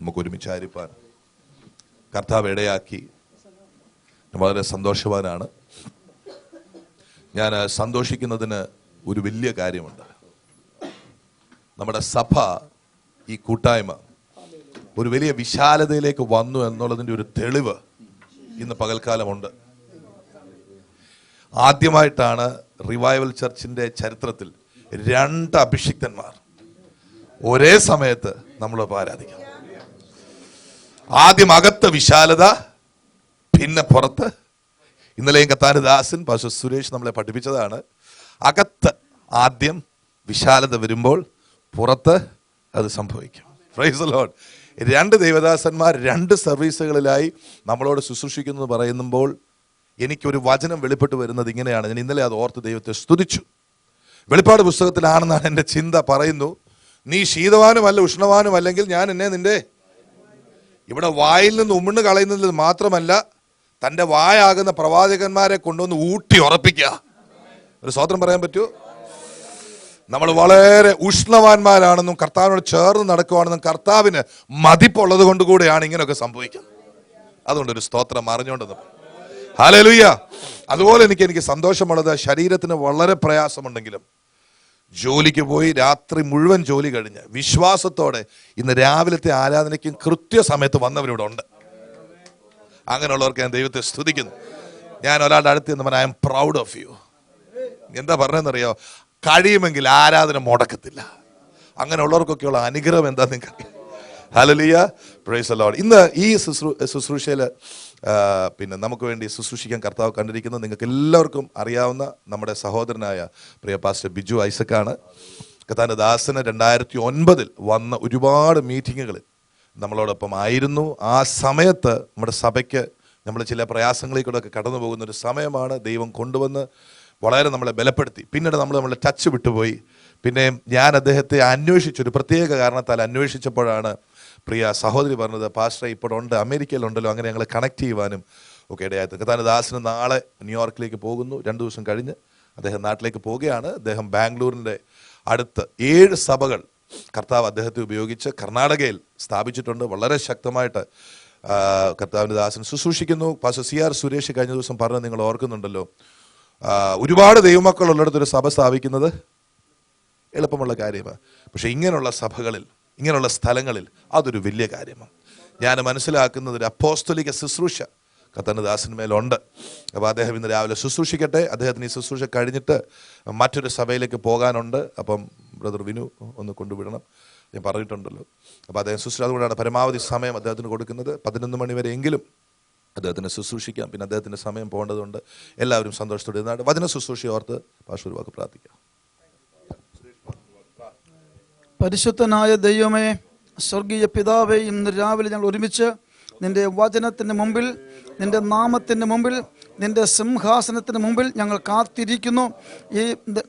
നമുക്ക് ഒരുമിച്ചായിരിക്കാൻ കർത്താവ് ഇടയാക്കി. വളരെ സന്തോഷവാനാണ് ഞാൻ. സന്തോഷിക്കുന്നതിന് ഒരു വലിയ കാര്യമുണ്ട്. നമ്മുടെ സഭ, ഈ കൂട്ടായ്മ ഒരു വലിയ വിശാലതയിലേക്ക് വന്നു എന്നുള്ളതിൻ്റെ ഒരു തെളിവ് ഇന്ന് പകൽക്കാലമുണ്ട്. ആദ്യമായിട്ടാണ് റിവൈവൽ ചർച്ചിന്റെ ചരിത്രത്തിൽ 2 അഭിഷിക്തന്മാർ ഒരേ സമയത്ത് നമ്മളൊപ്പം ആരാധിക്കാം. ആദ്യം അകത്ത് വിശാലത, പിന്നെ പുറത്ത്. ഇന്നലെയും കത്താനുദാസൻ പാസ്റ്റർ സുരേഷ് നമ്മളെ പഠിപ്പിച്ചതാണ്. അകത്ത് ആദ്യം വിശാലത വരുമ്പോൾ പുറത്ത് അത് സംഭവിക്കും. Price the Lord. 2 ദൈവദാസന്മാർ 2 സർവീസുകളിലായി നമ്മളോട് ശുശ്രൂഷിക്കുന്നു പറയുമ്പോൾ എനിക്കൊരു വചനം വെളിപ്പെട്ട് വരുന്നത് ഇങ്ങനെയാണ്. ഞാൻ ഇന്നലെ അത് ഓർത്ത് ദൈവത്തെ സ്തുതിച്ചു. വെളിപ്പാട് പുസ്തകത്തിലാണെന്നാണ് എൻ്റെ ചിന്ത. പറയുന്നു, നീ ശീതവാനുമല്ല ഉഷ്ണവാനും അല്ലെങ്കിൽ ഞാൻ എന്നെ നിന്റെ ഇവിടെ വായിൽ നിന്ന് ഉമിണ് കളയുന്നതിൽ മാത്രമല്ല, തൻ്റെ വായാകുന്ന പ്രവാചകന്മാരെ കൊണ്ടുവന്ന് ഊട്ടി ഉറപ്പിക്കുക. ഒരു സ്വതന്ത്രം പറയാൻ പറ്റൂ? നമ്മൾ വളരെ ഉഷ്ണവാന്മാരാണെന്നും കർത്താവിനോട് ചേർന്ന് നടക്കുവാണെന്നും കർത്താവിന് മതിപ്പുള്ളത് കൊണ്ട് കൂടെയാണ് ഇങ്ങനെയൊക്കെ സംഭവിക്കുന്നത്. അതുകൊണ്ടൊരു സ്തോത്രം അറിഞ്ഞുകൊണ്ടെന്ന്. ഹല്ലേലൂയ. അതുപോലെ എനിക്ക് സന്തോഷമുള്ളത്, ശരീരത്തിന് വളരെ പ്രയാസമുണ്ടെങ്കിലും ജോലിക്ക് പോയി രാത്രി മുഴുവൻ ജോലി കഴിഞ്ഞ് വിശ്വാസത്തോടെ ഇന്ന് രാവിലത്തെ ആരാധനയ്ക്കും കൃത്യസമയത്ത് വന്നവരിവിടെ ഉണ്ട്. അങ്ങനെയുള്ളവർക്ക് ഞാൻ ദൈവത്തെ സ്തുതിക്കുന്നു. ഞാൻ ഒരാളുടെ അടുത്ത് നിന്ന് I am proud of you. എന്താ പറഞ്ഞതെന്നറിയോ? കഴിയുമെങ്കിൽ ആരാധന മുടക്കത്തില്ല. അങ്ങനെയുള്ളവർക്കൊക്കെയുള്ള അനുഗ്രഹം എന്താ നിങ്ങൾക്ക്? Hallelujah, praise the Lord. ഇന്ന് ഈ ശുശ്രൂഷയിൽ പിന്നെ നമുക്ക് വേണ്ടി ശുശ്രൂഷിക്കാൻ കർത്താവ് കണ്ടിരിക്കുന്നത് നിങ്ങൾക്ക് എല്ലാവർക്കും അറിയാവുന്ന നമ്മുടെ സഹോദരനായ പ്രിയ പാസ്റ്റർ ബിജു ഐസക്കാണ്. കർത്താവിൻ്റെ ദാസന് 2009 വന്ന ഒരുപാട് മീറ്റിങ്ങുകളിൽ നമ്മളോടൊപ്പം ആയിരുന്നു. ആ സമയത്ത് നമ്മുടെ സഭയ്ക്ക് നമ്മൾ ചില പ്രയാസങ്ങളിൽ കൂടെ ഒക്കെ കടന്നു പോകുന്ന ഒരു സമയമാണ്. ദൈവം കൊണ്ടുവന്ന് വളരെ നമ്മളെ ബലപ്പെടുത്തി. പിന്നീട് നമ്മളെ ടച്ച് വിട്ടുപോയി. പിന്നെ ഞാൻ അദ്ദേഹത്തെ അന്വേഷിച്ചൊരു പ്രത്യേക കാരണത്താൽ അന്വേഷിച്ചപ്പോഴാണ് പ്രിയ സഹോദരി പറഞ്ഞത്, പാസ്റ്റർ ഇപ്പോഴുണ്ട്, അമേരിക്കയിലുണ്ടല്ലോ, അങ്ങനെ ഞങ്ങളെ കണക്ട് ചെയ്യുവാനും ഒക്കെ ഇടയായി. കർത്താവിൻ്റെ ദാസന് നാളെ ന്യൂയോർക്കിലേക്ക് പോകുന്നു. 2 ദിവസം കഴിഞ്ഞ് അദ്ദേഹം നാട്ടിലേക്ക് പോവുകയാണ്. അദ്ദേഹം ബാംഗ്ലൂരിൻ്റെ അടുത്ത് 7 സഭകൾ കർത്താവ് അദ്ദേഹത്തെ ഉപയോഗിച്ച് കർണാടകയിൽ സ്ഥാപിച്ചിട്ടുണ്ട്. വളരെ ശക്തമായിട്ട് കർത്താവിൻ്റെ ദാസൻ ശുശ്രൂഷിക്കുന്നു. പാസ്റ്റർ CR സുരേഷ് കഴിഞ്ഞ ദിവസം പറഞ്ഞത് നിങ്ങൾ ഓർക്കുന്നുണ്ടല്ലോ. ഒരുപാട് ദൈവമക്കളുള്ളിടത്തൊരു സഭ സ്ഥാപിക്കുന്നത് എളുപ്പമുള്ള കാര്യമാണ്. പക്ഷെ ഇങ്ങനെയുള്ള സഭകളിൽ, ഇങ്ങനെയുള്ള സ്ഥലങ്ങളിൽ അതൊരു വലിയ കാര്യമാണ്. ഞാൻ മനസ്സിലാക്കുന്നത് ഒരു അപ്പോസ്തലിക ശുശ്രൂഷ കർത്താവിൻ്റെ ദാസന്മേലുണ്ട്. അപ്പോൾ അദ്ദേഹം ഇന്ന് രാവിലെ ശുശ്രൂഷിക്കട്ടെ. അദ്ദേഹത്തിന് ഈ ശുശ്രൂഷ കഴിഞ്ഞിട്ട് മറ്റൊരു സഭയിലേക്ക് പോകാനുണ്ട്. അപ്പം ബ്രദർ വിനു ഒന്ന് കൊണ്ടുവിടണം, ഞാൻ പറഞ്ഞിട്ടുണ്ടല്ലോ. അപ്പോൾ അദ്ദേഹം ശുശ്രൂഷ, അതുകൊണ്ടാണ് പരമാവധി സമയം അദ്ദേഹത്തിന് കൊടുക്കുന്നത്. 11 മണി വരെയെങ്കിലും അദ്ദേഹത്തിന് ശുശ്രൂഷിക്കാം. പിന്നെ അദ്ദേഹത്തിൻ്റെ സമയം പോകേണ്ടതുകൊണ്ട് എല്ലാവരും സന്തോഷത്തോടെ വചന ശുശ്രൂഷ ഓർത്ത് പാസ്റ്റർ ഒരു വാക്ക് പ്രാർത്ഥിക്കാം. പരിശുദ്ധനായ ദൈവമേ, സ്വർഗീയ പിതാവേ, ഇന്ന് രാവിലെ ഞങ്ങൾ ഒരുമിച്ച് നിന്റെ വചനത്തിന് മുമ്പിൽ, നിന്റെ നാമത്തിന് മുമ്പിൽ, നിന്റെ സിംഹാസനത്തിന് മുമ്പിൽ ഞങ്ങൾ കാത്തിരിക്കുന്നു. ഈ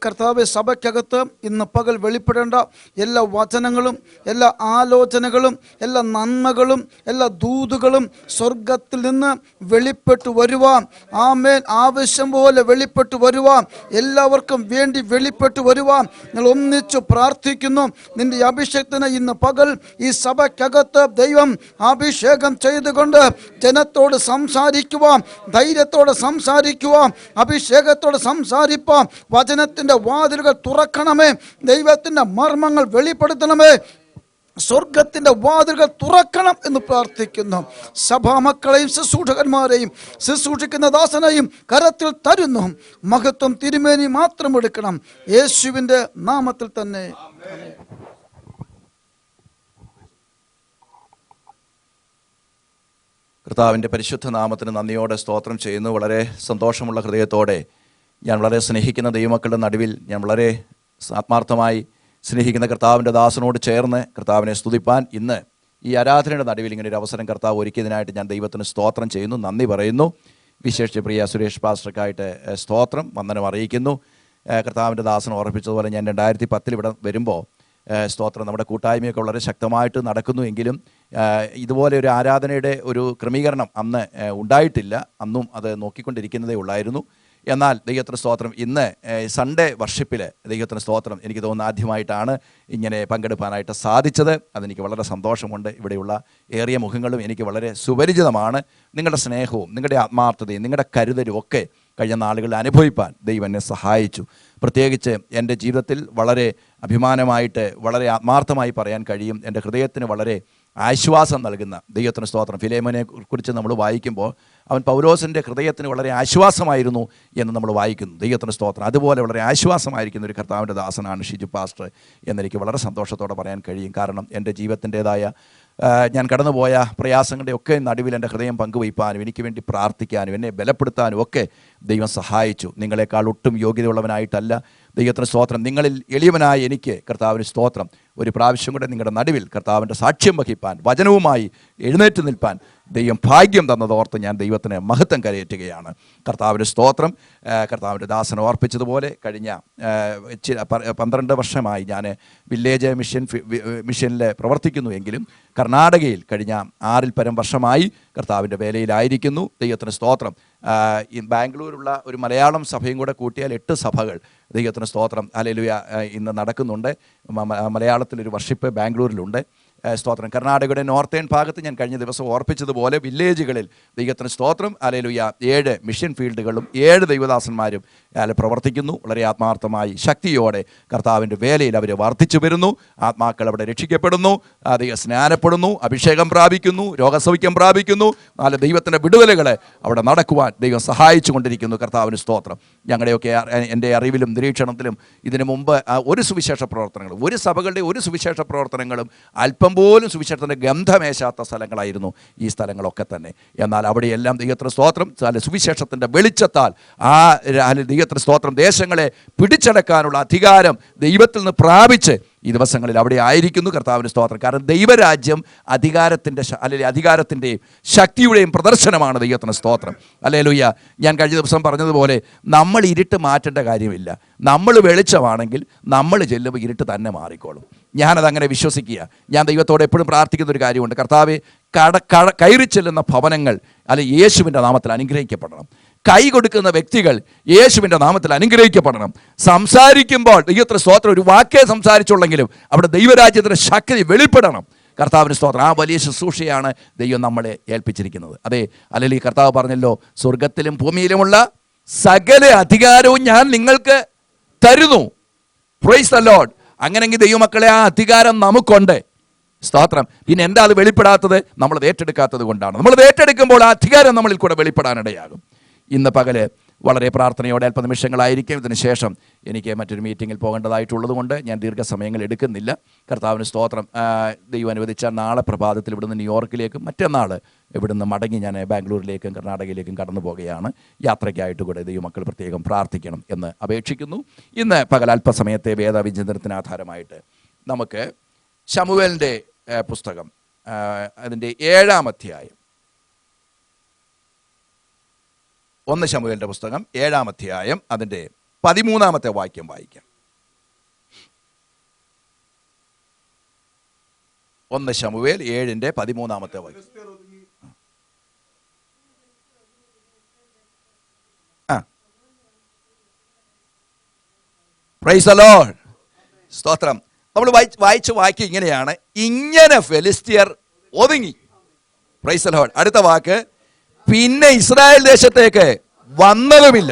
കർത്താവെ, സഭയ്ക്കകത്ത് ഇന്ന് പകൽ വെളിപ്പെടേണ്ട എല്ലാ വചനങ്ങളും, എല്ലാ ആലോചനകളും, എല്ലാ നന്മകളും, എല്ലാ ദൂതുകളും സ്വർഗത്തിൽ നിന്ന് വെളിപ്പെട്ടു വരുവാൻ, ആമേൻ, ആവശ്യം പോലെ വെളിപ്പെട്ടു വരുവാൻ, എല്ലാവർക്കും വേണ്ടി വെളിപ്പെട്ടു വരുവാൻ ഞങ്ങൾ ഒന്നിച്ചു പ്രാർത്ഥിക്കുന്നു. നിന്റെ അഭിഷേകത്തിന് ഇന്ന് പകൽ ഈ സഭയ്ക്കകത്ത് ദൈവം അഭിഷേകം ചെയ്തുകൊണ്ട് ജനത്തോട് സംസാരിക്കുവാൻ, ധൈര്യത്തോടെ സംസാരിക്കുവാൻ, അഭിഷേകത്തോടെ സംസാരിപ്പാൻ വചനത്തിൻ്റെ വാതിലുകൾ തുറക്കണമേ. ദൈവത്തിൻ്റെ മർമ്മങ്ങൾ വെളിപ്പെടുത്തണമേ. സ്വർഗത്തിൻ്റെ വാതിലുകൾ തുറക്കണം എന്ന് പ്രാർത്ഥിക്കുന്നു. സഭാമക്കളെയും ശുശ്രൂഷകന്മാരെയും ശുശ്രൂഷിക്കുന്ന ദാസനെയും കരത്തിൽ തരുന്നു. മഹത്വം തിരുമേനി മാത്രം എടുക്കണം. യേശുവിൻ്റെ നാമത്തിൽ തന്നെ. കർത്താവിൻ്റെ പരിശുദ്ധ നാമത്തിന് നന്ദിയോടെ സ്തോത്രം ചെയ്യുന്നു. വളരെ സന്തോഷമുള്ള ഹൃദയത്തോടെ ഞാൻ വളരെ സ്നേഹിക്കുന്ന ദൈവമക്കളുടെ നടുവിൽ ഞാൻ വളരെ ആത്മാർത്ഥമായി സ്നേഹിക്കുന്ന കർത്താവിൻ്റെ ദാസനോട് ചേർന്ന് കർത്താവിനെ സ്തുതിപ്പാൻ ഇന്ന് ഈ ആരാധനയുടെ നടുവിൽ ഇങ്ങനെ ഒരു അവസരം കർത്താവ് ഒരുക്കിയതിനായിട്ട് ഞാൻ ദൈവത്തിന് സ്തോത്രം ചെയ്യുന്നു, നന്ദി പറയുന്നു. വിശേഷിച്ച് പ്രിയ സുരേഷ് പാസ്റ്റർക്കായിട്ട് സ്തോത്രം, വന്ദനം അറിയിക്കുന്നു. കർത്താവിൻ്റെ ദാസൻ ഓർപ്പിച്ചതുപോലെ ഞാൻ 2010 ഇവിടെ വരുമ്പോൾ സ്തോത്രം നമ്മുടെ കൂട്ടായ്മയൊക്കെ വളരെ ശക്തമായിട്ട് നടക്കുന്നു. എങ്കിലും ഇതുപോലെ ഒരു ആരാധനയുടെ ഒരു ക്രമീകരണം അന്ന് ഉണ്ടായിട്ടില്ല. അന്നും അത് നോക്കിക്കൊണ്ടിരിക്കുന്നതേ ഉള്ളായിരുന്നു. എന്നാൽ ദൈവത്തിന് സ്തോത്രം, ഇന്ന് സൺഡേ വർഷിപ്പിൽ ദൈവത്തിന് സ്തോത്രം എനിക്ക് തോന്നുന്നു ആദ്യമായിട്ടാണ് ഇങ്ങനെ പങ്കെടുക്കാനായിട്ട് സാധിച്ചത്. അതെനിക്ക് വളരെ സന്തോഷമുണ്ട്. ഇവിടെയുള്ള ഏറിയ മുഖങ്ങളും എനിക്ക് വളരെ സുപരിചിതമാണ്. നിങ്ങളുടെ സ്നേഹവും നിങ്ങളുടെ ആത്മാർത്ഥതയും നിങ്ങളുടെ കരുതലും ഒക്കെ കഴിഞ്ഞ നാളുകളിൽ അനുഭവിപ്പാൻ ദൈവം എന്നെ സഹായിച്ചു. പ്രത്യേകിച്ച് എൻ്റെ ജീവിതത്തിൽ വളരെ അഭിമാനമായിട്ട് വളരെ ആത്മാർത്ഥമായി പറയാൻ കഴിയും, എൻ്റെ ഹൃദയത്തിന് വളരെ ആശ്വാസം നൽകുന്ന ദൈവത്തിന് സ്തോത്രം. ഫിലേമോനെ കുറിച്ച് നമ്മൾ വായിക്കുമ്പോൾ അവൻ പൗലോസിൻ്റെ ഹൃദയത്തിന് വളരെ ആശ്വാസമായിരുന്നു എന്ന് നമ്മൾ വായിക്കുന്നു. ദൈവത്തിന് സ്തോത്രം. അതുപോലെ വളരെ ആശ്വാസമായിരിക്കുന്ന ഒരു കർത്താവിൻ്റെ ദാസനാണ് ഷിജു പാസ്റ്റർ എന്നെനിക്ക് വളരെ സന്തോഷത്തോടെ പറയാൻ കഴിയും. കാരണം എൻ്റെ ജീവിതത്തിൻ്റേതായ ഞാൻ കടന്നുപോയ പ്രയാസങ്ങളുടെ ഒക്കെ നടുവിൽ എൻ്റെ ഹൃദയം പങ്കുവയ്പ്പാനും എനിക്ക് വേണ്ടി പ്രാർത്ഥിക്കാനും എന്നെ ബലപ്പെടുത്താനും ഒക്കെ ദൈവം സഹായിച്ചു. നിങ്ങളെക്കാൾ ഒട്ടും യോഗ്യതയുള്ളവനായിട്ടല്ല, ദൈവത്തിന് സ്തോത്രം. നിങ്ങളിൽ എളിയവനായ എനിക്ക് കർത്താവിന് സ്തോത്രം ഒരു പ്രാവശ്യം കൂടെ നിങ്ങളുടെ നടുവിൽ കർത്താവിൻ്റെ സാക്ഷ്യം വഹിപ്പാൻ, വചനവുമായി എഴുന്നേറ്റ് നിൽപ്പാൻ ദൈവം ഭാഗ്യം തന്നതോർത്ത് ഞാൻ ദൈവത്തിന് മഹത്വം കരയേറ്റുകയാണ്. കർത്താവിന് സ്തോത്രം. കർത്താവിൻ്റെ ദാസനെ ഓർപ്പിച്ചതുപോലെ കഴിഞ്ഞ 12 വർഷമായി ഞാൻ വില്ലേജ് മിഷനിൽ പ്രവർത്തിക്കുന്നു എങ്കിലും കർണാടകയിൽ കഴിഞ്ഞ 6-ൽ പരം വർഷമായി കർത്താവിൻ്റെ വേലയിലായിരിക്കുന്നു. ദൈവത്തിന് സ്തോത്രം. ബാംഗ്ലൂരുള്ള ഒരു മലയാളം സഭയും കൂടെ കൂട്ടിയാൽ 8 സഭകൾ ദൈവത്തിന് സ്തോത്രം ഹല്ലേലൂയ ഇന്ന് നടക്കുന്നുണ്ട്. മലയാളത്തിലൊരു വർഷിപ്പ് ബാംഗ്ലൂരിലുണ്ട്. സ്തോത്രം. കർണാടകയുടെ നോർത്തേൺ ഭാഗത്ത് ഞാൻ കഴിഞ്ഞ ദിവസം ഓർപ്പിച്ചതുപോലെ വില്ലേജുകളിൽ ദൈവത്തിന് സ്തോത്രം ഹല്ലേലൂയ 7 മിഷൻ ഫീൽഡുകളും 7 ദൈവദാസന്മാരും പ്രവർത്തിക്കുന്നു. വളരെ ആത്മാർത്ഥമായി ശക്തിയോടെ കർത്താവിൻ്റെ വേലയിൽ അവർ വർദ്ധിച്ചു വരുന്നു. ആത്മാക്കൾ അവിടെ രക്ഷിക്കപ്പെടുന്നു, ദൈവ സ്നാനപ്പെടുന്നു, അഭിഷേകം പ്രാപിക്കുന്നു, രോഗസൗഖ്യം പ്രാപിക്കുന്നു. നാല് ദൈവത്തിൻ്റെ വിടുതലുകളെ അവിടെ നടക്കുവാൻ ദൈവം സഹായിച്ചു കൊണ്ടിരിക്കുന്നു. കർത്താവിന് സ്തോത്രം. ഞങ്ങളുടെയൊക്കെ എൻ്റെ അറിവിലും നിരീക്ഷണത്തിലും ഇതിനു മുമ്പ് ഒരു സുവിശേഷ പ്രവർത്തനങ്ങളും ഒരു സഭകളുടെ ഒരു സുവിശേഷ പ്രവർത്തനങ്ങളും അല്പം പോലും സുവിശേഷത്തിൻ്റെ ഗന്ധമേശാത്ത സ്ഥലങ്ങളായിരുന്നു ഈ സ്ഥലങ്ങളൊക്കെ തന്നെ. എന്നാൽ അവിടെയെല്ലാം ദൈവത്തിന് സ്തോത്രം സുവിശേഷത്തിൻ്റെ വെളിച്ചത്താൽ ആ ദൈവത്തിന് സ്തോത്രം ദേശങ്ങളെ പിടിച്ചടക്കാനുള്ള അധികാരം ദൈവത്തിൽ നിന്ന് പ്രാപിച്ച് ഈ ദിവസങ്ങളിൽ അവിടെ ആയിരിക്കുന്നു. കർത്താവിന് സ്തോത്രം. കാരണം ദൈവരാജ്യം അധികാരത്തിൻ്റെയും ശക്തിയുടെയും പ്രദർശനമാണ്. ദൈവത്തിന് സ്തോത്രം. ഹല്ലേലൂയ. ഞാൻ കഴിഞ്ഞ ദിവസം പറഞ്ഞതുപോലെ നമ്മൾ ഇരുട്ട് മാറ്റേണ്ട കാര്യമില്ല. നമ്മൾ വെളിച്ചമാണെങ്കിൽ നമ്മൾ ചെല്ലുമ്പോൾ ഇരുട്ട് തന്നെ മാറിക്കോളും. ഞാനതങ്ങനെ വിശ്വസിക്കുക. ഞാൻ ദൈവത്തോട് എപ്പോഴും പ്രാർത്ഥിക്കുന്ന ഒരു കാര്യമുണ്ട്. കർത്താവേ, കയറി ചെല്ലുന്ന ഭവനങ്ങൾ യേശുവിൻ്റെ നാമത്തിൽ അനുഗ്രഹിക്കപ്പെടണം. കൈ കൊടുക്കുന്ന വ്യക്തികൾ യേശുവിൻ്റെ നാമത്തിൽ അനുഗ്രഹിക്കപ്പെടണം. സംസാരിക്കുമ്പോൾ ദൈവത്തിന് സ്തോത്രം ഒരു വാക്കേ സംസാരിച്ചുള്ളെങ്കിലും അവിടെ ദൈവരാജ്യത്തിൻ്റെ ശക്തി വെളിപ്പെടണം. കർത്താവിന് സ്തോത്രം. ആ വലിയ ശുശ്രൂഷയാണ് ദൈവം നമ്മളെ ഏൽപ്പിച്ചിരിക്കുന്നത്. അതെ, അല്ലെങ്കിൽ ഈ കർത്താവ് പറഞ്ഞല്ലോ, സ്വർഗത്തിലും ഭൂമിയിലുമുള്ള സകല അധികാരവും ഞാൻ നിങ്ങൾക്ക് തരുന്നു. Price the Lord. അങ്ങനെയെങ്കിൽ ദൈവമക്കളെ ആ അധികാരം നമുക്കുണ്ട്. സ്തോത്രം. പിന്നെ എന്താ അത് വെളിപ്പെടാത്തത്? നമ്മളത് ഏറ്റെടുക്കാത്തത് കൊണ്ടാണ്. നമ്മളത് ഏറ്റെടുക്കുമ്പോൾ ആ അധികാരം നമ്മളിൽ കൂടെ വെളിപ്പെടാനിടയാകും. ഇന്ന് പകല് വളരെ പ്രാർത്ഥനയോടെ അല്പനിമിഷങ്ങളായിരിക്കും. ഇതിനുശേഷം എനിക്ക് മറ്റൊരു മീറ്റിങ്ങിൽ പോകേണ്ടതായിട്ടുള്ളത് കൊണ്ട് ഞാൻ ദീർഘസമയങ്ങൾ എടുക്കുന്നില്ല. കർത്താവിന് സ്തോത്രം. ദൈവം അനുവദിച്ചാൽ നാളെ പ്രഭാതത്തിൽ ഇവിടുന്ന് ന്യൂയോർക്കിലേക്കും മറ്റന്നാൾ ഇവിടുന്ന് മടങ്ങി ഞാൻ ബാംഗ്ലൂരിലേക്കും കർണാടകയിലേക്കും കടന്നു പോകുകയാണ്. യാത്രയ്ക്കായിട്ട് കൂടെ ദൈവമക്കൾ പ്രത്യേകം പ്രാർത്ഥിക്കണം എന്ന് അപേക്ഷിക്കുന്നു. ഇന്ന് പകൽ അല്പസമയത്തെ വേദവിചിന്തനത്തിന് ആധാരമായിട്ട് നമുക്ക് ശമൂവേലിൻ്റെ പുസ്തകം അതിൻ്റെ 7-ാം അധ്യായം, 1 ശമൂവേലിൻ്റെ പുസ്തകം 7-ാം അധ്യായം അതിൻ്റെ 13-ാമത്തെ വാക്യം വായിക്കാം. 1 ശമൂവേൽ 7-ന്റെ 13-ാമത്തെ വാക്യം. Price the Lord. സ്തോത്രം. നമ്മൾ വായിച്ച വാക്യം ഇങ്ങനെയാണ്: ഇങ്ങനെ ഫെലിസ്ത്യർ ഒതുങ്ങി. Price the Lord. അടുത്ത വാക്ക്, പിന്നെ ഇസ്രായേൽ ദേശത്തേക്ക് വന്നതുമില്ല.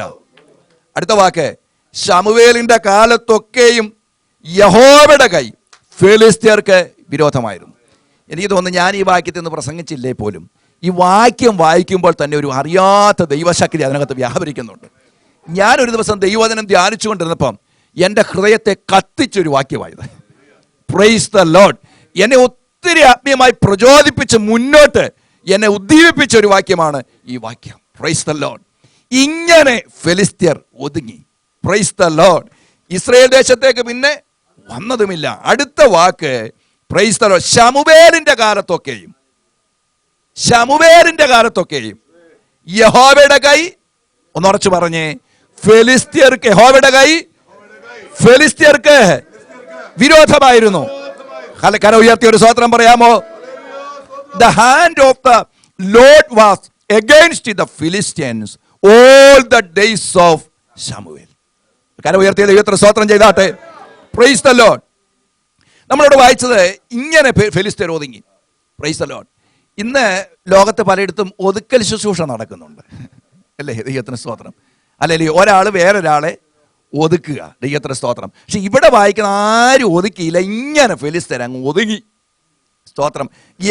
അടുത്ത വാക്ക്, ശമൂവേലിന്റെ കാലത്തൊക്കെയും യഹോവയുടെ കൈ ഫെലിസ്ത്യർക്ക് വിരോധമായിരുന്നു. എനിക്ക് തോന്നുന്നു ഞാൻ ഈ വാക്യത്തിൽ നിന്ന് പ്രസംഗിച്ചില്ലേ പോലും ഈ വാക്യം വായിക്കുമ്പോൾ തന്നെ ഒരു അറിയാത്ത ദൈവശക്തി അതിനകത്ത് വ്യാപരിക്കുന്നുണ്ട്. ഞാനൊരു ദിവസം ദൈവവചനം ധ്യാനിച്ചുകൊണ്ടിരുന്നപ്പം എൻ്റെ ഹൃദയത്തെ കത്തിച്ചൊരു വാക്യമായത്. Praise the Lord. എന്നെ ഒത്തിരി ആത്മീയമായി പ്രചോദിപ്പിച്ച് മുന്നോട്ട് എന്നെ ഉദ്ദീപിപ്പിച്ച ഒരു വാക്യമാണ് ഈ വാക്യം. Price the Lord. ഇങ്ങനെ ഫെലിസ്ത്യർ ഒതുങ്ങി. Price the Lord. ഇസ്രായേൽ ദേശത്തേക്ക് പിന്നെ വന്നതുമില്ല. അടുത്ത വാക്ക്, പ്രൈസ് ദി ലോർഡ്, ശമൂവേലിന്റെ കാലത്തൊക്കെയും യഹോവയുടെ കൈ, ഒന്നുറച്ചു പറഞ്ഞേ, ഫെലിസ്ത്യർക്ക് യഹോവയുടെ കൈ ഫെലിസ്ത്യർക്ക് വിരോധമായിരുന്നു. കര ഉയർത്തി ഒരു സ്തോത്രം പറയാമോ? The hand of the Lord was against the Philistines all the days of Samuel. കരം ഉയർത്തിയ ദൈവത്തിന് സ്തോത്രം ചെയ്താട്ടെ. Price the Lord. നമ്മളിവിടെ വായിച്ചത് ഇങ്ങനെ ഫെലിസ്ത്യർ ഒതുങ്ങി. Price the Lord. ഇന്ന് ലോകത്ത് പലയിടത്തും ഒതുക്കൽ ശുശ്രൂഷ നടക്കുന്നുണ്ട് അല്ലേ? ദൈവത്തിന് സ്തോത്രം. അല്ലെങ്കിൽ ഒരാൾ വേറൊരാളെ ഒതുക്കുക. ദൈവത്തിന് സ്തോത്രം. പക്ഷെ ഇവിടെ വായിക്കുന്ന ആരും ഒതുക്കിയില്ല. ഇങ്ങനെ ഫെലിസ്ത്യർ അങ്ങ് ഒതുങ്ങി. സ്തോത്രം.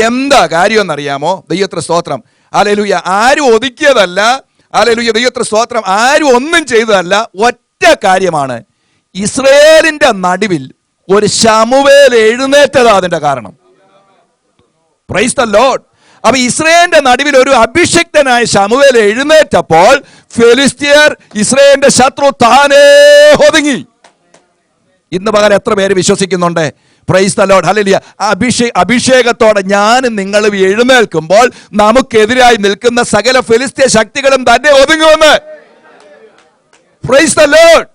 എന്താ കാര്യം എന്നറിയാമോ? ദൈവത്തിന് സ്തോത്രം. ഹല്ലേലൂയ. ആരും ഒതുക്കിയതല്ല. ഹല്ലേലൂയ. ദൈവത്തിന് സ്തോത്രം. ആരും ഒന്നും ചെയ്തതല്ല. ഒറ്റ കാര്യമാണ്, ഇസ്രായേലിന്റെ നടുവിൽ ഒരു ശമൂവേൽ എഴുന്നേറ്റതാ അതിന്റെ കാരണം. Price the Lord. അപ്പൊ ഇസ്രായേലിന്റെ നടുവിൽ ഒരു അഭിഷിക്തനായ ശമൂവേൽ എഴുന്നേറ്റപ്പോൾ ഫെലിസ്ത്യർ, ഇസ്രായേലിന്റെ ശത്രു, താനേ ഒതുങ്ങി. ഇന്ന് പകരം എത്ര പേര് വിശ്വസിക്കുന്നുണ്ട്? Price the Lord. ഹല്ലേലൂയ. അഭിഷേകത്തോടെ ഞാനും നിങ്ങളും എഴുന്നേൽക്കുമ്പോൾ നമുക്കെതിരായി നിൽക്കുന്ന സകല ഫെലിസ്ത്യ ശക്തികളും തന്നെ ഒതുങ്ങുമെന്ന്. Price the Lord.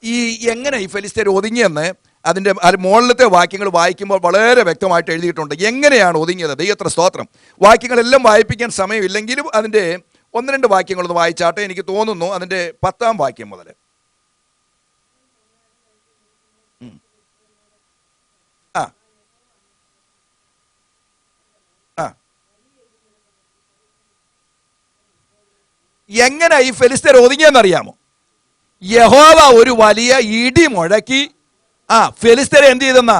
ഈ എങ്ങനെ ഈ ഫെലിസ്ത്യർ ഒതുങ്ങിയെന്ന് അതിന്റെ മുകളിലത്തെ വാക്യങ്ങൾ വായിക്കുമ്പോൾ വളരെ വ്യക്തമായിട്ട് എഴുതിയിട്ടുണ്ട്. എങ്ങനെയാണ് ഒതുങ്ങിയത്? ദൈവത്തിന് സ്തോത്രം. വാക്യങ്ങളെല്ലാം വായിപ്പിക്കാൻ സമയമില്ലെങ്കിലും അതിന്റെ 1-2 വാക്യങ്ങളൊന്ന് വായിച്ചാട്ടെ. എനിക്ക് തോന്നുന്നു അതിന്റെ 10-ാം വാക്യം മുതൽ. എങ്ങനെ ഈ ഫെലിസ്ത്യർ ഒതുങ്ങിയെന്നറിയാമോ? യഹോവ ഒരു വലിയ ഇടി മുഴക്കി ഫെലിസ്ത്യരെ എന്ത് ചെയ്തെന്ന?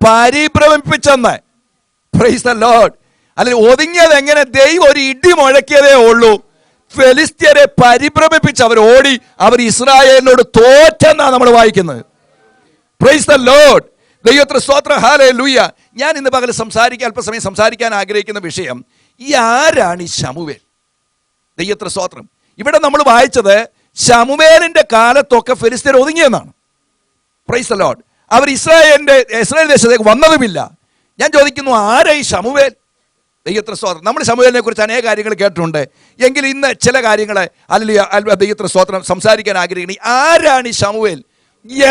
പരിഭ്രമിപ്പിച്ചെന്ന്. Praise the Lord. അല്ലെങ്കിൽ ഒതുങ്ങിയത് എങ്ങനെ? ദൈവം ഒരു ഇടി മുഴക്കിയതേ ഉള്ളൂ. ഫെലിസ്ത്യരെ പരിഭ്രമിപ്പിച്ച് അവർ ഓടി. അവർ ഇസ്രായേലിനോട് തോറ്റെന്നാണ് നമ്മൾ വായിക്കുന്നത്. Price the Lord. ദൈവത്തിന് സ്തോത്രം. ഹല്ലേലൂയ. ഞാൻ ഇന്ന് പകൽ അല്പസമയം സംസാരിക്കാൻ ആഗ്രഹിക്കുന്ന വിഷയം, ഈ ആരാണ് ഈ ശമൂവേൽ? ദൈവത്തിന് സ്തോത്രം. ഇവിടെ നമ്മൾ വായിച്ചത് ശമൂവേലിന്റെ കാലത്തൊക്കെ ഫെലിസ്ത്യർ ഒതുങ്ങിയെന്നാണ്. Praise the Lord. അവർ ഇസ്രായേൽ ദേശത്തേക്ക് വന്നതുമില്ല. ഞാൻ ചോദിക്കുന്നു, ആരാ ഈ ശമൂവേൽ? ദൈവത്തിന് സ്തോത്രം. നമ്മൾ ശമൂവേലിനെ കുറിച്ച് അനേക കാര്യങ്ങൾ കേട്ടിട്ടുണ്ട്. എങ്കിലും ഇന്ന് ചില കാര്യങ്ങൾ ദൈവത്തിന് സ്തോത്രം സംസാരിക്കാൻ ആഗ്രഹിക്കുന്നു. ആരാണ് ഈ ശമൂവേൽ?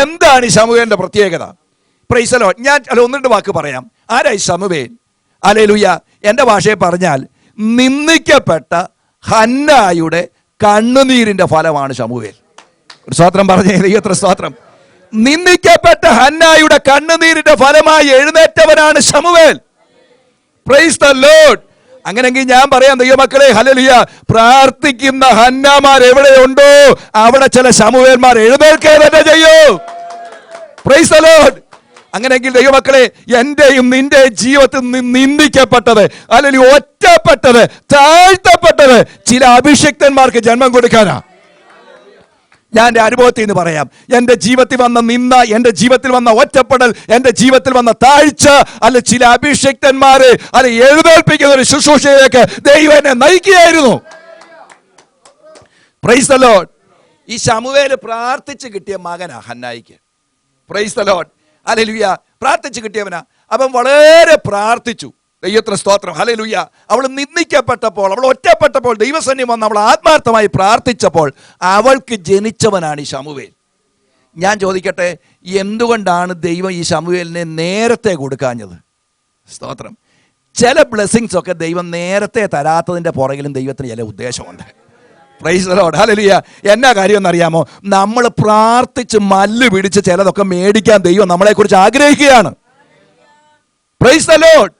എന്താണ് ഈ ശമൂവേലിന്റെ പ്രത്യേകത? Price the Lord. ഞാൻ 1-2 വാക്ക് പറയാം. ആരാ ഈ ശമൂവേൽ? ഹല്ലേലൂയ. എൻ്റെ ഭാഷയെ പറഞ്ഞാൽ നിന്ദിക്കപ്പെട്ട ഹന്നായുടെ കണ്ണുനീരിന്റെ ഫലമാണ് ശമൂവേൽ. ഒരു സ്തോത്രം പറഞ്ഞേ. ദൈവത്തിന് സ്തോത്രം. നിന്ദിക്കപ്പെട്ട ഹന്നായുടെ കണ്ണുനീരിന്റെ ഫലമായി എഴുന്നേറ്റവനാണ് ശമൂവേൽ. Praise the Lord. അങ്ങനെയെങ്കിൽ ഞാൻ പറയാം ദൈവമക്കളെ, ഹല്ലേലൂയ, പ്രാർത്ഥിക്കുന്ന ഹന്നാമാർ എവിടെയുണ്ടോ അവിടെ ചില ശമൂവേൽമാർ എഴുന്നേൽക്കുക തന്നെ ചെയ്യൂ. Price the Lord. അങ്ങനെയെങ്കിൽ ദൈവമക്കളെ, എന്റെയും നിന്റെ ജീവിതത്തിൽ നിന്ദിക്കപ്പെട്ടത്, അല്ലെങ്കിൽ ഒറ്റപ്പെട്ടത്, താഴ്ത്തപ്പെട്ടത് ചില അഭിഷിക്തന്മാർക്ക് ജന്മം കൊടുക്കാനാ. ഞാൻ എൻ്റെ അനുഭവത്തിൽ നിന്ന് പറയാം. എൻ്റെ ജീവിതത്തിൽ വന്ന നിന്ന, എൻ്റെ ജീവിതത്തിൽ വന്ന ഒറ്റപ്പെടൽ, എൻ്റെ ജീവിതത്തിൽ വന്ന താഴ്ച, അല്ല ചില അഭിഷിക്തന്മാരെ അല്ല എഴുന്നേൽപ്പിക്കുന്ന ഒരു ശുശ്രൂഷയിലേക്ക് ദൈവം എന്നെ നയിക്കുകയായിരുന്നു. Price the Lord. ഈ ശമൂവേൽ പ്രാർത്ഥിച്ച് കിട്ടിയ മകനാ ഹന്നായിക്ക്. Praise the Lord. ഹല്ലേലൂയ. പ്രാർത്ഥിച്ച് കിട്ടിയവനാ. അവൻ വളരെ പ്രാർത്ഥിച്ചു. ദൈവത്തിന് സ്തോത്രം. ഹല്ലേലൂയ. അവൾ നിന്ദിക്കപ്പെട്ടപ്പോൾ, അവൾ ഒറ്റപ്പെട്ടപ്പോൾ ദൈവസന്നിധി വന്ന് അവൾ ആത്മാർത്ഥമായി പ്രാർത്ഥിച്ചപ്പോൾ അവൾക്ക് ജനിച്ചവനാണ് ഈ ശമൂവേൽ. ഞാൻ ചോദിക്കട്ടെ, എന്തുകൊണ്ടാണ് ദൈവം ഈ ശമൂവേലിനെ നേരത്തെ കൊടുക്കാഞ്ഞത്? സ്തോത്രം. ചില ബ്ലെസ്സിങ്സ് ഒക്കെ ദൈവം നേരത്തെ തരാത്തതിൻ്റെ പുറകിലും ദൈവത്തിന് ചില ഉദ്ദേശമുണ്ട്. Praise the Lord. ഹല്ലേലൂയ. എന്നാ കാര്യം എന്നറിയാമോ? നമ്മൾ പ്രാർത്ഥിച്ച് മല്ല് പിടിച്ച് ചിലതൊക്കെ മേടിക്കാൻ ദൈവം നമ്മളെക്കുറിച്ച് ആഗ്രഹിക്കുകയാണ്. Price the Lord.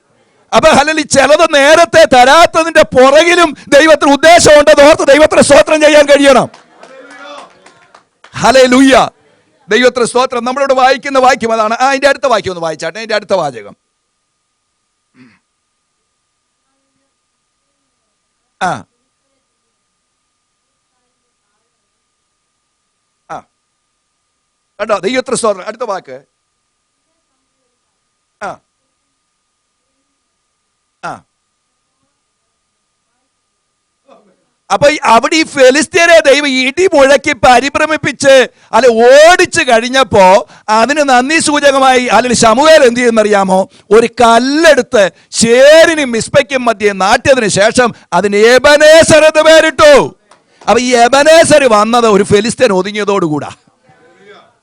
അപ്പൊ ഹല്ലേലൂയ, ചിലത് നേരത്തെ തരാത്തതിന്റെ പുറകിലും ദൈവത്തിന് ഉദ്ദേശമുണ്ടെന്ന് ഓർത്ത് ദൈവത്തിന് സ്തോത്രം ചെയ്യാൻ കഴിയണം. ഹല്ലേലൂയ. ദൈവത്തിന് സ്തോത്രം. നമ്മളിവിടെ വായിക്കുന്ന വാക്യം അതാണ്. അതിന്റെ അടുത്ത വാക്യം ഒന്ന് വായിച്ചാട്ടെ. അതിന്റെ അടുത്ത വാചകം. കണ്ടോ? ദൈവത്തിന് സ്തോത്രം. അടുത്ത വാക്ക്. അപ്പൊ അവിടെ ഈ ഫെലിസ്ത്യരെ ദൈവം ഇടി മുഴക്കി പരിഭ്രമിപ്പിച്ച് അല്ലെ ഓടിച്ചു കഴിഞ്ഞപ്പോ അതിന് നന്ദി സൂചകമായി അല്ലെങ്കിൽ ശമൂവേൽ എന്ത് ചെയ്യുന്നറിയാമോ? ഒരു കല്ലെടുത്ത് ശേരിനും മിസ്പയ്ക്കും മധ്യേ നാട്ടിയതിനു ശേഷം അതിന് എബനേസർ എന്ന് പേരിട്ടു. അപ്പൊ ഈ എബനേസർ വന്നത് ഒരു ഫെലിസ്ത്യൻ ഒതുങ്ങിയതോടുകൂടാ.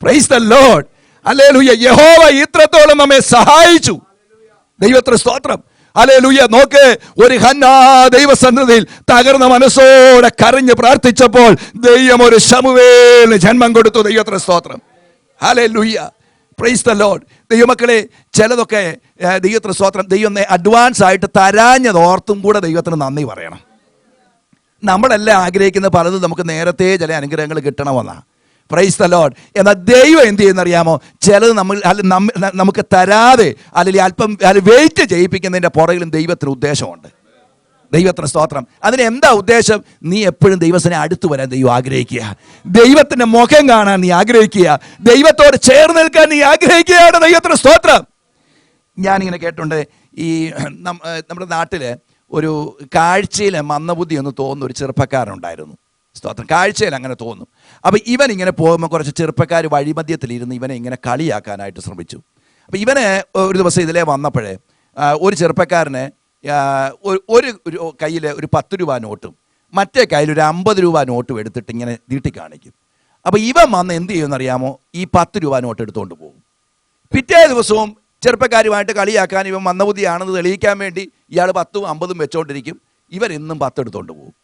Praise the Lord. ഹല്ലേലൂയ. യഹോവ ഇത്രത്തോളം നമ്മെ സഹായിച്ചു. ദൈവത്തിന് സ്തോത്രം. ഹല്ലേലൂയ. നോക്ക്, ഒരു ഹന്നാ ദൈവസന്നിധിയിൽ തകർന്ന മനസ്സോടെ കരഞ്ഞ് പ്രാർത്ഥിച്ചപ്പോൾ ദൈവം ഒരു ശമൂവേലിന് ജന്മം കൊടുത്തു. ദൈവത്തിന് സ്തോത്രം. ഹല്ലേലൂയ. Price the Lord. ദൈവമക്കളെ, ചിലതൊക്കെ ദൈവത്തിന് സ്തോത്രം, ദൈവം അഡ്വാൻസ് ആയിട്ട് തരാഞ്ഞത് ഓർത്തും കൂടെ ദൈവത്തിന് നന്ദി പറയണം. നമ്മളെല്ലാം ആഗ്രഹിക്കുന്ന പലതും നമുക്ക് നേരത്തെ ചില അനുഗ്രഹങ്ങൾ കിട്ടണമെന്നാണ്. Price the Lord. എന്നാൽ ദൈവം എന്ത് ചെയ്യുന്നറിയാമോ? ചിലത് നമുക്ക് തരാതെ അല്ലെങ്കിൽ അല്പം വെയിറ്റ് ചെയ്യിപ്പിക്കുന്നതിൻ്റെ പുറകിലും ദൈവത്തിന് ഉദ്ദേശമുണ്ട്. ദൈവത്തിന് സ്തോത്രം. അതിന് എന്താ ഉദ്ദേശം? നീ എപ്പോഴും ദൈവത്തിനെ അടുത്ത് വരാൻ ദൈവം ആഗ്രഹിക്കുക, ദൈവത്തിന്റെ മുഖം കാണാൻ നീ ആഗ്രഹിക്കുക, ദൈവത്തോട് ചേർന്ന് നിൽക്കാൻ നീ ആഗ്രഹിക്കുകയാണ്. ദൈവത്തിന് സ്തോത്രം. ഞാനിങ്ങനെ കേട്ടുണ്ട്, ഈ നമ്മുടെ നാട്ടില് ഒരു കാഴ്ചയിൽ മന്ദബുദ്ധി എന്ന് തോന്നുന്ന ഒരു ചെറുപ്പക്കാരുണ്ടായിരുന്നു. സ്തോത്രം. കാഴ്ചയിൽ അങ്ങനെ തോന്നും. അപ്പം ഇവൻ ഇങ്ങനെ പോകുമ്പോൾ കുറച്ച് ചെറുപ്പക്കാർ വഴിമധ്യത്തിലിരുന്ന് ഇവനെ ഇങ്ങനെ കളിയാക്കാനായിട്ട് ശ്രമിച്ചു. അപ്പം ഇവന് ഒരു ദിവസം ഇതിലേ വന്നപ്പോഴേ ഒരു ചെറുപ്പക്കാരന് ഒരു കയ്യിൽ ഒരു 10 രൂപ നോട്ടും മറ്റേ കയ്യിൽ ഒരു 50 രൂപ നോട്ടും എടുത്തിട്ട് ഇങ്ങനെ നീട്ടി കാണിക്കും. അപ്പോൾ ഇവൻ വന്ന് എന്ത് ചെയ്യുമെന്നറിയാമോ? ഈ 10 രൂപ നോട്ട് എടുത്തുകൊണ്ട് പോകും. പിറ്റേ ദിവസവും ചെറുപ്പക്കാരുമായിട്ട് കളിയാക്കാൻ ഇവൻ മന്ദബുദ്ധിയാണെന്ന് തെളിയിക്കാൻ വേണ്ടി ഇയാൾ 10ഉം 50ഉം വെച്ചോണ്ടിരിക്കും. ഇവരെന്നും 10 എടുത്തുകൊണ്ട് പോകും.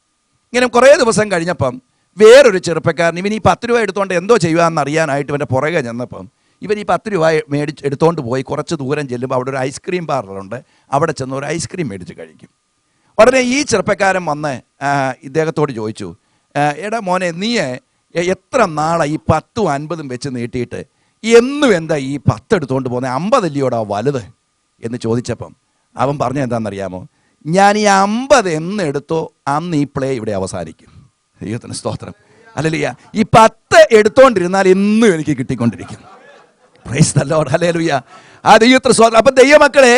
ഇങ്ങനെ കുറേ ദിവസം കഴിഞ്ഞപ്പം വേറൊരു ചെറുപ്പക്കാരൻ ഇവൻ ഈ 10 രൂപ എടുത്തുകൊണ്ട് എന്തോ ചെയ്യുകയെന്ന് അറിയാനായിട്ട് ഇവൻ്റെ പുറകെ ചെന്നപ്പം ഇവൻ ഈ 10 രൂപ എടുത്തുകൊണ്ട് പോയി കുറച്ച് ദൂരം ചെല്ലുമ്പോൾ അവിടെ ഒരു ഐസ്ക്രീം പാർലറുണ്ട്. അവിടെ ചെന്ന് ഒരു ഐസ്ക്രീം മേടിച്ച് കഴിക്കും. ഉടനെ ഈ ചെറുപ്പക്കാരൻ വന്ന് ഇദ്ദേഹത്തോട് ചോദിച്ചു, എടാ മോനെ, നീ എത്ര നാളായി ഈ 10ഉം 50ഉം വെച്ച് നീട്ടിയിട്ട് എന്നും എന്താ ഈ 10 എടുത്തുകൊണ്ട് പോകുന്നത്? 50 അല്ലയോടാ വലുത് എന്ന് ചോദിച്ചപ്പം അവൻ പറഞ്ഞ എന്താണെന്നറിയാമോ? ഞാൻ ഈ 50 എന്ന് എടുത്തോ അന്ന് ഈ പ്ലേ ഇവിടെ അവസാനിക്കും. ദൈവത്തിന് സ്തോത്രം. ഹല്ലേലൂയ. ഈ 10 എടുത്തോണ്ടിരുന്നാൽ എന്നും എനിക്ക് കിട്ടിക്കൊണ്ടിരിക്കും. Praise the Lord. ഹല്ലേലൂയ. ആ ദൈവത്തിന് സ്തോത്രം. അപ്പം ദൈവമക്കളെ,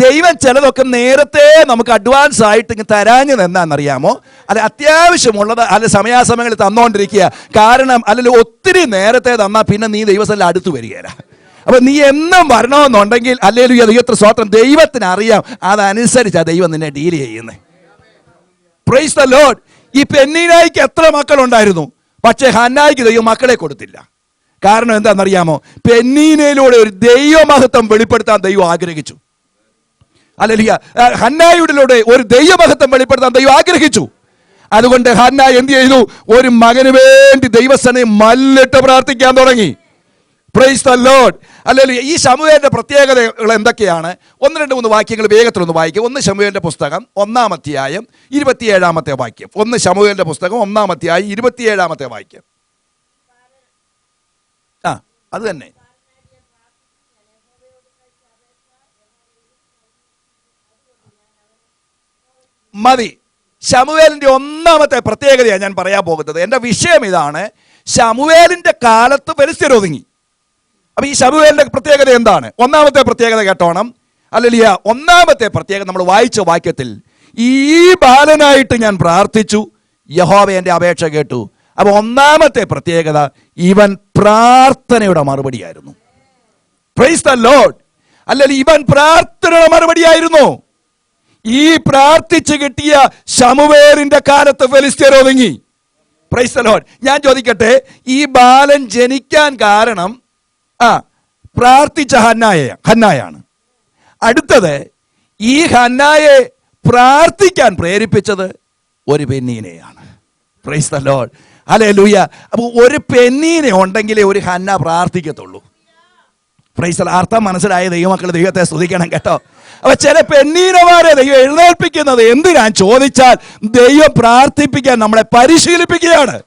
ദൈവം ചിലതൊക്കെ നേരത്തെ നമുക്ക് അഡ്വാൻസ് ആയിട്ട് തരാഞ്ഞത് എന്താണെന്നറിയാമോ? അല്ല, അത്യാവശ്യമുള്ളത് അല്ല സമയാസമയങ്ങളിൽ തന്നുകൊണ്ടിരിക്കുക. കാരണം അല്ലെങ്കിൽ ഒത്തിരി നേരത്തെ തന്നാൽ പിന്നെ നീ ദൈവസ്ഥലിൽ അടുത്ത് വരികയില്ല. അപ്പൊ നീ എന്നും വരണമെന്നുണ്ടെങ്കിൽ ഹല്ലേലൂയ ദൈവത്തിന് സ്തോത്രം, ദൈവത്തിന് അറിയാം അതനുസരിച്ചാണ് ദൈവം നിന്നെ ഡീൽ ചെയ്യുന്നത്. Price the Lord. ഈ പെന്നീനായിക്ക് എത്ര മക്കളുണ്ടായിരുന്നു? പക്ഷേ ഹന്നായിക്ക് ദൈവം മക്കളെ കൊടുത്തില്ല. കാരണം എന്താണെന്നറിയാമോ? പെന്നീനയിലൂടെ ഒരു ദൈവമഹത്വം വെളിപ്പെടുത്താൻ ദൈവം ആഗ്രഹിച്ചു. ഹല്ലേലൂയ. ഹന്നായിലൂടെ ഒരു ദൈവമഹത്വം വെളിപ്പെടുത്താൻ ദൈവം ആഗ്രഹിച്ചു. അതുകൊണ്ട് ഹന്ന എന്ത് ചെയ്തു? ഒരു മകന് വേണ്ടി ദൈവസനെ മല്ലിട്ട് പ്രാർത്ഥിക്കാൻ തുടങ്ങി. Price the Lord. ഹല്ലേലൂയ. ഈ ശമൂവേലിന്റെ പ്രത്യേകതകൾ എന്തൊക്കെയാണ്? 1-2-3 വാക്യങ്ങൾ വേഗത്തിലൊന്ന് വായിക്കും. 1 ശമൂവേലിന്റെ പുസ്തകം 1-ാം അധ്യായം 27-ാമത്തെ വാക്യം. 1 ശമൂവേലിന്റെ പുസ്തകം 1-ാം അധ്യായം 27-ാമത്തെ വാക്യം. അത് തന്നെ. മതി. ശമൂവേലിന്റെ 1-ാമത്തെ പ്രത്യേകതയാണ് ഞാൻ പറയാൻ പോകുന്നത്. എൻ്റെ വിഷയം ഇതാണ്: ശമൂവേലിന്റെ കാലത്ത് ഫെലിസ്ത്യർ ഒതുങ്ങി. അപ്പൊ ഈ ശമൂവേലിന്റെ പ്രത്യേകത എന്താണ്? 1-ാമത്തെ പ്രത്യേകത കേട്ടോണം. ഹല്ലേലൂയ. 1-ാമത്തെ പ്രത്യേകത നമ്മൾ വായിച്ച വാക്യത്തിൽ, ഈ ബാലനായിട്ട് ഞാൻ പ്രാർത്ഥിച്ചു, യഹോവ എൻ്റെ അപേക്ഷ കേട്ടു. അപ്പൊ 1-ാമത്തെ പ്രത്യേകത, ഇവൻ പ്രാർത്ഥനയുടെ മറുപടിയായിരുന്നു. Price the Lord. അല്ലെങ്കിൽ ഇവൻ പ്രാർത്ഥനയുടെ മറുപടിയായിരുന്നു. ഈ പ്രാർത്ഥിച്ച് കിട്ടിയ ശമൂവേലിന്റെ കാലത്ത് ഫെലിസ്ത്യർ ഒതുങ്ങി. Price the Lord. ഞാൻ ചോദിക്കട്ടെ, ഈ ബാലൻ ജനിക്കാൻ കാരണം പ്രാർത്ഥിച്ച ഹന്നായാണ്. അടുത്തത്, ഈ ഹന്നായെ പ്രാർത്ഥിക്കാൻ പ്രേരിപ്പിച്ചത് ഒരു പെന്നീനെയാണ്. Praise the Lord. ഹല്ലേലൂയ. അപ്പോൾ ഒരു പെന്നീനെ ഉണ്ടെങ്കിലേ ഒരു ഹന്ന പ്രാർത്ഥിക്കത്തുള്ളൂ. Praise the Lord. അർത്ഥം മനസ്സിലായ ദൈവമക്കൾ ദൈവത്തെ സ്തുതിക്കണം കേട്ടോ. അപ്പൊ ചില പെന്നീനമാരെ ദൈവം എഴുന്നേൽപ്പിക്കുന്നത് എന്തിനാ ചോദിച്ചാൽ, ദൈവം പ്രാർത്ഥിപ്പിക്കാൻ നമ്മളെ പരിശീലിപ്പിക്കുകയാണ്.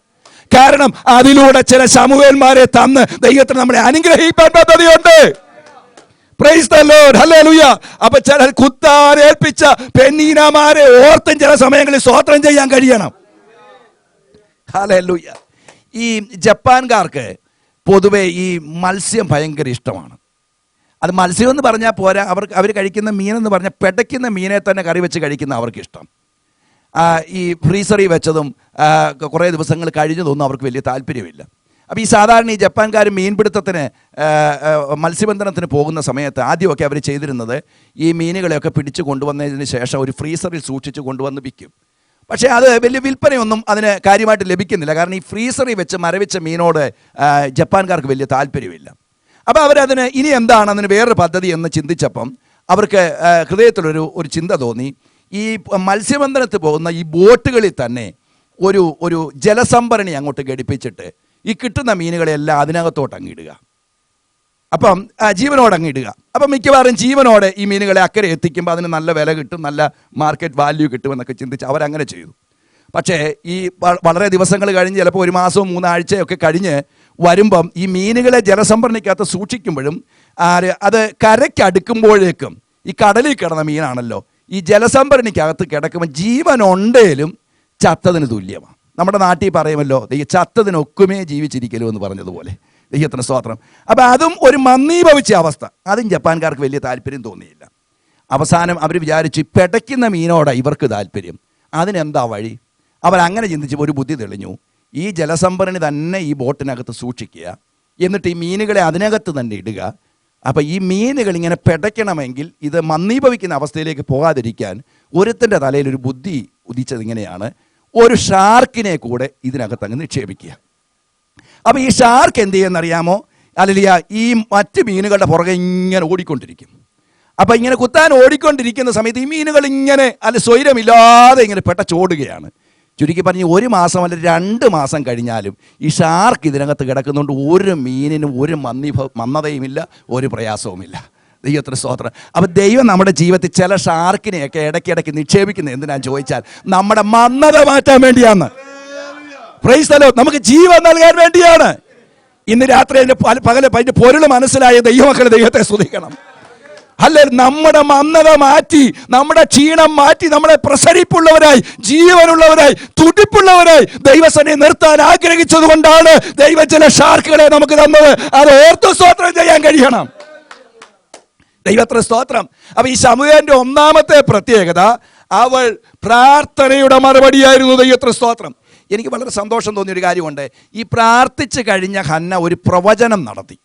കാരണം അതിലൂടെ ചില ശമൂവേൽമാരെ തന്ന് ദൈവത്തിന് നമ്മളെ അനുഗ്രഹിക്കാൻ പദ്ധതിയുണ്ട്. Price the Lord. ഹല്ലേലൂയ. അപ്പൊ ചില കുത്താൻ ഏൽപ്പിച്ച പെന്നീനമാരെ ഓർത്തും ചില സമയങ്ങളിൽ സ്തോത്രം ചെയ്യാൻ കഴിയണം. ഹല്ലേലൂയ. ഈ ജപ്പാൻകാർക്ക് പൊതുവെ ഈ മത്സ്യം ഭയങ്കര ഇഷ്ടമാണ്. അത് മത്സ്യം എന്ന് പറഞ്ഞാൽ പോരാ, അവർ കഴിക്കുന്ന മീനെന്ന് പറഞ്ഞാൽ പിടയ്ക്കുന്ന മീനെ തന്നെ കറി വെച്ച് കഴിക്കുന്ന അവർക്കിഷ്ടം. ഈ ഫ്രീസറിൽ വെച്ചതും കുറേ ദിവസങ്ങൾ കഴിഞ്ഞതൊന്നും അവർക്ക് വലിയ താല്പര്യമില്ല. അപ്പോൾ ഈ സാധാരണ ഈ ജപ്പാൻകാർ മീൻപിടുത്തത്തിന് മത്സ്യബന്ധനത്തിന് പോകുന്ന സമയത്ത് ആദ്യമൊക്കെ അവർ ചെയ്തിരുന്നത്, ഈ മീനുകളെയൊക്കെ പിടിച്ചു കൊണ്ടുവന്നതിന് ശേഷം ഒരു ഫ്രീസറിൽ സൂക്ഷിച്ച് കൊണ്ടുവന്ന് വിൽക്കും. പക്ഷേ അത് വലിയ വിൽപ്പനയൊന്നും അതിന് കാര്യമായിട്ട് ലഭിക്കുന്നില്ല. കാരണം ഈ ഫ്രീസറിൽ വെച്ച് മരവിച്ച മീനോട് ജപ്പാൻകാർക്ക് വലിയ താല്പര്യമില്ല. അപ്പോൾ അവരതിന് ഇനി എന്താണ് അതിന് വേറൊരു പദ്ധതി എന്ന് ചിന്തിച്ചപ്പം അവർക്ക് ഹൃദയത്തിലൊരു ചിന്ത തോന്നി. ഈ മത്സ്യബന്ധനത്തിൽ പോകുന്ന ഈ ബോട്ടുകളിൽ തന്നെ ഒരു ജലസംഭരണി അങ്ങോട്ട് ഘടിപ്പിച്ചിട്ട് ഈ കിട്ടുന്ന മീനുകളെല്ലാം അതിനകത്തോട്ട് അങ്ങിടുക. അപ്പം ജീവനോടെ അങ്ങിടുക. അപ്പം മിക്കവാറും ജീവനോടെ ഈ മീനുകളെ അക്കരെ എത്തിക്കുമ്പോൾ അതിന് നല്ല വില കിട്ടും, നല്ല മാർക്കറ്റ് വാല്യൂ കിട്ടുമെന്നൊക്കെ ചിന്തിച്ച് അവരങ്ങനെ ചെയ്തു. പക്ഷേ ഈ വളരെ ദിവസങ്ങൾ കഴിഞ്ഞ് ചിലപ്പോൾ 1 മാസവും 3 ആഴ്ചയൊക്കെ കഴിഞ്ഞ് വരുമ്പം ഈ മീനുകളെ ജലസംഭരണിക്കകത്ത് സൂക്ഷിക്കുമ്പോഴും അത് കരയ്ക്ക് അടുക്കുമ്പോഴേക്കും ഈ കടലിൽ കിടന്ന മീനാണല്ലോ, ഈ ജലസംഭരണിക്കകത്ത് കിടക്കുമ്പോൾ ജീവനുണ്ടേലും ചത്തതിന് തുല്യമാണ്. നമ്മുടെ നാട്ടിൽ പറയുമല്ലോ, ഈ ചത്തതിനൊക്കുമേ ജീവിച്ചിരിക്കലോ എന്ന് പറഞ്ഞതുപോലെ. ദൈവത്തിന് സ്തോത്രം. അപ്പം അതും ഒരു മന്ദീഭവിച്ച അവസ്ഥ. അതും ജപ്പാൻകാർക്ക് വലിയ താല്പര്യം തോന്നിയില്ല. അവസാനം അവർ വിചാരിച്ചു പിടയ്ക്കുന്ന മീനോടാണ് ഇവർക്ക് താല്പര്യം, അതിനെന്താ വഴി? അവരങ്ങനെ ചിന്തിച്ചപ്പോൾ ഒരു ബുദ്ധി തെളിഞ്ഞു. ഈ ജലസംഭരണി തന്നെ ഈ ബോട്ടിനകത്ത് സൂക്ഷിക്കുക, എന്നിട്ട് ഈ മീനുകളെ അതിനകത്ത് തന്നെ ഇടുക. അപ്പം ഈ മീനുകൾ ഇങ്ങനെ പിടയ്ക്കണമെങ്കിൽ ഇത് മന്ദീഭവിക്കുന്ന അവസ്ഥയിലേക്ക് പോകാതിരിക്കാൻ ഒരുത്തൻ്റെ തലയിൽ ഒരു ബുദ്ധി ഉദിച്ചത് ഇങ്ങനെയാണ്: ഒരു ഷാർക്കിനെ കൂടെ ഇതിനകത്ത് അങ്ങ് നിക്ഷേപിക്കുക. അപ്പം ഈ ഷാർക്ക് എന്ത് ചെയ്യുമെന്നറിയാമോ? അല്ലെങ്കിൽ ഈ മറ്റ് മീനുകളുടെ പുറകെ ഇങ്ങനെ ഓടിക്കൊണ്ടിരിക്കും. അപ്പം ഇങ്ങനെ കുത്താൻ ഓടിക്കൊണ്ടിരിക്കുന്ന സമയത്ത് ഈ മീനുകൾ ഇങ്ങനെ സ്വൈരമില്ലാതെ ഇങ്ങനെ പെട്ടച്ചോടുകയാണ്. ചുരുക്കി പറഞ്ഞ് 1 മാസം അല്ലെങ്കിൽ 2 മാസം കഴിഞ്ഞാലും ഈ ഷാർക്ക് ഇതിനകത്ത് കിടക്കുന്നതുകൊണ്ട് ഒരു മീനിനും ഒരു മന്ദതയുമില്ല, ഒരു പ്രയാസവുമില്ല. ദൈവത്തിന് സ്തോത്രം. അപ്പം ദൈവം നമ്മുടെ ജീവിതത്തിൽ ചില ഷാർക്കിനെയൊക്കെ ഇടയ്ക്കിടയ്ക്ക് നിക്ഷേപിക്കുന്നത് എന്തിനാന്ന് ചോദിച്ചാൽ നമ്മുടെ മന്ദത മാറ്റാൻ വേണ്ടിയാണ്. Price the Lord. നമുക്ക് ജീവൻ നൽകാൻ വേണ്ടിയാണ്. ഇന്ന് രാത്രി അതിൻ്റെ അതിൻ്റെ പൊരുൾ മനസ്സിലായ ദൈവമക്കളെ ദൈവത്തെ സ്തുതിക്കണം. അല്ലെ, നമ്മുടെ മന്ദത മാറ്റി, നമ്മുടെ ക്ഷീണം മാറ്റി, നമ്മളെ പ്രസരിപ്പുള്ളവരായി, ജീവനുള്ളവരായി, തുടിപ്പുള്ളവരായി ദൈവസന്നിധിയിൽ നിർത്താൻ ആഗ്രഹിച്ചത് കൊണ്ടാണ് ദൈവം ചില ഷാർക്കുകളെ നമുക്ക് തന്നത്. അത് ഓർത്തു സ്തോത്രം ചെയ്യാൻ കഴിയണം. ദൈവത്തിന് സ്തോത്രം. അപ്പൊ ഈ ശമൂവേലിന്റെ 1ാമത്തെ പ്രത്യേകത, അവൾ പ്രാർത്ഥനയുടെ മറുപടിയായിരുന്നു. ദൈവത്തിന് സ്തോത്രം. എനിക്ക് വളരെ സന്തോഷം തോന്നിയൊരു കാര്യമുണ്ട്. ഈ പ്രാർത്ഥിച്ച് കഴിഞ്ഞ ഹന്ന ഒരു പ്രവചനം നടത്തി.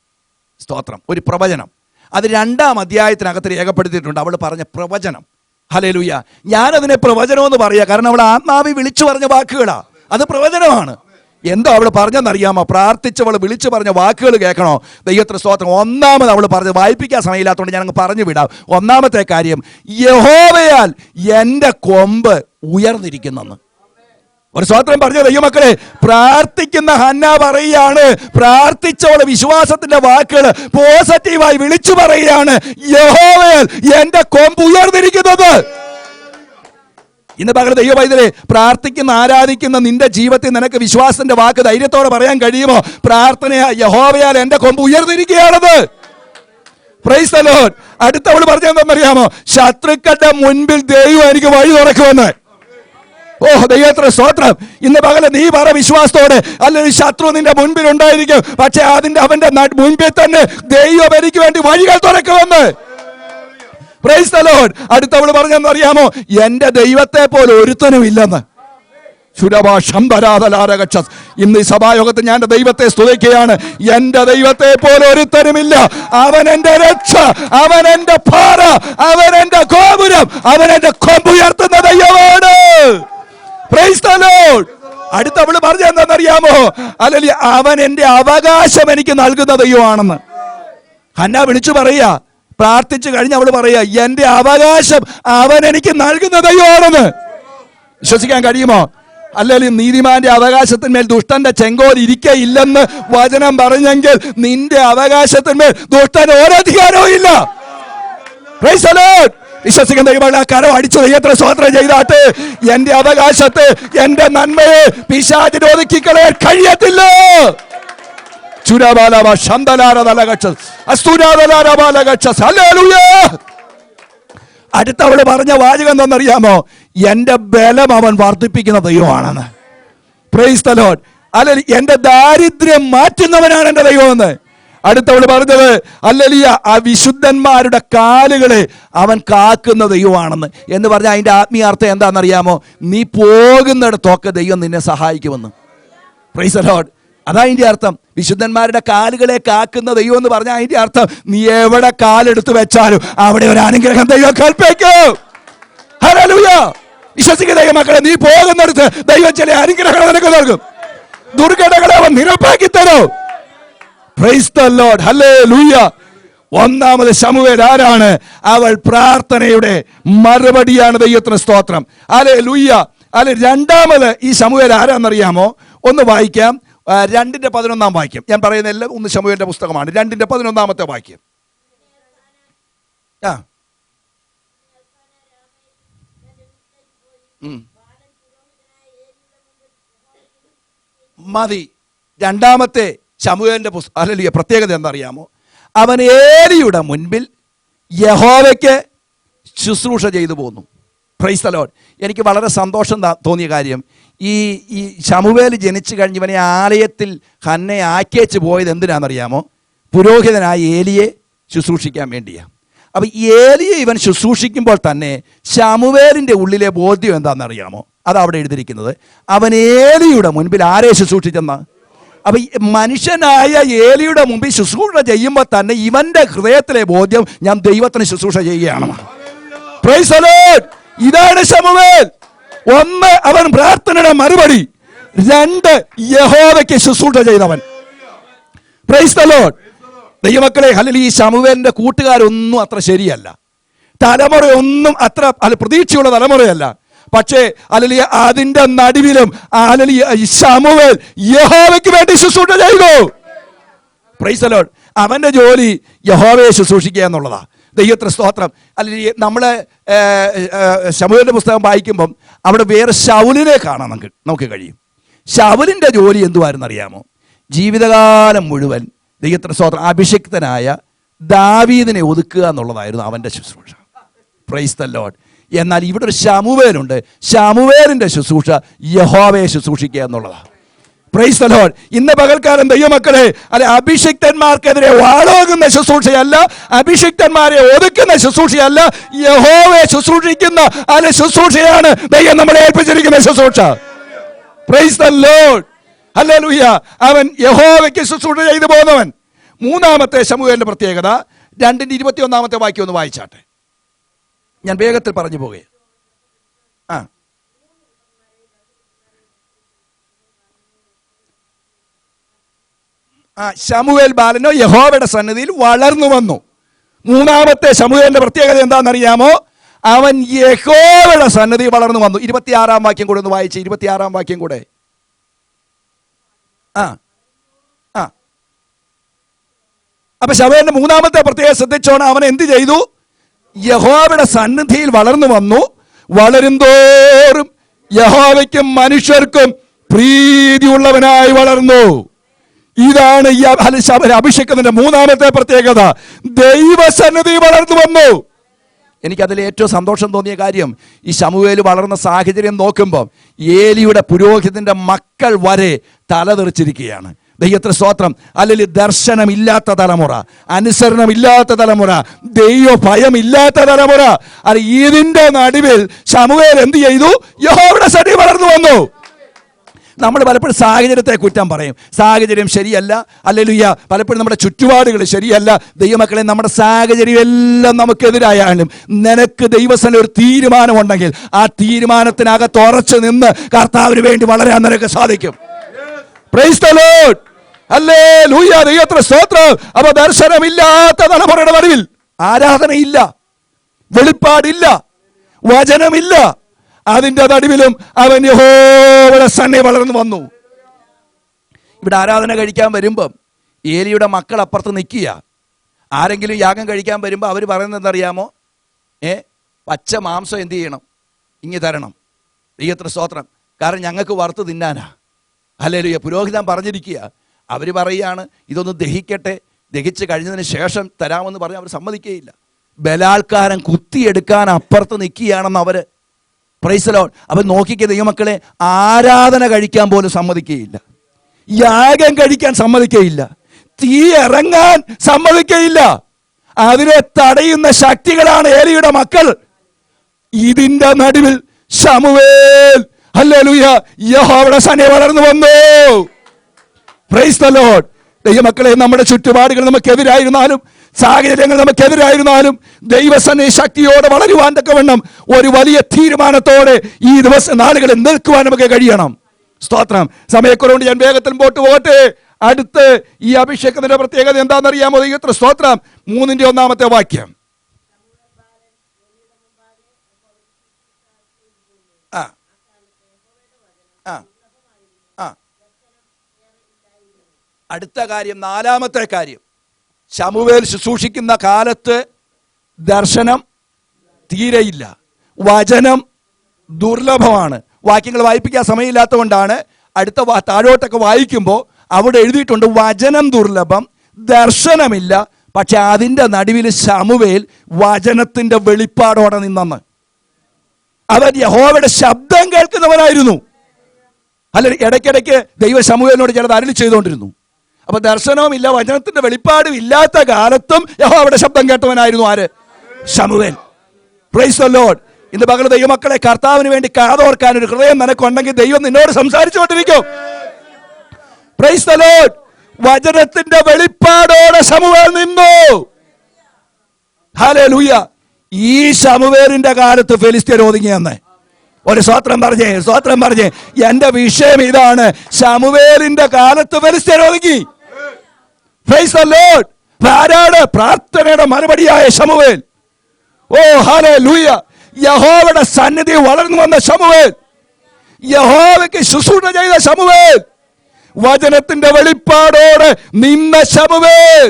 സ്തോത്രം. ഒരു പ്രവചനം. അത് 2-ാം അധ്യായത്തിനകത്ത് രേഖപ്പെടുത്തിയിട്ടുണ്ട്. അവൾ പറഞ്ഞ പ്രവചനം. ഹല്ലേലൂയ. ഞാനതിനെ പ്രവചനമെന്ന് പറയുക, കാരണം അവൾ ആത്മാവി വിളിച്ചു പറഞ്ഞ വാക്കുകളാണ്. അത് പ്രവചനമാണ്. എന്തോ അവൾ പറഞ്ഞെന്നറിയാമോ? പ്രാർത്ഥിച്ചവൾ വിളിച്ചു പറഞ്ഞ വാക്കുകൾ കേൾക്കണോ? ദൈവത്തിന് സ്തോത്രം. 1ാമത് അവൾ പറഞ്ഞത് വായിപ്പിക്കാൻ സമയമില്ലാത്തതുകൊണ്ട് ഞാനങ്ങ് പറഞ്ഞു വിടാം. 1ാമത്തെ കാര്യം, യഹോവയാൽ എൻ്റെ കൊമ്പ് ഉയർന്നിരിക്കുന്നെന്ന്. ഒരു സ്തോത്രം പറഞ്ഞ ദൈവമക്കളെ, പ്രാർത്ഥിക്കുന്ന ഹന്ന പറയുകയാണ്, പ്രാർത്ഥിച്ചവള് വിശ്വാസത്തിന്റെ വാക്കുകൾ പോസിറ്റീവായി വിളിച്ചു പറയുകയാണ്, യഹോവയാൽ എൻ്റെ കൊമ്പ് ഉയർന്നിരിക്കുന്നത്. ഇന്ന് പകരം ദൈവവൈദ്യരെ, പ്രാർത്ഥിക്കുന്ന ആരാധിക്കുന്ന നിന്റെ ജീവിതത്തിൽ നിനക്ക് വിശ്വാസത്തിന്റെ വാക്ക് ധൈര്യത്തോടെ പറയാൻ കഴിയുമോ? പ്രാർത്ഥനയാ, യഹോവയാൽ എൻ്റെ കൊമ്പ് ഉയർന്നിരിക്കുകയാണത്. Praise the Lord. അടുത്തവൾ പറഞ്ഞെന്തെന്നറിയാമോ? ശത്രുക്കളുടെ മുൻപിൽ ദൈവം എനിക്ക് വഴി തുറക്കുമെന്ന്. ഓ ദൈവത്തിന് സ്തോത്രം. ഇന്ന് പകല് നീ പറ വിശ്വാസത്തോടെ, അല്ലെങ്കിൽ ശത്രു നിന്റെ മുൻപിൽ ഉണ്ടായിരിക്കും, പക്ഷെ അവന്റെ മുൻപിൽ തന്നെ ദൈവം എനിക്ക് വേണ്ടി വഴികൾ തുറക്കുമെന്ന്. Praise the Lord. അടുത്തവള് പറഞ്ഞെന്നറിയാമോ? എന്റെ ദൈവത്തെ പോലെ ഒരുത്തനും ഇല്ലെന്ന്. ഇന്ന് ഈ സഭായോഗത്തിൽ ഞാൻ ദൈവത്തെ സ്തുതിക്കുകയാണ്. എന്റെ ദൈവത്തെ പോലെ ഒരുത്തനുമില്ല. അവൻ എന്റെ രക്ഷ, അവൻ എന്റെ പാറ, അവൻ എന്റെ ഗോപുരം, അവൻ എന്റെ കൊമ്പ് ഉയർത്തുന്ന ദൈവമാണ്. Price the Lord. അടുത്തവള് പറഞ്ഞ എന്താണെന്നറിയാമോ? അല്ലെങ്കിൽ അവൻ എന്റെ അവകാശം എനിക്ക് നൽകുന്ന ദൈവമാണെന്ന്. ഹന്ന വിളിച്ചു പറയുക, പ്രാർത്ഥിച്ചു കഴിഞ്ഞ് അവള് പറയുക, എന്റെ അവകാശം അവൻ എനിക്ക് നൽകുന്ന ദൈവമാണെന്ന്. വിശ്വസിക്കാൻ കഴിയുമോ? അല്ലെങ്കിൽ നീതിമാന്റെ അവകാശത്തിന്മേൽ ദുഷ്ടന്റെ ചെങ്കോൽ ഇരിക്കയില്ലെന്ന് വചനം പറഞ്ഞെങ്കിൽ നിന്റെ അവകാശത്തിന്മേൽ ദുഷ്ടന് ഒരധികാരവും ഇല്ല. Price the Lord. വിശ്വസിക്കുന്ന ദൈവമക്കളെ, കരം അടിച്ചു ദൈവത്തെ സ്തോത്രം ചെയ്താട്ട് എന്റെ അവകാശത്തെ, എന്റെ നന്മയെ പിശാചിന് ഒതുക്കിക്കളയാൻ കഴിയത്തില്ല. അടുത്തവള് പറഞ്ഞ വാചകം എന്താണെന്നറിയാമോ? എന്റെ ബലം അവൻ വർദ്ധിപ്പിക്കുന്ന ദൈവമാണെന്ന്. Price the Lord. അല്ലെങ്കിൽ എന്റെ ദാരിദ്ര്യം മാറ്റുന്നവനാണ് എന്റെ ദൈവമെന്ന്. അടുത്തവള് പറഞ്ഞത്, അല്ലലിയ ആ വിശുദ്ധന്മാരുടെ കാലുകളെ അവൻ കാക്കുന്ന ദൈവമാണെന്ന്. എന്ന് പറഞ്ഞാൽ അതിന്റെ ആത്മീയാർത്ഥം എന്താണെന്നറിയാമോ? നീ പോകുന്നിടത്തൊക്കെ ദൈവം നിന്നെ സഹായിക്കുമെന്ന്. Price the Lord. അതാ അതിന്റെ അർത്ഥം. വിശുദ്ധന്മാരുടെ കാലുകളെ കാക്കുന്ന ദൈവം എന്ന് പറഞ്ഞാൽ അതിന്റെ അർത്ഥം നീ എവിടെ കാലെടുത്ത് വെച്ചാലും അവിടെ ഒരു അനുഗ്രഹം ദൈവം കൽപ്പിക്കും. ഹല്ലേലൂയ. വിശ്വസിക്കുന്ന ദൈവമക്കളെ, നീ പോകുന്നിടത്ത് ദൈവം ചില അനുഗ്രഹങ്ങൾ നിനക്ക് നൽകും. ദുർഘടങ്ങളെ അവൻ നിരപ്പാക്കി തരും. Price the Lord. ഹല്ലേലൂയ. ഒന്നാമത് ശമൂവേൽ ആരാണ്? അവൾ പ്രാർത്ഥനയുടെ മറുപടിയാണ്. ദൈവത്തിന് സ്തോത്രം. ഹല്ലേലൂയ. അല്ലെ, രണ്ടാമത് ഈ ശമൂവേൽ ആരാന്നറിയാമോ? ഒന്ന് വായിക്കാം, 2:11 വാക്യം. ഞാൻ പറയുന്ന എല്ലാം ഒന്ന് ശമൂവേലിന്റെ പുസ്തകമാണ്. 2:11 വാക്യം. ആ മതി. രണ്ടാമത്തെ ശമൂവേലിന്റെ ഹല്ലേലൂയ പ്രത്യേകത എന്താറിയാമോ? അവൻ ഏലിയുടെ മുൻപിൽ യഹോവയ്ക്ക് ശുശ്രൂഷ ചെയ്തു പോന്നു. Price the Lord. എനിക്ക് വളരെ സന്തോഷം തോന്നിയ കാര്യം, ഈ ശമൂവേൽ ജനിച്ചു കഴിഞ്ഞ് ഇവനെ ആലയത്തിൽ ഹന്നെ ആക്കിയേച്ച് പോയത് എന്തിനാണെന്നറിയാമോ? പുരോഹിതനായ ഏലിയെ ശുശ്രൂഷിക്കാൻ വേണ്ടിയാണ്. അപ്പം ഏലിയെ ഇവൻ ശുശ്രൂഷിക്കുമ്പോൾ തന്നെ ശമൂവേലിൻ്റെ ഉള്ളിലെ ബോധ്യം എന്താണെന്നറിയാമോ? അതവിടെ എഴുതിയിരിക്കുന്നത്. അവൻ ഏലിയുടെ മുൻപിൽ ആരെ ശുശ്രൂഷിച്ചെന്ന? അപ്പം മനുഷ്യനായ ഏലിയുടെ മുമ്പിൽ ശുശ്രൂഷ ചെയ്യുമ്പോൾ തന്നെ ഇവൻ്റെ ഹൃദയത്തിലെ ബോധ്യം, ഞാൻ ദൈവത്തിന് ശുശ്രൂഷ ചെയ്യുകയാണ്. Price the Lord. ഇതാണ് ശമൂവേൽ. ഒന്ന്, അവൻ പ്രാർത്ഥനയുടെ മറുപടി. രണ്ട്, യഹോവയ്ക്ക് ശുശ്രൂഷ ചെയ്തവൻ. Price the Lord. ദൈവമക്കളെ, ഹല്ലേലൂയ. ഈ ശമൂവേലിന്റെ കൂട്ടുകാരൊന്നും അത്ര ശരിയല്ല, തലമുറയൊന്നും അത്ര പ്രതീക്ഷയുള്ള തലമുറയല്ല. പക്ഷേ ഹല്ലേലൂയ, അതിന്റെ നടുവിലും ഹല്ലേലൂയ ശമൂവേൽ യഹോവയ്ക്ക് വേണ്ടി ശുശ്രൂഷ ചെയ്തു. Price the Lord. അവന്റെ ജോലി യഹോവയെ ശുശ്രൂഷിക്കുക എന്നുള്ളതാ. ദൈവത്തിന് സ്തോത്രം. അല്ലെങ്കിൽ നമ്മൾ ശമൂവേലിന്റെ പുസ്തകം വായിക്കുമ്പം അവിടെ വേറെ ശൗലിനെ കാണാൻ നമുക്ക് കഴിയും. ശൗലിന്റെ ജോലി എന്തുവായിരുന്നു അറിയാമോ? ജീവിതകാലം മുഴുവൻ ദൈവത്തിന് സ്തോത്രം അഭിഷിക്തനായ ദാവീദിനെ ഒതുക്കുക എന്നുള്ളതായിരുന്നു അവന്റെ ശുശ്രൂഷ. Price the Lord. എന്നാൽ ഇവിടെ ഒരു ശമൂവേലുണ്ട്. ശമൂവേലിന്റെ ശുശ്രൂഷ യഹോവയെ ശുശ്രൂഷിക്കുക എന്നുള്ളതാണ്. Price the Lord. ഇന്ന് പകൽക്കാലം ദൈവമക്കളെ, അല്ലെ, അഭിഷിക്തന്മാർക്കെതിരെ വാളോകുന്ന ശുശ്രൂഷയല്ല, അഭിഷിക്തന്മാരെ ഒതുക്കുന്ന ശുശ്രൂഷയല്ല, യഹോവയെ ശുശ്രൂഷിക്കുന്ന അല്ലെ ശുശ്രൂഷയാണ് ദൈവം നമ്മളെ ഏൽപ്പിച്ചിരിക്കുന്ന ശുശ്രൂഷ. Price the Lord. ഹല്ലേലൂയ. അവൻ യഹോവയ്ക്ക് ശുശ്രൂഷ ചെയ്തു പോകുന്നവൻ. മൂന്നാമത്തെ ശമൂവേലിന്റെ പ്രത്യേകത 2:21 വാക്യം ഒന്ന് വായിച്ചാട്ടെ. ഞാൻ വേഗത്തിൽ പറഞ്ഞു പോകുകയാണ്. ശമൂവേൽ ബാലനോ യഹോവയുടെ സന്നിധിയിൽ വളർന്നു വന്നു. മൂന്നാമത്തെ ശമൂവേലിന്റെ പ്രത്യേകത എന്താണെന്നറിയാമോ? അവൻ യഹോവയുടെ സന്നിധി വളർന്നു വന്നു. 26 വാക്യം കൂടെ ഒന്ന് വായിച്ച്. 26 വാക്യം കൂടെ. അപ്പൊ ശമൂവേലിന്റെ മൂന്നാമത്തെ പ്രത്യേകത ശ്രദ്ധിച്ചോണം. അവൻ എന്ത് ചെയ്തു? യഹോവയുടെ സന്നിധിയിൽ വളർന്നു വന്നു. വളരുന്തോറും യഹോവയ്ക്കും മനുഷ്യർക്കും പ്രീതിയുള്ളവനായി വളർന്നു. ഇതാണ് ഈ അഭിഷേകത്തിന്റെ മൂന്നാമത്തെ പ്രത്യേകത. ദൈവസന്നിധി വളർന്നു വന്നു. എനിക്കതിൽ ഏറ്റവും സന്തോഷം തോന്നിയ കാര്യം, ഈ ശമൂവേൽ വളർന്ന സാഹചര്യം നോക്കുമ്പോൾ ഏലിയുടെ പുരോഹിതന്റെ മക്കൾ വരെ തലതെറിച്ചിരിക്കുകയാണ്. ദൈവത്തിന് സ്തോത്രം. അല്ലെങ്കിൽ ദർശനമില്ലാത്ത തലമുറ, അനുസരണമില്ലാത്ത തലമുറ, ദൈവ ഭയമില്ലാത്ത തലമുറ. അത് ഇതിന്റെ നടുവിൽ ശമൂവേൽ എന്ത് ചെയ്തു? യഹോവയുടെ സന്നിധി വളർന്നു വന്നു. നമ്മൾ പലപ്പോഴും സാഹചര്യത്തെ കുറ്റം പറയും. സാഹചര്യം ശരിയല്ല, ഹല്ലേലൂയ. പലപ്പോഴും നമ്മുടെ ചുറ്റുപാടുകൾ ശരിയല്ല. ദൈവമക്കളെ, നമ്മുടെ സാഹചര്യം എല്ലാം നമുക്കെതിരായാലും നിനക്ക് ദൈവസന്നിധിയിൽ ഒരു തീരുമാനമുണ്ടെങ്കിൽ ആ തീരുമാനത്തിനകത്ത് ഉറച്ചു നിന്ന് കർത്താവിന് വേണ്ടി വളരാൻ നിനക്ക് സാധിക്കും. Price the Lord. ഹല്ലേലൂയ. ദൈവത്തിന് സ്തോത്രം. അപ്പൊ ദർശനമില്ലാത്ത തലമുറയുടെ നടുവിൽ ആരാധനയില്ല, വെളിപ്പാടില്ല, വചനമില്ല. അതിന്റെ നടുവിലും അവൻ യഹോവയുടെ സന്നിധി വളർന്നു വന്നു. ഇവിടെ ആരാധന കഴിക്കാൻ വരുമ്പം ഏലിയുടെ മക്കൾ അപ്പുറത്ത് നിൽക്കുക. ആരെങ്കിലും യാഗം കഴിക്കാൻ വരുമ്പോൾ അവർ പറയുന്നത് എന്തറിയാമോ? പച്ച മാംസം എന്ത് ചെയ്യണം? ഇങ്ങി തരണം. ദൈവത്തിന് സ്തോത്രം. കാരണം ഞങ്ങൾക്ക് വറുത്ത് തിന്നാനാ. ഹല്ലേലൂയ. പുരോഹിതൻ പറഞ്ഞിരിക്കുക. അവർ പറയുകയാണ്, ഇതൊന്ന് ദഹിക്കട്ടെ, ദഹിച്ച് കഴിഞ്ഞതിന് ശേഷം തരാമെന്ന് പറഞ്ഞ് അവർ സമ്മതിക്കുകയില്ല. ബലാത്കാരം കുത്തിയെടുക്കാൻ അപ്പുറത്ത് നിൽക്കുകയാണെന്ന് അവര്. Price the Lord. അവൻ നോക്കിക്കുക ദൈവമക്കളെ, ആരാധന കഴിക്കാൻ പോലും സമ്മതിക്കുകയില്ല, യാഗം കഴിക്കാൻ സമ്മതിക്കുകയില്ല, തീ ഇറങ്ങാൻ സമ്മതിക്കുകയില്ല. അതിനെ തടയുന്ന ശക്തികളാണ് ഏലിയുടെ മക്കൾ. ഇതിന്റെ നടുവിൽ ശമൂവേൽ, ഹല്ലേലൂയ, യഹോവയുടെ സന്നിധി വളർന്നു വന്നു. Price the Lord. ദൈവമക്കളെ, നമ്മുടെ ചുറ്റുപാടുകൾ നമുക്കെതിരായിരുന്നാലും സാഹചര്യങ്ങൾ നമുക്കെതിരായിരുന്നാലും ദൈവസന്നിധി ശക്തിയോടെ വളരുവാൻ തക്കവണ്ണം ഒരു വലിയ തീരുമാനത്തോടെ ഈ നാളുകളിൽ നിൽക്കുവാൻ നമുക്ക് കഴിയണം. സ്തോത്രം. സമയക്കുറവുകൊണ്ട് ഞാൻ വേഗത്തിൽ പോട്ടെ. അടുത്ത് ഈ അഭിഷേകത്തിന്റെ പ്രത്യേകത എന്താണെന്നറിയാമോ? ദൈവത്തിന് സ്തോത്രം. 3-1 വാക്യം. ആ ആ ആ അടുത്ത കാര്യം, 4-ാമത്തെ കാര്യം, ശമൂവേൽ ശുശ്രൂഷിക്കുന്ന കാലത്ത് ദർശനം തീരെയില്ല, വചനം ദുർലഭമാണ്. വാക്യങ്ങൾ വായിപ്പിക്കാൻ സമയമില്ലാത്തത് കൊണ്ടാണ് അടുത്ത താഴോട്ടൊക്കെ വായിക്കുമ്പോൾ അവിടെ എഴുതിയിട്ടുണ്ട് വചനം ദുർലഭം, ദർശനമില്ല. പക്ഷെ അതിൻ്റെ നടുവിൽ ശമൂവേൽ വചനത്തിൻ്റെ വെളിപ്പാടോടെ നിന്നെന്ന്. അവൻ യഹോവയുടെ ശബ്ദം കേൾക്കുന്നവനായിരുന്നു. അല്ല, ഇടയ്ക്കിടയ്ക്ക് ദൈവ ശമൂവേലിനോട് ചിലത് അരുളി ചെയ്തുകൊണ്ടിരുന്നു. അപ്പൊ ദർശനവും ഇല്ല, വചനത്തിന്റെ വെളിപ്പാടും ഇല്ലാത്ത കാലത്തും യഹോവയുടെ ശബ്ദം കേട്ടവനായിരുന്നു ആര്? ശമൂവേൽ. Praise the Lord. ഇന്ന് പകൽ ദൈവമക്കളെ, കർത്താവിന് വേണ്ടി കാതോർക്കാൻ ഒരു ഹൃദയം നിനക്കുണ്ടെങ്കിൽ ദൈവം നിന്നോട് സംസാരിച്ചുകൊണ്ടിരിക്കും. Price the Lord. വചനത്തിന്റെ വെളിപ്പാടോടെ ശമൂവേൽ നിന്നു. ഹല്ലേലൂയ. ഈ ശമൂവേലിന്റെ കാലത്ത് ഫെലിസ്ത്യർ ഒതുങ്ങിയെന്ന് ഒരു സ്വത്രം പറഞ്ഞേ. എന്റെ വിഷയം ഇതാണ്, ശമൂവേലിന്റെ കാലത്ത് ഫെലിസ്ത്യർ ഒതുങ്ങി. Price the Lord. ആരാണ്? പ്രാർത്ഥനയുടെ മറുപടിയായ ശമൂവേൽ. ഓ ഹല്ലേലൂയ. യഹോവയുടെ സന്നിധി വളർന്നു വന്ന ശമൂവേൽ, യഹോവയ്ക്ക് ശുശ്രൂഷ ചെയ്ത ശമൂവേൽ, വചനത്തിന്റെ വെളിപ്പാടോടെ നിന്ന ശമൂവേൽ.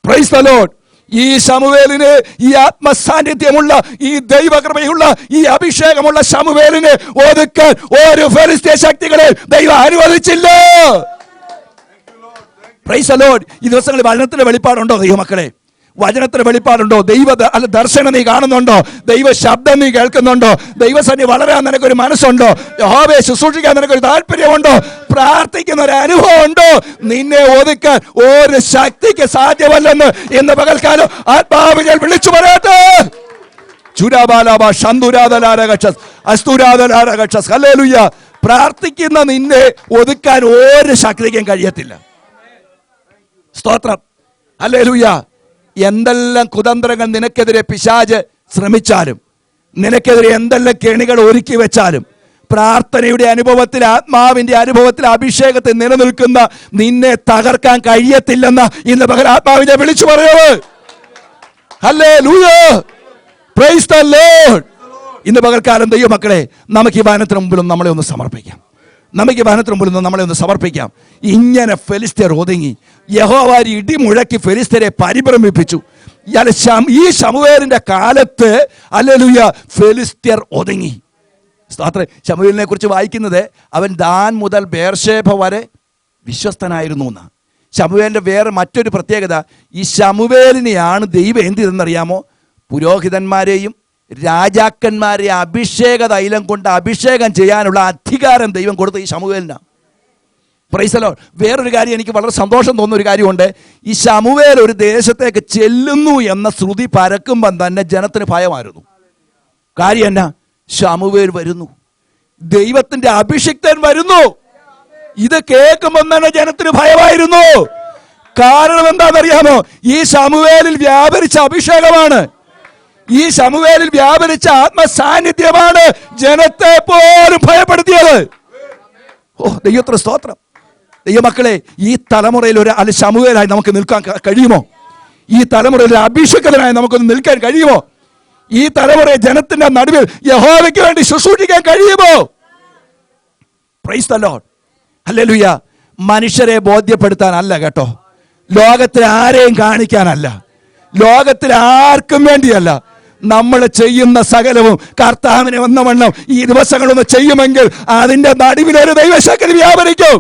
Praise the Lord. ഈ ശമൂവേലിന്, ഈ ആത്മസാന്നിധ്യമുള്ള, ഈ ദൈവകൃപയുള്ള, ഈ അഭിഷേകമുള്ള ശമൂവേലിന് ഒതുക്കാൻ ഒരു ഫെലിസ്ത്യ ശക്തികളെ ദൈവം അനുവദിച്ചില്ല. Price the Lord. ഈ ദിവസങ്ങളിൽ വചനത്തിന്റെ വെളിപ്പാടുണ്ടോ ദൈവമക്കളെ? വചനത്തിന് വെളിപ്പാടുണ്ടോ? ദർശനം നീ കാണുന്നുണ്ടോ? ദൈവ ശബ്ദം നീ കേൾക്കുന്നുണ്ടോ? ദൈവസന്നിധി വളരാൻ നിനക്കൊരു മനസ്സുണ്ടോ? യഹോവയെ ശുശ്രൂഷിക്കാൻ നിനക്കൊരു താല്പര്യമുണ്ടോ? പ്രാർത്ഥിക്കുന്ന ഒരു അനുഭവം ഉണ്ടോ? നിന്നെ ഒതുക്കാൻ ഒരു ശക്തിക്ക് സാധ്യമല്ലെന്ന് ഇന്ന് പകൽക്കാലം ആത്മാവിനെ വിളിച്ചു പറയട്ടെ. പ്രാർത്ഥിക്കുന്ന നിന്നെ ഒതുക്കാൻ ഒരു ശക്തിക്കും കഴിയത്തില്ല. സ്തോത്രം. ഹല്ലേലൂയ. എന്തെല്ലാം കുതന്ത്രങ്ങൾ നിനക്കെതിരെ പിശാച് ശ്രമിച്ചാലും, നിനക്കെതിരെ എന്തെല്ലാം കെണികൾ ഒരുക്കി വെച്ചാലും, പ്രാർത്ഥനയുടെ അനുഭവത്തിൽ, ആത്മാവിന്റെ അനുഭവത്തിൽ, അഭിഷേകത്തിൽ നിലനിൽക്കുന്ന നിന്നെ തകർക്കാൻ കഴിയത്തില്ലെന്ന് ഇന്ന് പകൽ ആത്മാവിനെ വിളിച്ചു പറയുന്നത്. ഹല്ലേലൂയ. Praise the Lord. ഇന്ന് പകൽക്കാലം ദൈവമക്കളെ, നമുക്ക് ഈ വചനത്തിന് മുമ്പിലും നമ്മളെ ഒന്ന് സമർപ്പിക്കാം. ഇങ്ങനെ ഫെലിസ്ത്യർ ഒതുങ്ങി. യഹോവ ഇടിമുഴക്കി ഫെലിസ്ത്യരെ പരിഭ്രമിപ്പിച്ചു. ഈ ശമൂവേലിന്റെ കാലത്ത് ഹല്ലേലൂയ ഫെലിസ്ത്യർ ഒതുങ്ങി. ശമൂവേലിനെ കുറിച്ച് വായിക്കുന്നത് അവൻ ദാൻ മുതൽ ബേർശേബ വരെ വിശ്വസ്തനായിരുന്നു എന്നാണ്. ശമൂവേലിന്റെ വേറെ മറ്റൊരു പ്രത്യേകത, ഈ ശമൂവേലിനെയാണ് ദൈവം എന്ത് ചെയ്തെന്നറിയാമോ? പുരോഹിതന്മാരെയും രാജാക്കന്മാരെ അഭിഷേക തൈലം കൊണ്ട് അഭിഷേകം ചെയ്യാനുള്ള അധികാരം ദൈവം കൊടുത്ത ഈ ശമൂവേലിനാണ്. Price the Lord. വേറൊരു കാര്യം, എനിക്ക് വളരെ സന്തോഷം തോന്നുന്ന ഒരു കാര്യമുണ്ട്. ഈ ശമൂവേൽ ഒരു ദേശത്തേക്ക് ചെല്ലുന്നു എന്ന ശ്രുതി പരക്കുമ്പം തന്നെ ജനത്തിന് ഭയമായിരുന്നു. കാര്യം എന്നാ? ശമൂവേൽ വരുന്നു, ദൈവത്തിന്റെ അഭിഷിക്തൻ വരുന്നു. ഇത് കേൾക്കുമ്പം തന്നെ ജനത്തിന് ഭയമായിരുന്നു. കാരണം എന്താണെന്നറിയാമോ? ഈ ശമൂവേലിൽ വ്യാപരിച്ച അഭിഷേകമാണ്, ഈ ശമൂവേലിൽ വ്യാപരിച്ച ആത്മസാന്നിധ്യമാണ് ജനത്തെ പോലും ഭയപ്പെടുത്തിയത്. ഓ ദൈവത്തിന് സ്തോത്രം. ദൈവമക്കളെ, ഈ തലമുറയിൽ ഒരു ശമൂവേലായി നമുക്ക് നിൽക്കാൻ കഴിയുമോ? ഈ തലമുറയിൽ അഭിഷേകനായി നമുക്കൊന്ന് നിൽക്കാൻ കഴിയുമോ? ഈ തലമുറയെ ജനത്തിന്റെ നടുവിൽ യഹോവയ്ക്ക് വേണ്ടി ശുശ്രൂഷിക്കാൻ കഴിയുമോ? Price the Lord. ഹല്ലേലൂയ. മനുഷ്യരെ ബോധ്യപ്പെടുത്താനല്ല കേട്ടോ, ലോകത്തിൽ ആരെയും കാണിക്കാനല്ല, ലോകത്തിൽ ആർക്കും വേണ്ടിയല്ല. നമ്മൾ ചെയ്യുന്ന സകലവും കർത്താവിനെ വന്നവണ്ണം ഈ ദിവസങ്ങളൊന്ന് ചെയ്യുമെങ്കിൽ അതിന്റെ നടുവിലൊരു ദൈവശക്തി വ്യാപരിക്കും.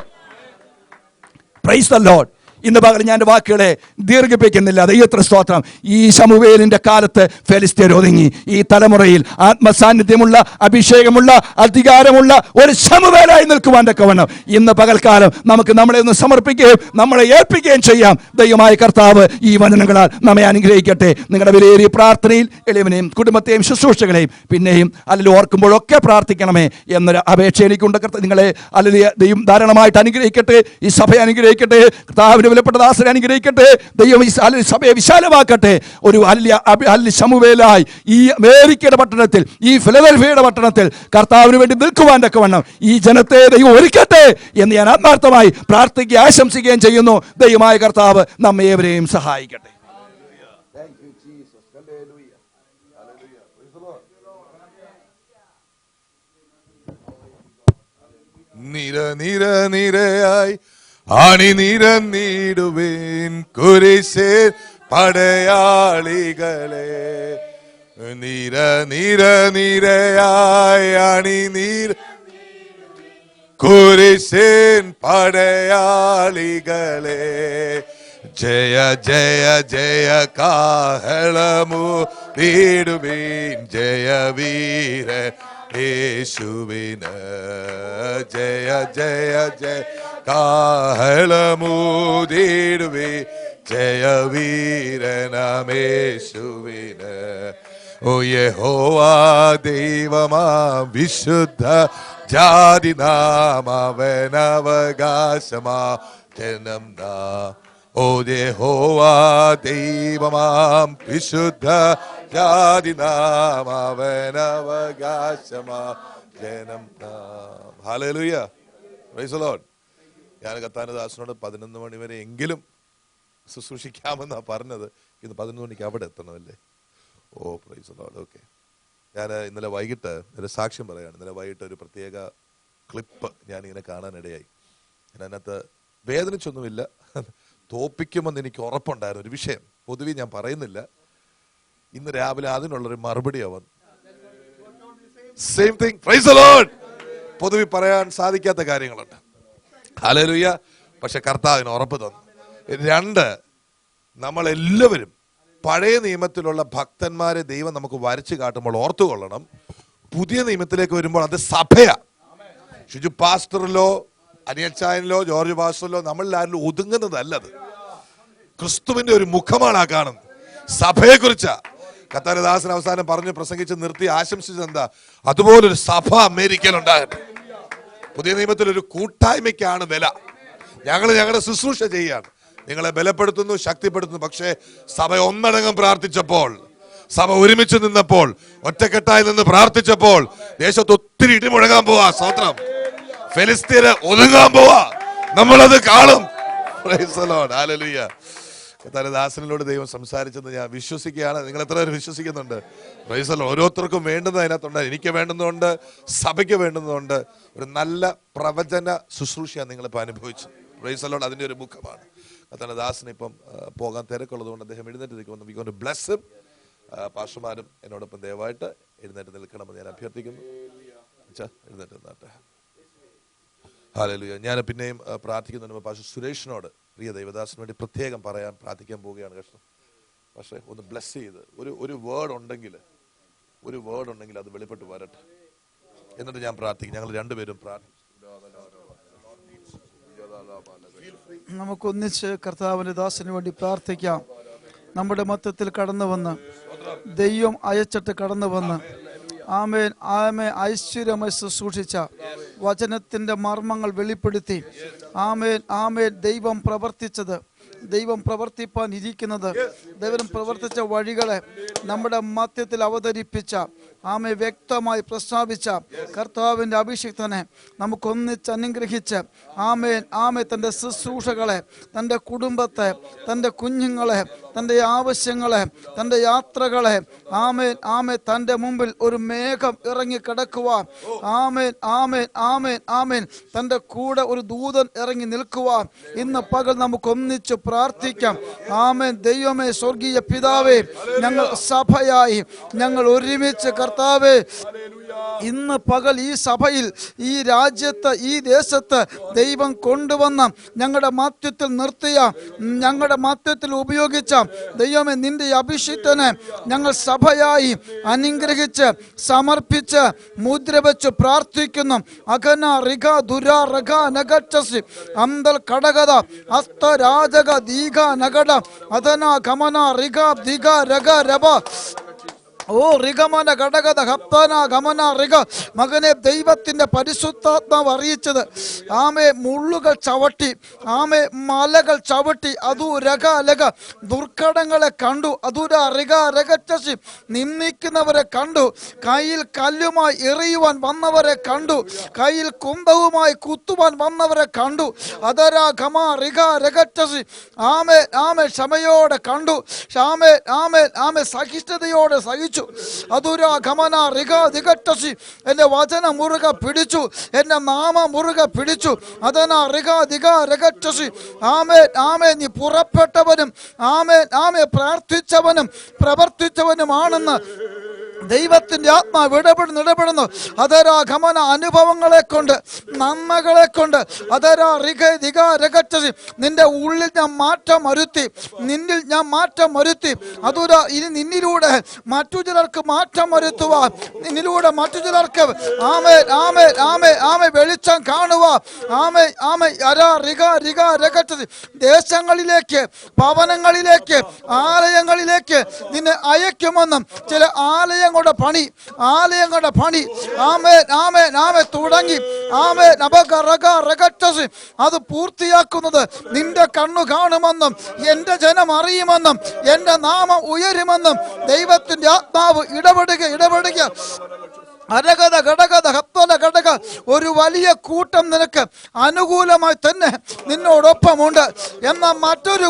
Price the Lord. ഇന്ന് പകരം ഞാൻ വാക്കുകളെ ദീർഘിപ്പിക്കുന്നില്ല. ദൈവത്തിന് സ്തോത്രം. ഈ ശമൂവേലിന്റെ കാലത്ത് ഫെലിസ്ത്യർ ഒതുങ്ങി. ഈ തലമുറയിൽ ആത്മസാന്നിധ്യമുള്ള, അഭിഷേകമുള്ള, അധികാരമുള്ള ഒരു ശമൂവേലായി നിൽക്കുവാൻ തക്കവണ്ണം ഇന്ന് പകൽക്കാലം നമുക്ക് നമ്മളെ ഒന്ന് സമർപ്പിക്കുകയും നമ്മളെ ഏൽപ്പിക്കുകയും ചെയ്യാം. ദൈവമായ കർത്താവ് ഈ വചനങ്ങളാൽ നമ്മെ അനുഗ്രഹിക്കട്ടെ. നിങ്ങളുടെ വിലയേറിയ പ്രാർത്ഥനയിൽ എളിയവനെയും കുടുംബത്തെയും ശുശ്രൂഷകളെയും പിന്നെയും അല്ലെങ്കിൽ ഓർക്കുമ്പോഴൊക്കെ പ്രാർത്ഥിക്കണമേ എന്നൊരു അപേക്ഷ എനിക്കുണ്ട്. നിങ്ങളെ അല്ലെങ്കിൽ ദൈവം ധാരാളമായിട്ട് അനുഗ്രഹിക്കട്ടെ, ഈ സഭയെ അനുഗ്രഹിക്കട്ടെ. കർത്താവിന് വിലപ്പെട്ട ദാസനെ അനുഗ്രഹിക്കട്ടെ. ദൈവം ഈ സഭയെ വിശാലമാക്കട്ടെ. ഒരു അല്യ ശമൂവേലായി ഈ അമേരിക്കയുടെ പട്ടണത്തിൽ, ഈ ഫിലദൽഫിയയുടെ പട്ടണത്തിൽ കർത്താവിന് വേണ്ടി നിൽക്കുവാൻ തക്കവണ്ണം ഈ ജനത്തെ ദൈവം ഒരുക്കട്ടെ എന്ന് ഞാൻ ആത്മാർത്ഥമായി പ്രാർത്ഥിക്കുകയും ആശംസിക്കുകയും ചെയ്യുന്നു. ദൈവമായ കർത്താവ് നമ്മെ ഏവരെയും സഹായിക്കട്ടെ. നിരയായി അണിനിരന്നിടുവേൻ കുരിശിൻ പടയാളികളെ. നിരയായി കുരിശിൻ പടയാളികളെ. ജയ ജയ ജയ കാഹളമൂതിടുവീൻ ജയവീര യേശുവിന്. ജയ ജയ ജയ കാഹളമൂതിടുവീൻ ജയവീരനമേശുവിന്. ഓ യഹോവാ ദൈവമാം വിശുദ്ധ ജാതി നാം അവനവകാശമാ ജനം നാം. ഓ യഹോവാ ദൈവമാം വിശുദ്ധ ജാതി നാം അവനവകാശമാ ജനം നാം. Hallelujah, praise the Lord. ഞാൻ കർത്താവിന്റെ 11 മണി വരെ എങ്കിലും ശുശ്രൂഷിക്കാമെന്നാണ് പറഞ്ഞത്. ഇന്ന് 11 മണിക്ക് അവിടെ എത്തണമല്ലേ? ഓ പ്രൈസ് ദി ലോർഡ്. ഓക്കെ, ഞാൻ ഇന്നലെ വൈകിട്ട് ഒരു സാക്ഷ്യം പറയാണ്. ഇന്നലെ വൈകിട്ട് ഒരു പ്രത്യേക ക്ലിപ്പ് ഞാനിങ്ങനെ കാണാനിടയായി. ഞാൻ അതിനകത്ത് വേദനിച്ചൊന്നുമില്ല, തോപ്പിക്കുമെന്ന് എനിക്ക് ഉറപ്പുണ്ടായിരുന്നു. ഒരു വിഷയം പൊതുവെ ഞാൻ പറയുന്നില്ല. ഇന്ന് രാവിലെ അതിനുള്ളൊരു മറുപടി അവൻ same thing. Price the Lord. പൊതുവെ പറയാൻ സാധിക്കാത്ത കാര്യങ്ങളുണ്ട്. ഹല്ലേലൂയ. പക്ഷെ കർത്താവിന് ഉറപ്പ് തന്നു. 2, നമ്മളെല്ലാവരും പഴയ നിയമത്തിലുള്ള ഭക്തന്മാരെ ദൈവം നമുക്ക് വരച്ചു കാട്ടുമ്പോൾ ഓർത്തുകൊള്ളണം, പുതിയ നിയമത്തിലേക്ക് വരുമ്പോൾ അത് സഭയാ. ഷിജു പാസ്റ്ററിലോ അനിയച്ചായനിലോ ജോർജ് പാസ്റ്ററിലോ നമ്മളാരിലും ഒതുങ്ങുന്നതല്ലത്. ക്രിസ്തുവിന്റെ ഒരു മുഖമാണ് ആ കാണുന്നത്. സഭയെ കുറിച്ചാ കർത്താവിദാസൻ അവസാനം പറഞ്ഞ് പ്രസംഗിച്ച് നിർത്തി ആശംസിച്ചത് എന്താ? അതുപോലൊരു സഭ അമേരിക്കയിലുണ്ടാകട്ടെ. പുതിയ നിയമത്തിൽ ഒരു കൂട്ടായ്മയ്ക്കാണ് വില. ഞങ്ങളുടെ ശുശ്രൂഷ ചെയ്യാണ്, നിങ്ങളെ ബലപ്പെടുത്തുന്നു, ശക്തിപ്പെടുത്തുന്നു. പക്ഷേ സഭ ഒന്നടങ്കം പ്രാർത്ഥിച്ചപ്പോൾ, സഭ ഒരുമിച്ച് നിന്നപ്പോൾ, ഒറ്റക്കെട്ടായി നിന്ന് പ്രാർത്ഥിച്ചപ്പോൾ ദേശത്ത് ഒത്തിരി ഇടിമുഴങ്ങാൻ പോവാ. സ്തോത്രം. ഫെലിസ്തീന് ഒതുങ്ങാൻ പോവാ. നമ്മളത് കാണും. Price the Lord. ഹല്ലേലൂയ. ദാസനിലൂടെ ദൈവം സംസാരിച്ചെന്ന് ഞാൻ വിശ്വസിക്കുകയാണ്. നിങ്ങൾ എത്ര പേര് വിശ്വസിക്കുന്നുണ്ട്? Price the Lord. ഓരോരുത്തർക്കും വേണ്ടുന്നത് അതിനകത്തുണ്ട്. എനിക്ക് വേണ്ടുന്നതുണ്ട്, സഭയ്ക്ക് വേണ്ടുന്നതുണ്ട്. ഒരു നല്ല പ്രവചന ശുശ്രൂഷയാണ് നിങ്ങളിപ്പോൾ അനുഭവിച്ചത്. Praise the Lord. അതിൻ്റെ ഒരു മുഖമാണ്. കർത്താവിന്റെ ദാസന് ഇപ്പം പോകാൻ തിരക്കുള്ളത് കൊണ്ട് അദ്ദേഹം എഴുന്നേറ്റ് നിൽക്കുമെന്ന് we going to bless him. പാസ്റ്റർമാരും എന്നോടൊപ്പം ദയവായിട്ട് എഴുന്നേറ്റ് നിൽക്കണമെന്ന് ഞാൻ അഭ്യർത്ഥിക്കുന്നു. എഴുന്നേറ്റ് നിന്നാട്ടെ. ഹല്ലേലൂയ. ഞാൻ പിന്നെയും പ്രാർത്ഥിക്കുന്നതിന് മുമ്പ് പാസ്റ്റർ സുരേഷിനോട് പ്രിയ ദൈവദാസന് വേണ്ടി പ്രത്യേകം പ്രാർത്ഥിക്കാൻ പോവുകയാണ്. കഷ്ടം. പക്ഷേ ഒന്ന് ബ്ലെസ് ചെയ്ത് ഒരു വേർഡ് ഉണ്ടെങ്കിൽ അത് വെളിപ്പെട്ട് വരട്ടെ. എന്നിട്ട് ഞാൻ പ്രാർത്ഥിക്കും. ഞങ്ങൾ രണ്ടുപേരും പ്രാർത്ഥിക്കും. നമുക്കൊന്നിച്ച് കർത്താവിന്റെ ദാസന് വേണ്ടി പ്രാർത്ഥിക്കാം. നമ്മുടെ മധ്യത്തിൽ കടന്നു വന്ന് ദൈവം അയച്ചിട്ട് കടന്നു വന്ന് ആമേൻ ഐശ്വര്യമായി ശുശ്രൂഷിച്ച വചനത്തിന്റെ മർമ്മങ്ങൾ വെളിപ്പെടുത്തി ആമേൻ ദൈവം പ്രവർത്തിച്ചത്, ദൈവം പ്രവർത്തിപ്പാൻ ഇരിക്കുന്നത്, ദൈവം പ്രവർത്തിച്ച വഴികളെ നമ്മുടെ മധ്യത്തിൽ അവതരിപ്പിച്ച വ്യക്തമായി പ്രസ്താവിച്ച കർത്താവിൻ്റെ അഭിഷിക്തനെ നമുക്കൊന്നിച്ച് അനുഗ്രഹിച്ച് തൻ്റെ ശുശ്രൂഷകളെ, തൻ്റെ കുടുംബത്തെ, തൻ്റെ കുഞ്ഞുങ്ങളെ, തൻ്റെ ആവശ്യങ്ങളെ, തൻ്റെ യാത്രകളെ തൻ്റെ മുമ്പിൽ ഒരു മേഘം ഇറങ്ങി കിടക്കുവാൻ തൻ്റെ കൂടെ ഒരു ദൂതൻ ഇറങ്ങി നിൽക്കുവാൻ ഇന്ന് പകൽ നമുക്കൊന്നിച്ച് പ്രാർത്ഥിക്കാം. ദൈവമേ, സ്വർഗീയ പിതാവേ, ഞങ്ങൾ സഭയായി ഞങ്ങൾ ഒരുമിച്ച് കർത്താവേ ഇന്ന് പകൽ ഈ സഭയിൽ, ഈ രാജ്യത്ത്, ഈ ദേശത്ത് ദൈവം കൊണ്ടുവന്ന ഞങ്ങളുടെ മധ്യത്തിൽ നിർത്തിയ, ഞങ്ങളുടെ മധ്യത്തിൽ ഉപയോഗിച്ച ദൈവമേ, നിന്റെ അഭിഷിക്തനെ ഞങ്ങൾ സഭയായി അനുഗ്രഹിച്ച് സമർപ്പിച്ച് മുദ്ര വെച്ച് പ്രാർത്ഥിക്കുന്നു. അഖന റിഗ ദുര റഗ നഗച്ചസി അന്തൽ കടകത ഹസ്ത രാജക ദീഘ നഗട അധന ഗമന റിഗ ദിഗ രഗ രബ ഓ റിഗമന ഘടകത ഹപ്തന ഗമന റിഗ മകനെ ദൈവത്തിന്റെ പരിശുദ്ധാത്മാവ് അറിയിച്ചത് ആമേ മുള്ളുകൾ ചവിട്ടി ആമേ മലകൾ ചവിട്ടി അതു രഗ ലഗ ദുർഘടങ്ങളെ കണ്ടു അതുര റിഗ രഗച്ചി നിന്ദിക്കുന്നവരെ കണ്ടു കയ്യിൽ കല്ലുമായി എറിയുവാൻ വന്നവരെ കണ്ടു കയ്യിൽ കുന്തവുമായി കുത്തുവാൻ വന്നവരെ കണ്ടു അതര ഗമ റിഗ രഗച്ചി ആമേ ആമേ ക്ഷമയോടെ കണ്ടു ആമേ ആമേ ആമേ സഹിഷ്ണുതയോടെ സഹിച്ചു അതുര ഗമന റിഗ ദിഗട്ടസി എന്റെ വചന മുറുക പിടിച്ചു എന്റെ നാമ മുറുക പിടിച്ചു അതന റിഗ ദിഗ രഗട്ടസി ആമേ ആമേ നീ പുറപ്പെട്ടവനും ആമേ ആമേ പ്രാർത്ഥിച്ചവനും പ്രവർത്തിച്ചവനുമാണെന്ന് ദൈവത്തിന്റെ ആത്മാവ് ഇടപെടുന്നു അതരാ ഗമന അനുഭവങ്ങളെ കൊണ്ട് നന്മകളെ കൊണ്ട് അതരാ റിഗ ദിഗ രഗച്ചി നിന്റെ ഉള്ളിൽ ഞാൻ മാറ്റം വരുത്തി നിന്നിൽ ഞാൻ മാറ്റം വരുത്തി അതുര ഇനി നിന്നിലൂടെ മറ്റു ചിലർക്ക് മാറ്റം വരുത്തുവാൻ നിന്നിലൂടെ മറ്റു ചിലർക്ക് ആമേ ആമേ ആമേ ആമേ വെളിച്ചം കാണുക ആമേ ആമേ അരാ റിഗ റിഗ രഗച്ചി ദേശങ്ങളിലേക്ക് ഭവനങ്ങളിലേക്ക് ആലയങ്ങളിലേക്ക് നിന്നെ അയക്കുമെന്നും ചില ആലയങ്ങളുടെ പണി ആമേ ആമേ ആമേ തുടങ്ങി ആമേ നബഗറഗറഗട്ടസ് അത് പൂർത്തിയാക്കുന്നത് നിന്റെ കണ്ണു കാണുമെന്നും എന്റെ ജനം അറിയുമെന്നും എന്റെ നാമം ഉയരുമെന്നും ദൈവത്തിന്റെ ആത്മാവ് ഇടപെടുക അരകഥ ഘടകഥ ഹപ്തല ഘടക ഒരു വലിയ കൂട്ടം നിനക്ക് അനുകൂലമായി തന്നെ നിന്നോടൊപ്പമുണ്ട്. എന്നാൽ മറ്റൊരു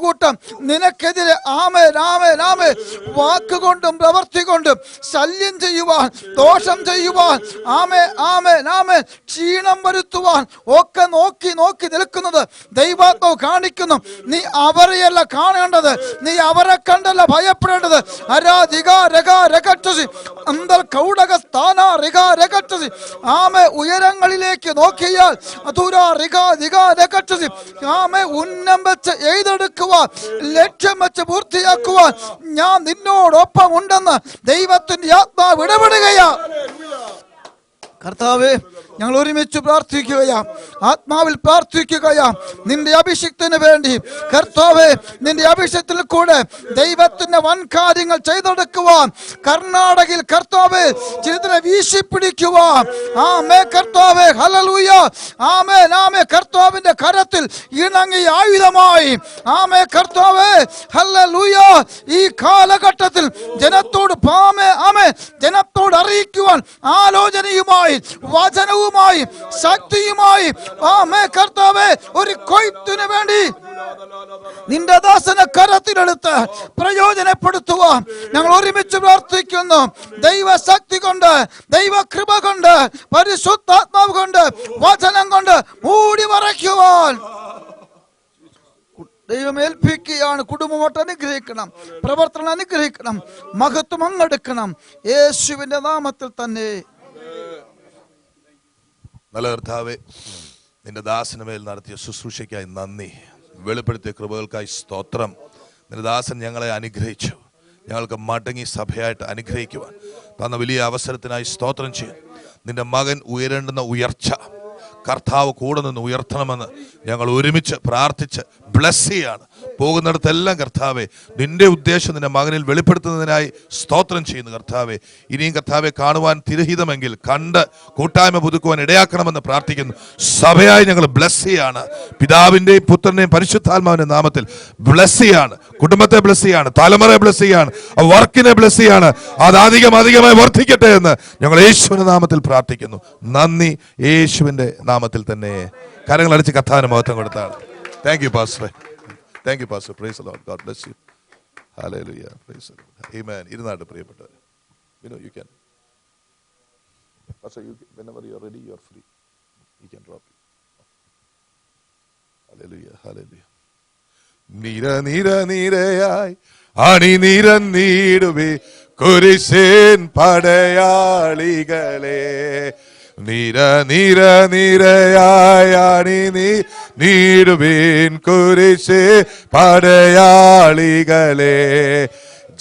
കൂട്ടം നിനക്കെതിരെ ആമേ ആമേ ആമേ വാക്കുകൊണ്ടും പ്രവർത്തി കൊണ്ടും ശല്യം ചെയ്യുവാൻ, ദോഷം ചെയ്യുവാൻ, ആമേ ആമേ ആമേ ക്ഷീണം വരുത്തുവാൻ ഒക്കെ നോക്കി നിൽക്കുന്നത് ദൈവാത്മാവ് കാണിക്കുന്നു. നീ അവരെയല്ല കാണേണ്ടത്, നീ അവരെ കണ്ടല്ല ഭയപ്പെടേണ്ടത്. ആമേ ഉയരങ്ങളിലേക്ക് നോക്കിയാൽ ആമേ ഉന്നം വെച്ച് എഴുതെടുക്കുവാൻ, ലക്ഷ്യം വെച്ച് പൂർത്തിയാക്കുവാൻ ഞാൻ നിന്നോടൊപ്പം ഉണ്ടെന്ന് ദൈവത്തിന്റെ ആത്മാവ് ഇടപെടുകയാ. കർത്താവേ, ഞങ്ങൾ ഒരുമിച്ച് പ്രാർത്ഥിക്കുകയാ, ആത്മാവിൽ പ്രാർത്ഥിക്കുകയാ നിന്റെ അഭിഷിക്തന് വേണ്ടി. കർത്താവേ, നിന്റെ അഭിഷേകത്തിൽ കൂടെ ദൈവത്തിന്റെ വൻ കാര്യങ്ങൾ ചെയ്തെടുക്കുവാൻ കർണാടകയിൽ കർത്താവേ ചിലതിനെ വീശിപ്പിടിക്കുവാൻ ആമേ കർത്താവേ ഹല്ലേലൂയ ആമേ ആമേ കർത്താവിന്റെ കരത്തിൽ ഇണങ്ങിയ ആയുധമായി ആമേ കർത്താവേ ഹല്ലേലൂയ ഈ കാലഘട്ടത്തിൽ ജനത്തോട് ജനത്തോട് അറിയിക്കുവാൻ ആലോചനയുമായി, വചനവുമായി, ശക്തിയുമായി ആമേ കർത്താവേ ഒരു കൊയ്ത്തിനു വേണ്ടി നിന്റെ ദാസനെ കരത്തിലെടുത്ത് പ്രയോജനപ്പെടുത്തുവാൻ ഞങ്ങൾ ഒരുമിച്ച് പ്രാർത്ഥിക്കുന്നു. ദൈവശക്തി കൊണ്ട്, ദൈവകൃപ കൊണ്ട്, പരിശുദ്ധാത്മാവ് കൊണ്ട്, വചനം കൊണ്ട് മൂടി മറയ്ക്കുവാൻ ദൈവം ഏൽപ്പിക്കുകയാണ്. കുടുംബമോട്ട് അനുഗ്രഹിക്കണം, പ്രവർത്തനം അനുഗ്രഹിക്കണം, മഹത്വം അങ്ങെടുക്കണം, യേശുവിന്റെ നാമത്തിൽ തന്നെ. നല്ല കർത്താവേ, നിന്റെ ദാസന് മേൽ നടത്തിയ ശുശ്രൂഷയ്ക്കായി നന്ദി, വെളിപ്പെടുത്തിയ കൃപകൾക്കായി സ്തോത്രം. നിന്റെ ദാസൻ ഞങ്ങളെ അനുഗ്രഹിച്ചു, ഞങ്ങൾക്ക് മടങ്ങി സഭയായിട്ട് അനുഗ്രഹിക്കുവാൻ തന്ന വലിയ അവസരത്തിനായി സ്തോത്രം ചെയ്യും. നിന്റെ മകൻ ഉയരേണ്ടുന്ന ഉയർച്ച കർത്താവ് കൂടെ നിന്ന് ഉയർത്തണമെന്ന് ഞങ്ങൾ ഒരുമിച്ച് പ്രാർത്ഥിച്ച് ബ്ലസ് ചെയ്യാണ്. പോകുന്നിടത്തെല്ലാം കർത്താവെ നിന്റെ ഉദ്ദേശം നിന്റെ മകനിൽ വെളിപ്പെടുത്തുന്നതിനായി സ്തോത്രം ചെയ്യുന്നു. കർത്താവെ, ഇനിയും കർത്താവെ കാണുവാൻ തിരഹിതമെങ്കിൽ കണ്ട് കൂട്ടായ്മ പുതുക്കുവാൻ ഇടയാക്കണമെന്ന് പ്രാർത്ഥിക്കുന്നു. സഭയായി ഞങ്ങൾ ബ്ലസ് ചെയ്യാണ്. പിതാവിൻ്റെയും പുത്രൻ്റെയും പരിശുദ്ധാത്മാവിൻ്റെ നാമത്തിൽ ബ്ലസ് ചെയ്യാണ്. കുടുംബത്തെ ബ്ലസ് ചെയ്യാണ്, തലമുറയെ ബ്ലസ് ചെയ്യാണ്, വർക്കിനെ ബ്ലസ് ചെയ്യാണ്. അത് അധികമായി വർദ്ധിക്കട്ടെ എന്ന് ഞങ്ങൾ യേശുവിന്റെ നാമത്തിൽ പ്രാർത്ഥിക്കുന്നു. നന്ദി, യേശുവിന്റെ നാമത്തിൽ തന്നെ. കരങ്ങൾ അടിച്ച് കർത്താവിന് മഹത്വം കൊടുത്താണ്. Thank you pastor. Thank you, Pastor. Praise the Lord. God bless you. Hallelujah. Praise the Lord. Amen. ഇരുന്നാട്ട് പ്രിയപ്പെട്ടവരെ. You can. Pastor, whenever you are ready, you are free. You can drop it. Hallelujah. Hallelujah. നിരയായി അണിനിരന്നിടുവേ കുരിശിൻ പടയാളികളെ. നിരയായി നീടുവീൻ കുരിശ് പടയാളികളെ.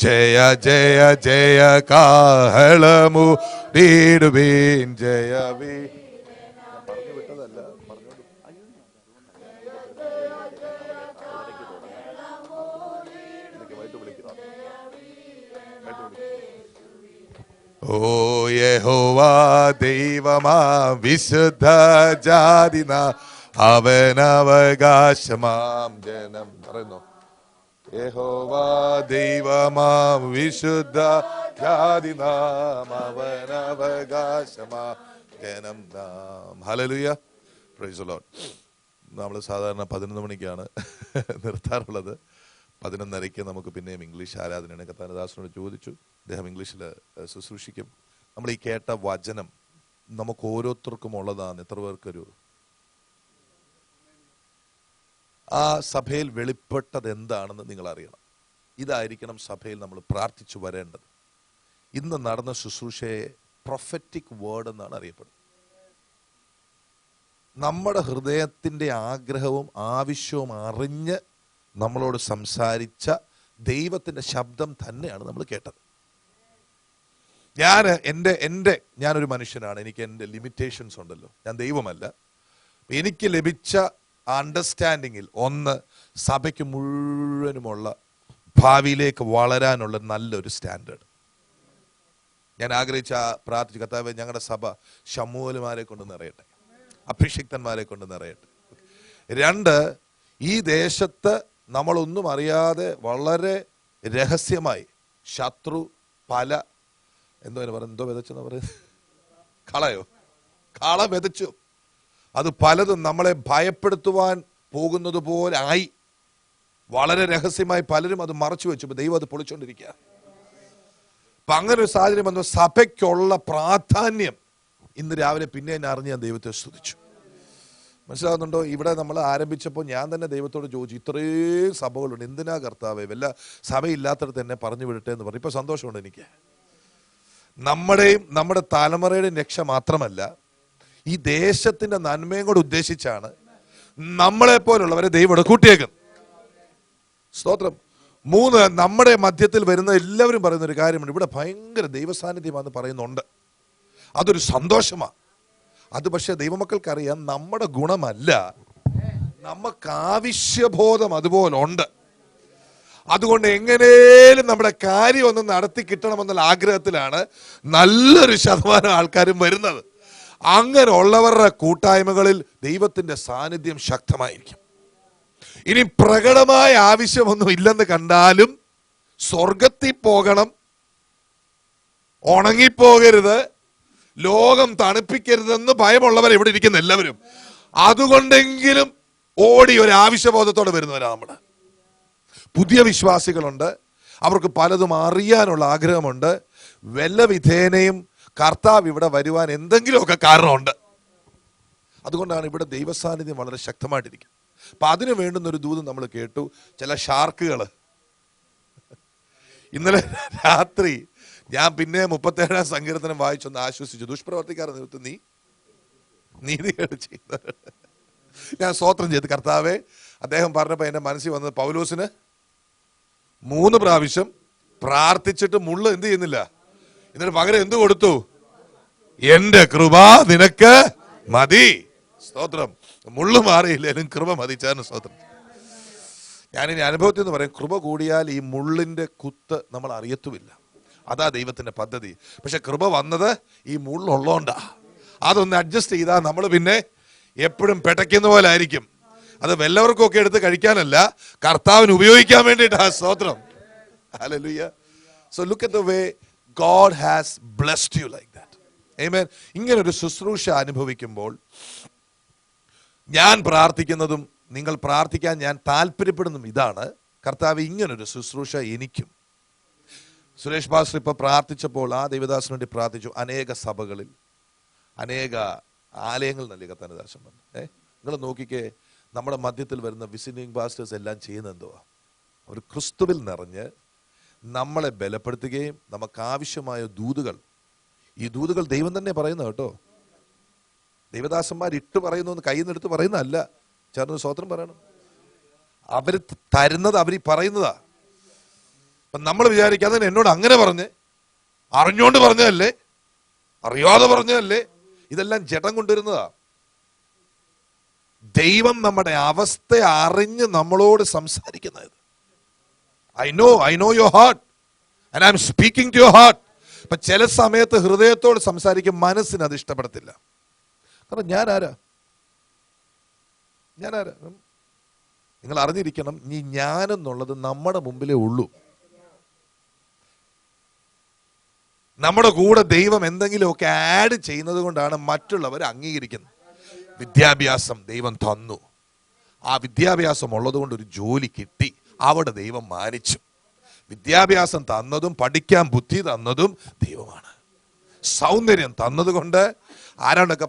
ജയ ജയ ജയ കാഹളമു നീടുവീൻ ജയവീ. ഓ യഹോവാ ദൈവമാ വിശുദ്ധ ജാതിന അവനവകാശമാം ജനം പറയുന്നു. യഹോവാ ദൈവമാം വിശുദ്ധ ജാതിനാം അവനവകാശമാം ജനം നാം. Hallelujah, praise the Lord. നമ്മൾ സാധാരണ 11 മണിക്കാണ് നിർത്താറുള്ളത്. 11:30 നമുക്ക് പിന്നെയും ഇംഗ്ലീഷ് ആരാധനയാണ്. കർത്താനദാസനോട് ചോദിച്ചു, അദ്ദേഹം ഇംഗ്ലീഷിൽ ശുശ്രൂഷിക്കും. നമ്മൾ ഈ കേട്ട വചനം നമുക്ക് ഓരോരുത്തർക്കും ഉള്ളതാണ്. എത്ര പേർക്കൊരു ആ സഭയിൽ വെളിപ്പെട്ടത് എന്താണെന്ന് നിങ്ങൾ അറിയണം. ഇതായിരിക്കണം സഭയിൽ നമ്മൾ പ്രാർത്ഥിച്ചു വരേണ്ടത്. ഇന്ന് നടന്ന ശുശ്രൂഷയെ പ്രൊഫറ്റിക് വേർഡ് എന്നാണ് അറിയപ്പെടുന്നത്. നമ്മുടെ ഹൃദയത്തിൻ്റെ ആഗ്രഹവും ആവശ്യവും അറിഞ്ഞ് നമ്മളോട് സംസാരിച്ച ദൈവത്തിൻ്റെ ശബ്ദം തന്നെയാണ് നമ്മൾ കേട്ടത്. ഞാനൊരു മനുഷ്യനാണ്. എനിക്ക് എൻ്റെ ലിമിറ്റേഷൻസ് ഉണ്ടല്ലോ. ഞാൻ ദൈവമല്ല. എനിക്ക് ലഭിച്ച അണ്ടർസ്റ്റാൻഡിങ്ങിൽ ഒന്ന്, സഭയ്ക്ക് മുഴുവനുമുള്ള ഭാവിയിലേക്ക് വളരാനുള്ള നല്ലൊരു സ്റ്റാൻഡേർഡ് ഞാൻ ആഗ്രഹിച്ച പ്രാർത്ഥിച്ചു. കർത്താവേ, ഞങ്ങളുടെ സഭ ശമൂലന്മാരെ കൊണ്ട് നിറയട്ടെ, അഭിഷിക്തന്മാരെ കൊണ്ട് നിറയട്ടെ. 2, ഈ ദേശത്ത് നമ്മളൊന്നും അറിയാതെ വളരെ രഹസ്യമായി ശത്രു പല എന്തോ വിതച്ചെന്ന് പറയുന്നത്, കള വിതച്ചു. അത് പലതും നമ്മളെ ഭയപ്പെടുത്തുവാൻ പോകുന്നത് പോലെ ആയി. വളരെ രഹസ്യമായി പലരും അത് മറച്ചു വെച്ചു. ദൈവം അത് പൊളിച്ചുകൊണ്ടിരിക്കുക. അപ്പൊ അങ്ങനെ ഒരു സാഹചര്യം വന്നു. സഭയ്ക്കുള്ള പ്രാധാന്യം ഇന്ന് രാവിലെ പിന്നെ എന്നെ അറിഞ്ഞ് ഞാൻ ദൈവത്തെ സ്തുതിച്ചു. മനസ്സിലാകുന്നുണ്ടോ? ഇവിടെ നമ്മൾ ആരംഭിച്ചപ്പോൾ ഞാൻ തന്നെ ദൈവത്തോട് ചോദിച്ചു, ഇത്രയും സഭകളുണ്ട്, എന്തിനാ കർത്താവേ, വല്ല സഭയില്ലാത്തടത്ത് എന്നെ പറഞ്ഞു വിടട്ടെ എന്ന് പറഞ്ഞു. ഇപ്പൊ സന്തോഷമുണ്ട് എനിക്ക്. നമ്മുടെയും നമ്മുടെ തലമുറയുടെയും രക്ഷ മാത്രമല്ല, ഈ ദേശത്തിന്റെ നന്മയും കൂടെ ഉദ്ദേശിച്ചാണ് നമ്മളെപ്പോലുള്ളവരെ ദൈവം ഇവിടെ കൂട്ടിയേക്കുന്നത്. സ്തോത്രം. 3, നമ്മുടെ മധ്യത്തിൽ വരുന്ന എല്ലാവരും പറയുന്ന ഒരു കാര്യമുണ്ട്. ഇവിടെ ഭയങ്കര ദൈവസാന്നിധ്യമാണെന്ന് പറയുന്നുണ്ട്. അതൊരു സന്തോഷമാണ്. അത് പക്ഷെ ദൈവമക്കൾക്കറിയാം നമ്മുടെ ഗുണമല്ല, നമുക്ക് ആവശ്യബോധം അതുപോലെ ഉണ്ട്. അതുകൊണ്ട് എങ്ങനെയും നമ്മുടെ കാര്യം ഒന്ന് നടത്തി കിട്ടണമെന്നുള്ള ആഗ്രഹത്തിലാണ് നല്ലൊരു ശതമാനം ആൾക്കാരും വരുന്നത്. അങ്ങനെ ഉള്ളവരുടെ കൂട്ടായ്മകളിൽ ദൈവത്തിന്റെ സാന്നിധ്യം ശക്തമായിരിക്കും. ഇനി പ്രകടമായ ആവശ്യമൊന്നും ഇല്ലെന്ന് കണ്ടാലും സ്വർഗത്തിൽ പോകണം, ഉണങ്ങിപ്പോകരുത്, ലോകം തണുപ്പിക്കരുതെന്ന് ഭയമുള്ളവർ ഇവിടെ ഇരിക്കുന്ന എല്ലാവരും അതുകൊണ്ടെങ്കിലും ഓടി ഒരു ആവശ്യബോധത്തോടെ വരുന്നവരാണ് നമ്മൾ. പുതിയ വിശ്വാസികളുണ്ട്, അവർക്ക് പലതും അറിയാനുള്ള ആഗ്രഹമുണ്ട്. വല്ല വിധേനയും കർത്താവ് ഇവിടെ വരുവാൻ എന്തെങ്കിലുമൊക്കെ കാരണമുണ്ട്. അതുകൊണ്ടാണ് ഇവിടെ ദൈവസാന്നിധ്യം വളരെ ശക്തമായിട്ടിരിക്കുന്നത്. അപ്പൊ അതിനു വേണ്ടുന്നൊരു ദൂതം നമ്മൾ കേട്ടു. ചില ഷാർക്കുകൾ ഇന്നലെ രാത്രി ഞാൻ പിന്നെ 37-ാം സങ്കീർത്തനം വായിച്ചൊന്ന് ആശ്വസിച്ചു. ദുഷ്പ്രവർത്തിക്കാരെ നിമിത്തം നീ നീതികേട് ചെയ്യുന്നത്. ഞാൻ സ്തോത്രം ചെയ്തു. കർത്താവേ, അദ്ദേഹം പറഞ്ഞപ്പോൾ എന്റെ മനസ്സിൽ വന്നത്, പൗലോസിന് 3 പ്രാവശ്യം പ്രാർത്ഥിച്ചിട്ട് മുള്ള് എന്ത് ചെയ്യുന്നില്ല. എന്നിട്ട് പകരം എന്ത് കൊടുത്തു? എന്റെ കൃപ നിനക്ക് മതി. സ്തോത്രം. മുള്ളു മാറിയില്ലേലും കൃപ മതി. ചേർന്ന് സ്തോത്രം. ഞാനിനി അനുഭവത്തിൽ നിന്ന് പറയും, കൃപ കൂടിയാൽ ഈ മുള്ളിന്റെ കുത്ത് നമ്മൾ അറിയത്തുമില്ല. അതാ ദൈവത്തിന്റെ പദ്ധതി. പക്ഷെ കൃപ വന്നത് ഈ മുള്ളുള്ളോണ്ടാ. അതൊന്ന് അഡ്ജസ്റ്റ് ചെയ്താൽ നമ്മൾ പിന്നെ എപ്പോഴും പെട്ടയ്ക്കുന്ന പോലെ ആയിരിക്കും. അത് വല്ലവർക്കും ഒക്കെ എടുത്ത് കഴിക്കാനല്ല, കർത്താവിന് ഉപയോഗിക്കാൻ വേണ്ടിയിട്ടാ. സ്തോത്രം. Hallelujah. So look at the way God has blessed you like that. Amen. ഇങ്ങനൊരു ശുശ്രൂഷ അനുഭവിക്കുമ്പോൾ ഞാൻ പ്രാർത്ഥിക്കുന്നതും നിങ്ങൾ പ്രാർത്ഥിക്കാൻ ഞാൻ താല്പര്യപ്പെടുന്നതും ഇതാണ്, കർത്താവ് ഇങ്ങനൊരു ശുശ്രൂഷ എനിക്കും. സുരേഷ് പാസ്റ്റർ ഇപ്പൊ പ്രാർത്ഥിച്ചപ്പോൾ ആ ദൈവദാസന് വേണ്ടി പ്രാർത്ഥിച്ചു. അനേക സഭകളിൽ അനേക ആലയങ്ങൾ നൽകി കർത്താനദാസൻ പറഞ്ഞു. നിങ്ങൾ നോക്കിക്കേ, നമ്മുടെ മധ്യത്തിൽ വരുന്ന വിസിറ്റിംഗ് പാസ്റ്റേഴ്സ് എല്ലാം ചെയ്യുന്നത് എന്തുവാ? അവർ ക്രിസ്തുവിൽ നിറഞ്ഞ് നമ്മളെ ബലപ്പെടുത്തുകയും നമുക്ക് ആവശ്യമായ ദൂതുകൾ, ഈ ദൂതുകൾ ദൈവം തന്നെ പറയുന്നത് കേട്ടോ. ദൈവദാസന്മാർ ഇട്ട് പറയുന്നു, കയ്യിൽ നിന്ന് എടുത്ത് പറയുന്നതല്ല. ചേർന്ന് സ്വതന്ത്രം പറയണം. അവർ തരുന്നത് അവർ പറയുന്നതാ. അപ്പൊ നമ്മൾ വിചാരിക്കാതെ എന്നോട് അങ്ങനെ പറഞ്ഞ്, അറിഞ്ഞോണ്ട് പറഞ്ഞതല്ലേ, അറിയാതെ പറഞ്ഞതല്ലേ, ഇതെല്ലാം ജഡം കൊണ്ടുവരുന്നതാ. ദൈവം നമ്മുടെ അവസ്ഥ അറിഞ്ഞ് നമ്മളോട് സംസാരിക്കുന്നത്. I know your heart. and I'm speaking to your heart. ഇപ്പൊ ചില സമയത്ത് ഹൃദയത്തോട് സംസാരിക്കും, മനസ്സിന് അത് ഇഷ്ടപ്പെടത്തില്ല. കാരണം ഞാനാരാ? നിങ്ങൾ അറിഞ്ഞിരിക്കണം, ഈ ഞാനെന്നുള്ളത് നമ്മുടെ മുമ്പിലേ ഉള്ളൂ. നമ്മുടെ കൂടെ ദൈവം എന്തെങ്കിലുമൊക്കെ ആഡ് ചെയ്യുന്നത് കൊണ്ടാണ് മറ്റുള്ളവർ അംഗീകരിക്കുന്നത്. വിദ്യാഭ്യാസം ദൈവം തന്നു, ആ വിദ്യാഭ്യാസം ഉള്ളത് കൊണ്ട് ഒരു ജോലി കിട്ടി, അവിടെ ദൈവം മാനിച്ചു. വിദ്യാഭ്യാസം തന്നതും പഠിക്കാൻ ബുദ്ധി തന്നതും ദൈവമാണ്. സൗന്ദര്യം തന്നതുകൊണ്ട് ആരാണ്ടൊക്കെ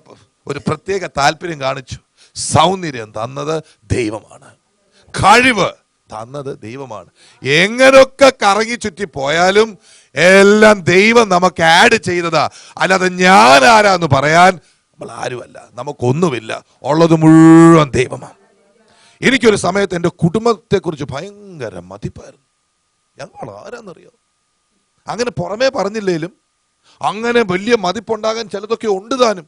ഒരു പ്രത്യേക താല്പര്യം കാണിച്ചു, സൗന്ദര്യം തന്നത് ദൈവമാണ്. കഴിവ് തന്നത് ദൈവമാണ്. എങ്ങനൊക്കെ കറങ്ങി ചുറ്റി പോയാലും എല്ലാം ദൈവം നമുക്ക് ആഡ് ചെയ്തതാ. അല്ലാതെ ഞാൻ ആരാന്ന് പറയാൻ നമ്മൾ ആരുമല്ല, നമുക്കൊന്നുമില്ല, ഉള്ളത് മുഴുവൻ ദൈവമാണ്. എനിക്കൊരു സമയത്ത് എൻ്റെ കുടുംബത്തെക്കുറിച്ച് ഭയങ്കര മതിപ്പായിരുന്നു. ഞങ്ങൾ ആരാന്നറിയോ? അങ്ങനെ പുറമേ പറഞ്ഞില്ലേലും അങ്ങനെ വലിയ മതിപ്പുണ്ടാകാൻ ചിലതൊക്കെ ഉണ്ട് താനും.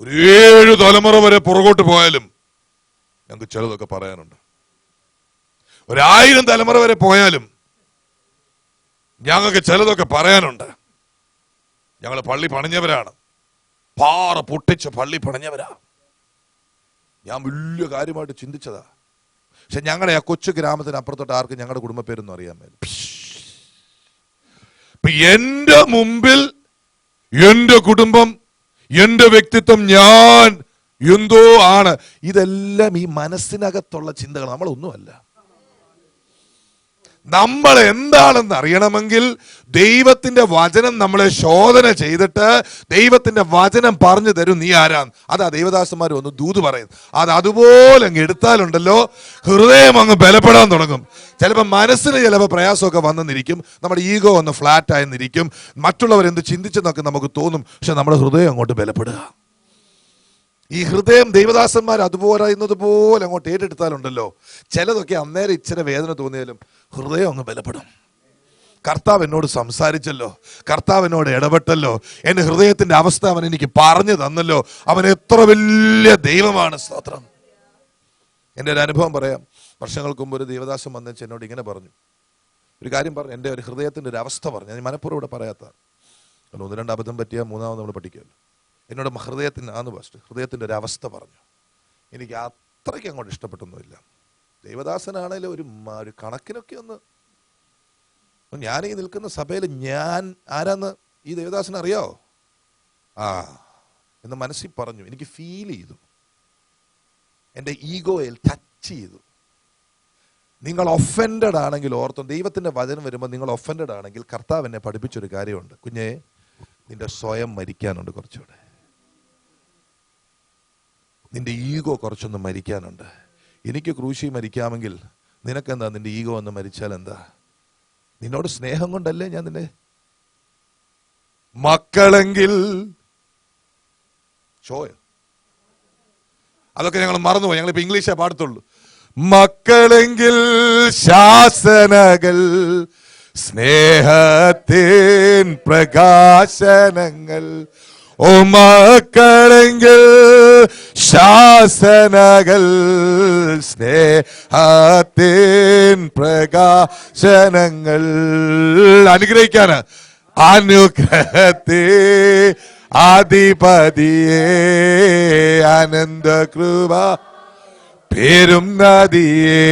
ഒരു 7 തലമുറ വരെ പുറകോട്ട് പോയാലും ഞങ്ങൾക്ക് ചിലതൊക്കെ പറയാനുണ്ട്. 1000 തലമുറ വരെ പോയാലും ഞങ്ങൾക്ക് ചിലതൊക്കെ പറയാനുണ്ട്. ഞങ്ങൾ പള്ളി പണിഞ്ഞവരാണ്, പാറ പൊട്ടിച്ച് പള്ളി പണിഞ്ഞവരാ. ഞാൻ വലിയ കാര്യമായിട്ട് ചിന്തിച്ചതാ. പക്ഷെ ഞങ്ങളുടെ ആ കൊച്ചു ഗ്രാമത്തിന് അപ്പുറത്തോട്ട് ആർക്കും ഞങ്ങളുടെ കുടുംബ പേരൊന്നും അറിയാൻ മേല. എന്റെ മുമ്പിൽ എന്റെ കുടുംബം, എന്റെ വ്യക്തിത്വം, ഞാൻ എന്തോ ആണ്. ഇതെല്ലാം ഈ മനസ്സിനകത്തുള്ള ചിന്തകൾ. നമ്മളൊന്നുമല്ല. നമ്മൾ എന്താണെന്ന് അറിയണമെങ്കിൽ ദൈവത്തിന്റെ വചനം നമ്മളെ ശോധന ചെയ്തിട്ട് ദൈവത്തിന്റെ വചനം പറഞ്ഞു തരും നീ ആരാന്ന്. അതാ ദേവദാസന്മാർ ഒന്ന് ദൂത് പറയുന്നത്. അത് അതുപോലെ അങ്ങ് എടുത്താലുണ്ടല്ലോ, ഹൃദയം അങ്ങ് ബലപ്പെടാൻ തുടങ്ങും. ചിലപ്പോൾ മനസ്സിന് ചിലപ്പോൾ പ്രയാസമൊക്കെ വന്നെന്നിരിക്കും, നമ്മുടെ ഈഗോ ഒന്ന് ഫ്ലാറ്റ് ആയെന്നിരിക്കും, മറ്റുള്ളവരെന്ത് ചിന്തിച്ചെന്നൊക്കെ നമുക്ക് തോന്നും. പക്ഷെ നമ്മുടെ ഹൃദയം അങ്ങോട്ട് ബലപ്പെടുക. ഈ ഹൃദയം ദൈവദാസന്മാർ അതുപോലെ പോലെ അങ്ങോട്ട് ഏറ്റെടുത്താലുണ്ടല്ലോ, ചിലതൊക്കെ അന്നേരം ഇച്ചിരി വേദന തോന്നിയാലും ഹൃദയം അങ്ങ് ബലപ്പെടും. കർത്താവ് എന്നോട് സംസാരിച്ചല്ലോ, കർത്താവ് എന്നോട് ഇടപെട്ടല്ലോ, എൻ്റെ ഹൃദയത്തിന്റെ അവസ്ഥ അവൻ എനിക്ക് പറഞ്ഞു തന്നല്ലോ, അവൻ എത്ര വലിയ ദൈവമാണ്. സ്തോത്രം. എൻ്റെ ഒരു അനുഭവം പറയാം. വർഷങ്ങൾക്ക് മുമ്പ് ഒരു ദേവദാസൻ വന്നിച്ച് എന്നോട് ഇങ്ങനെ പറഞ്ഞു, ഒരു കാര്യം പറഞ്ഞു, എൻ്റെ ഒരു ഹൃദയത്തിന്റെ ഒരു അവസ്ഥ പറഞ്ഞു. ഞാൻ മനഃപൂർവ്വം ഇവിടെ പറയാത്ത, 1-2 അബദ്ധം പറ്റിയാൽ 3-ാമത് നമ്മൾ പഠിക്കുമല്ലോ. എന്നോട് ഹൃദയത്തിൻ്റെ ഒരു അവസ്ഥ പറഞ്ഞു. എനിക്ക് അത്രയ്ക്ക് അങ്ങോട്ട് ഇഷ്ടപ്പെട്ടൊന്നുമില്ല. ദൈവദാസനാണേലും ഒരു കണക്കിനൊക്കെ ഒന്ന്, ഞാനീ നിൽക്കുന്ന സഭയിൽ ഞാൻ ആരാന്ന് ഈ ദേവദാസൻ അറിയാവോ എന്ന് മനസ്സിൽ പറഞ്ഞു. എനിക്ക് ഫീൽ ചെയ്തു, എൻ്റെ ഈഗോയിൽ ടച്ച് ചെയ്തു. നിങ്ങൾ ഒഫൻഡഡ് ആണെങ്കിൽ ഓർത്തോ, ദൈവത്തിന്റെ വചനം വരുമ്പോൾ നിങ്ങൾ ഒഫൻഡഡ് ആണെങ്കിൽ കർത്താവ് എന്നെ പഠിപ്പിച്ചൊരു കാര്യമുണ്ട്. കുഞ്ഞേ, നിന്റെ സ്വയം മരിക്കാനുണ്ട്, കുറച്ചുകൂടെ നിന്റെ ഈഗോ കുറച്ചൊന്ന് മരിക്കാനുണ്ട്. എനിക്ക് ക്രൂശി മരിക്കാമെങ്കിൽ നിനക്കെന്താ? നിന്റെ ഈഗോ ഒന്ന് മരിച്ചാൽ എന്താ? നിന്നോട് സ്നേഹം കൊണ്ടല്ലേ ഞാൻ നിന്നെ. മക്കളെങ്കിൽ അതൊക്കെ ഞങ്ങൾ മറന്നുപോയി. ഞങ്ങളിപ്പോ ഇംഗ്ലീഷേ പാടത്തുള്ളൂ. മക്കളെങ്കിൽ ശാസനകൾ, സ്നേഹത്തിൻ പ്രകാശനങ്ങൾ. ഓ മക്കളെങ്കിൽ ശാസനകൾ, സ്നേഹത്തിൻ പ്രകാശനങ്ങൾ. അനുഗ്രഹിക്കാന് അനുഗ്രഹത്തെ അധിപതിയെ, ആനന്ദ കൃപ പേരും നദിയേ,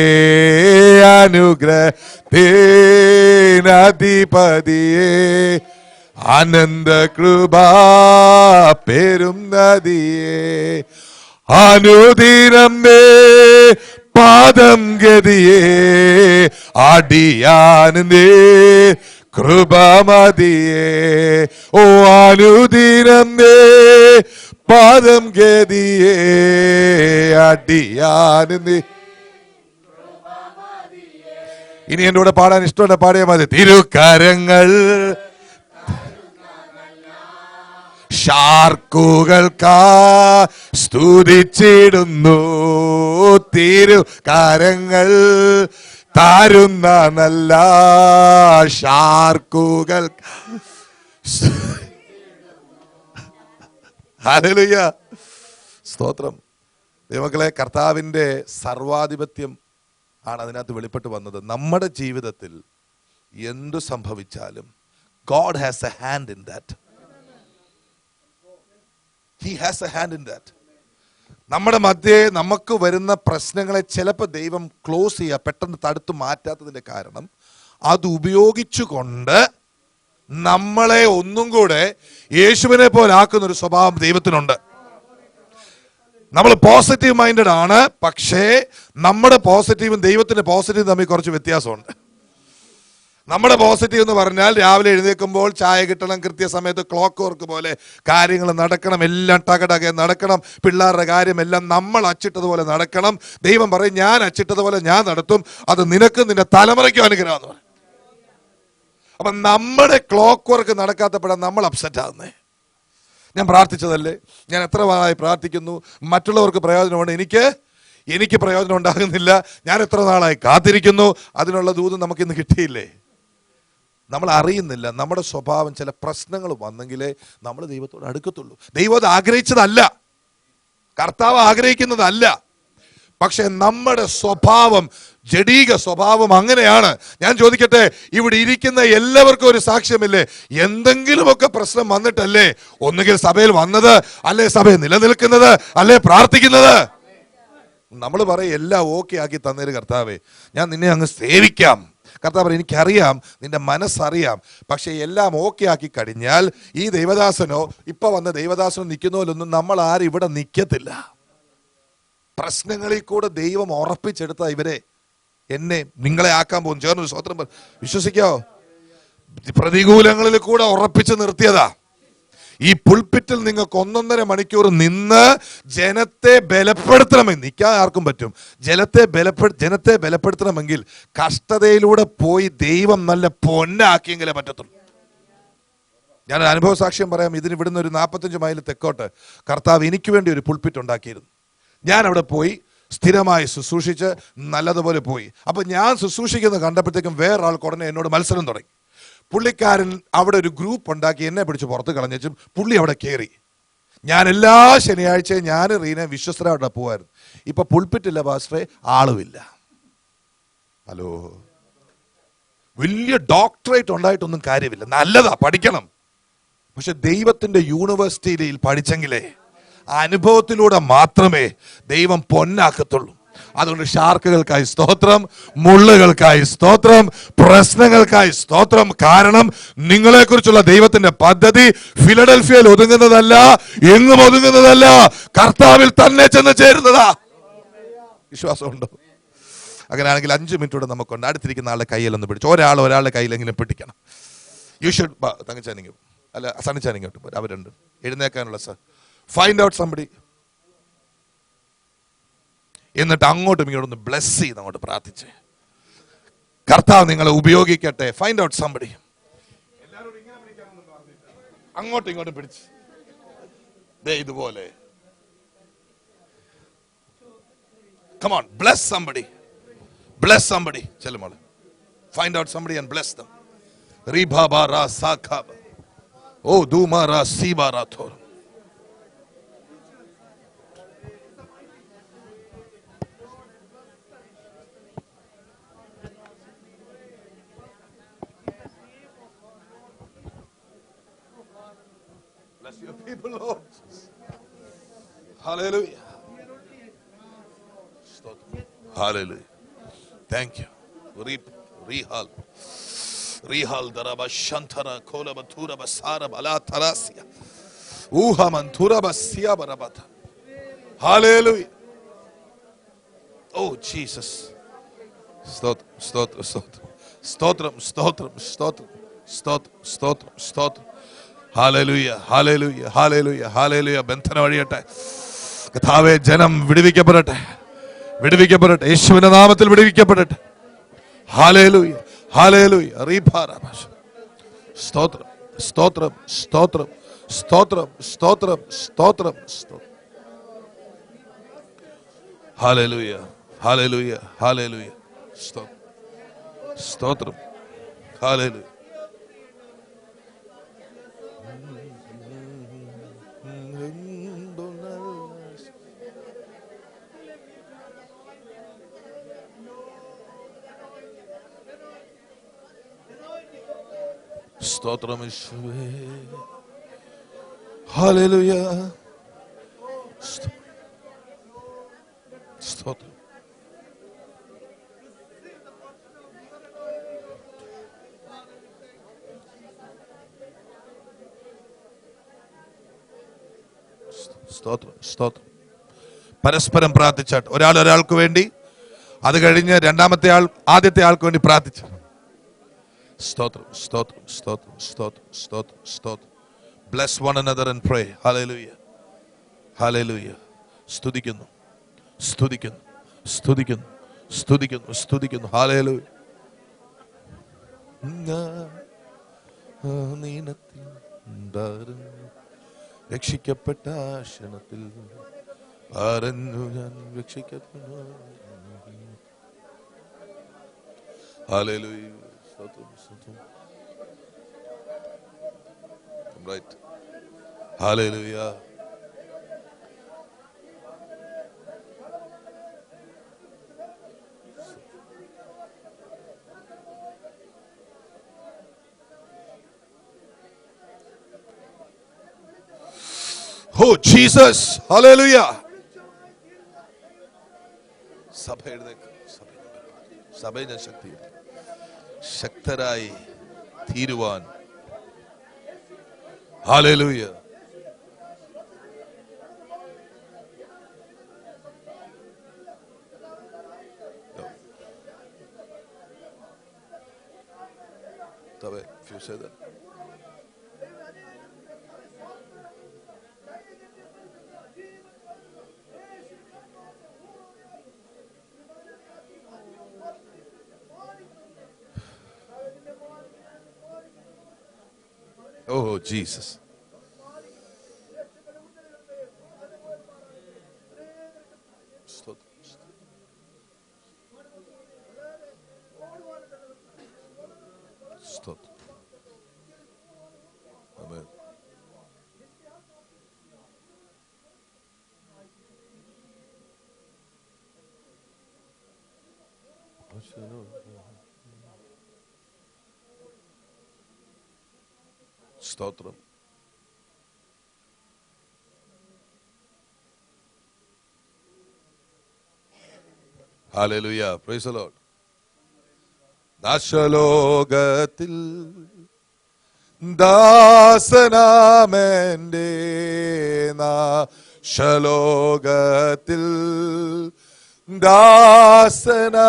അനുഗ്രഹത്തിനധിപതിയേ, ആനന്ദ കൃപ പേരും നദിയേ. അനുദിനം പാദം ഗതിയേ, അടിയാനേ കൃപമതിയേ. ഓ അനുദിനം പാദം ഗതിയേ, അടിയാനേ. ഇനി എൻ്റെ കൂടെ പാടാൻ ഇഷ്ടമുണ്ട്, പാടിയാൽ മതി. തിരുക്കരങ്ങൾ ഷാർക്കുകൾക്കാ സ്തുതിച്ചിടുന്നു, തിരുക്കരങ്ങൾ താരുന്ന നല്ല ഷാർക്കുകൾ. ഹല്ലേലൂയ, സ്തോത്രം. ദൈവമക്കളെ, കർത്താവിൻ്റെ സർവാധിപത്യം ആണ് അതിനകത്ത് വെളിപ്പെട്ട് വന്നത്. നമ്മുടെ ജീവിതത്തിൽ എന്തു സംഭവിച്ചാലും God has a hand in that. He has a hand in that. നമ്മുടെ മധ്യേ നമുക്ക് വരുന്ന പ്രശ്നങ്ങളെ ചിലപ്പോൾ ദൈവം ക്ലോസ് ചെയ്യുക, പെട്ടെന്ന് തടുത്ത് മാറ്റാത്തതിൻ്റെ കാരണം അത് ഉപയോഗിച്ചുകൊണ്ട് നമ്മളെ ഒന്നും കൂടെ യേശുവിനെ പോലെ ആക്കുന്ന ഒരു സ്വഭാവം ദൈവത്തിനുണ്ട്. നമ്മൾ പോസിറ്റീവ് മൈൻഡഡ് ആണ്, പക്ഷേ നമ്മുടെ പോസിറ്റീവും ദൈവത്തിന്റെ പോസിറ്റീവും തമ്മിൽ കുറച്ച് വ്യത്യാസമുണ്ട്. നമ്മുടെ പോസിറ്റീവ് എന്ന് പറഞ്ഞാൽ രാവിലെ എഴുന്നേൽക്കുമ്പോൾ ചായ കിട്ടണം, കൃത്യസമയത്ത് ക്ലോക്ക് വർക്ക് പോലെ കാര്യങ്ങൾ നടക്കണം, എല്ലാം ടകടകെ നടക്കണം, പിള്ളേരുടെ കാര്യമെല്ലാം നമ്മൾ അച്ചിട്ടതുപോലെ നടക്കണം. ദൈവം പറയും ഞാൻ അച്ചിട്ടതുപോലെ ഞാൻ നടത്തും, അത് നിനക്കും നിന്റെ തലമുറയ്ക്കും അനുഗ്രഹം എന്ന് പറയും. അപ്പൊ നമ്മുടെ ക്ലോക്ക് വർക്ക് നടക്കാത്തപ്പോഴാണ് നമ്മൾ അപ്സെറ്റ് ആകുന്നേ. ഞാൻ പ്രാർത്ഥിച്ചതല്ലേ, ഞാൻ എത്ര നാളായി പ്രാർത്ഥിക്കുന്നു, മറ്റുള്ളവർക്ക് പ്രയോജനമുണ്ട്, എനിക്ക് പ്രയോജനം ഉണ്ടാകുന്നില്ല, ഞാൻ എത്ര നാളായി കാത്തിരിക്കുന്നു, അതിനുള്ള ദൂത് നമുക്കിന്ന് കിട്ടിയില്ലേ? നമ്മൾ അറിയുന്നില്ല. നമ്മുടെ സ്വഭാവം ചില പ്രശ്നങ്ങൾ വന്നെങ്കിലേ നമ്മൾ ദൈവത്തോട് അടുക്കത്തുള്ളൂ. ദൈവം അത് ആഗ്രഹിച്ചതല്ല, കർത്താവ് ആഗ്രഹിക്കുന്നതല്ല, പക്ഷെ നമ്മുടെ സ്വഭാവം, ജഡീക സ്വഭാവം അങ്ങനെയാണ്. ഞാൻ ചോദിക്കട്ടെ, ഇവിടെ ഇരിക്കുന്ന എല്ലാവർക്കും ഒരു സാക്ഷ്യമില്ലേ? എന്തെങ്കിലുമൊക്കെ പ്രശ്നം വന്നിട്ടല്ലേ ഒന്നുകിൽ സഭയിൽ വന്നത്, അല്ലെ സഭയിൽ നിലനിൽക്കുന്നത്, അല്ലെ പ്രാർത്ഥിക്കുന്നത്. നമ്മൾ പറയും എല്ലാം ഓക്കെ ആക്കി തന്നേര് കർത്താവേ, ഞാൻ നിന്നെ അങ്ങ് സേവിക്കാം. കർത്താവ് പറയും എനിക്കറിയാം, നിന്റെ മനസ്സറിയാം, പക്ഷെ എല്ലാം ഓക്കെ ആക്കി കഴിഞ്ഞാൽ ഈ ദൈവദാസനോ ഇപ്പൊ വന്ന ദൈവദാസനോ നിൽക്കുന്നതിലൊന്നും നമ്മൾ ആരും ഇവിടെ നിൽക്കത്തില്ല. പ്രശ്നങ്ങളിൽ കൂടെ ദൈവം ഉറപ്പിച്ചെടുത്ത ഇവരെ എന്നെ നിങ്ങളെ ആക്കാൻ പോകും. ചേർന്ന് സ്വതന്ത്രം വിശ്വസിക്കാവോ? പ്രതികൂലങ്ങളിൽ കൂടെ ഉറപ്പിച്ച് നിർത്തിയതാ. ഈ പുൾപിറ്റിൽ നിങ്ങൾക്ക് 1.5 മണിക്കൂർ നിന്ന് ജനത്തെ ബലപ്പെടുത്തണമെങ്കിൽ, നിൽക്കാൻ ആർക്കും പറ്റും, ജനത്തെ ബലപ്പെടുത്തണമെങ്കിൽ കഷ്ടതയിലൂടെ പോയി ദൈവം നല്ല പൊന്നാക്കിയെങ്കിലേ പറ്റത്തുള്ളൂ. ഞാനൊരു അനുഭവ സാക്ഷ്യം പറയാം. ഇതിന് ഇവിടുന്ന് ഒരു 45 മൈൽ തെക്കോട്ട് കർത്താവ് എനിക്ക് വേണ്ടി ഒരു പുൾപിറ്റ് ഉണ്ടാക്കിയിരുന്നു. ഞാൻ അവിടെ പോയി സ്ഥിരമായി ശുശ്രൂഷിച്ച് നല്ലതുപോലെ പോയി. അപ്പൊ ഞാൻ ശുശ്രൂഷിക്കുന്നത് കണ്ടപ്പോഴത്തേക്കും വേറൊരാൾക്ക് ഉടനെ എന്നോട് മത്സരം തുടങ്ങി. പുള്ളിക്കാരൻ അവിടെ ഒരു ഗ്രൂപ്പ് ഉണ്ടാക്കി എന്നെ പിടിച്ച് പുറത്ത് കളഞ്ഞും പുള്ളി അവിടെ കയറി. ഞാൻ എല്ലാ ശനിയാഴ്ചയും ഞാൻ റീനെ വിശ്വസ്തരായിട്ട് പോവായിരുന്നു. ഇപ്പൊ പുൾപിറ്റില്ല പാസ്റ്ററെ, ആളുമില്ല. ഹലോ, വലിയ ഡോക്ടറേറ്റ് ഉണ്ടായിട്ടൊന്നും കാര്യമില്ല, നല്ലതാ, പഠിക്കണം. പക്ഷെ ദൈവത്തിന്റെ യൂണിവേഴ്സിറ്റിയിൽ പഠിച്ചെങ്കിലേ അനുഭവത്തിലൂടെ മാത്രമേ ദൈവം പൊന്നാക്കത്തുള്ളൂ. അതുകൊണ്ട് ഷാർക്കുകൾക്കായി സ്തോത്രം, മുള്ളുകൾക്കായി സ്തോത്രം, പ്രശ്നങ്ങൾക്കായി സ്തോത്രം. കാരണം നിങ്ങളെക്കുറിച്ചുള്ള ദൈവത്തിന്റെ പദ്ധതി ഫിലഡൽഫിയയിൽ ഒതുങ്ങുന്നതല്ല, എങ്ങും ഒതുങ്ങുന്നതല്ല, കർത്താവിൽ തന്നെ ചെന്ന് ചേരുന്നതാ. വിശ്വാസമുണ്ടോ? അങ്ങനെയാണെങ്കിൽ 5 മിനിറ്റൂടെ നമുക്കുണ്ട്. അടുത്തിരിക്കുന്ന ആളുടെ കയ്യിലൊന്ന് പിടിച്ചു, ഒരാളുടെ കയ്യിലെങ്കിലും പിടിക്കണം. യു ഷുഡ് തങ്ങിച്ചാനിങ്ങ അല്ല സണിച്ചാനിങ്ങോട്ട് പോരും, അവരുണ്ട് എഴുന്നേക്കാനുള്ള. സർ, ഫൈൻഡ് ഔട്ട് സംബഡി, എന്നിട്ട് അങ്ങോട്ടും ഇങ്ങോട്ടൊന്ന് ബ്ലെസ് ചെയ്ത് അങ്ങോട്ട് പ്രാർത്ഥിച്ച് കർത്താവ് നിങ്ങളെ ഉപയോഗിക്കട്ടെ. Find out somebody. അങ്ങോട്ടും ഇങ്ങോട്ടും പിടിച്ച് ഇതുപോലെ. Come on, bless somebody. Bless somebody. ചെല്ലുമോളെ. Find out somebody and bless them. Ribabara sakaba. Oh, dumara sibarathor. Bless your people, Lord. Hallelujah. Hallelujah. Thank you. Rihal daraba shantara kola batura basara bala tarasia. Uha mantura basia barabata. Hallelujah. Oh Jesus. Stotram. Hallelujah. Hallelujah. ബന്ധന വഴിയട്ടെ. കർത്താവേ, ജനം വിടുവിക്കപ്പെടട്ടെ. യേശുവിന്റെ നാമത്തിൽ വിടുവിക്കപ്പെടട്ടെ. Hallelujah. സ്തോത്രം. Hallelujah. സ്തോത്രം. Hallelujah. സ്തോത്രം യേശുവേ. Hallelujah. സ്തോത്രം. സ്തോത്രം. സ്തോത്രം. പരസ്പരം പ്രാർത്ഥിച്ചാട്ട്, ഒരാൾ ഒരാൾക്ക് വേണ്ടി, അത് കഴിഞ്ഞ് രണ്ടാമത്തെ ആൾ ആദ്യത്തെ ആൾക്ക് വേണ്ടി പ്രാർത്ഥിച്ചു. സ്തോത്രം. സ്തോത്രം. സ്തോത്രം. സ്തോത്രം. സ്തോത്രം. സ്തോത്രം. Bless one another and pray. Hallelujah. Hallelujah. സ്തുതിക്കുന്നു, സ്തുതിക്കുന്നു, സ്തുതിക്കുന്നു, സ്തുതിക്കുന്നു, സ്തുതിക്കുന്നു. Hallelujah. രക്ഷിക്കപ്പെട്ട ക്ഷണത്തിൽ പറഞ്ഞു ഞാൻ രക്ഷിക്കപ്പെട്ടു. Hallelujah. സ്തോത്രം. സ്തോത്രം. Right. Hallelujah. Oh Jesus. Hallelujah. സഭ എഴുന്നേൽക്കും. സഭയെ ശക്തി ശക്തരായി തീരുവാൻ. Hallelujah. If you say that. Oh Jesus. Stop. Amen. സ്തോത്രം. Hallelujah. Praise the Lord. നാശലോകത്തിൽ ദാസനാമെന്റെ നാശലോകത്തിൽ ദാസനാമെന്റെ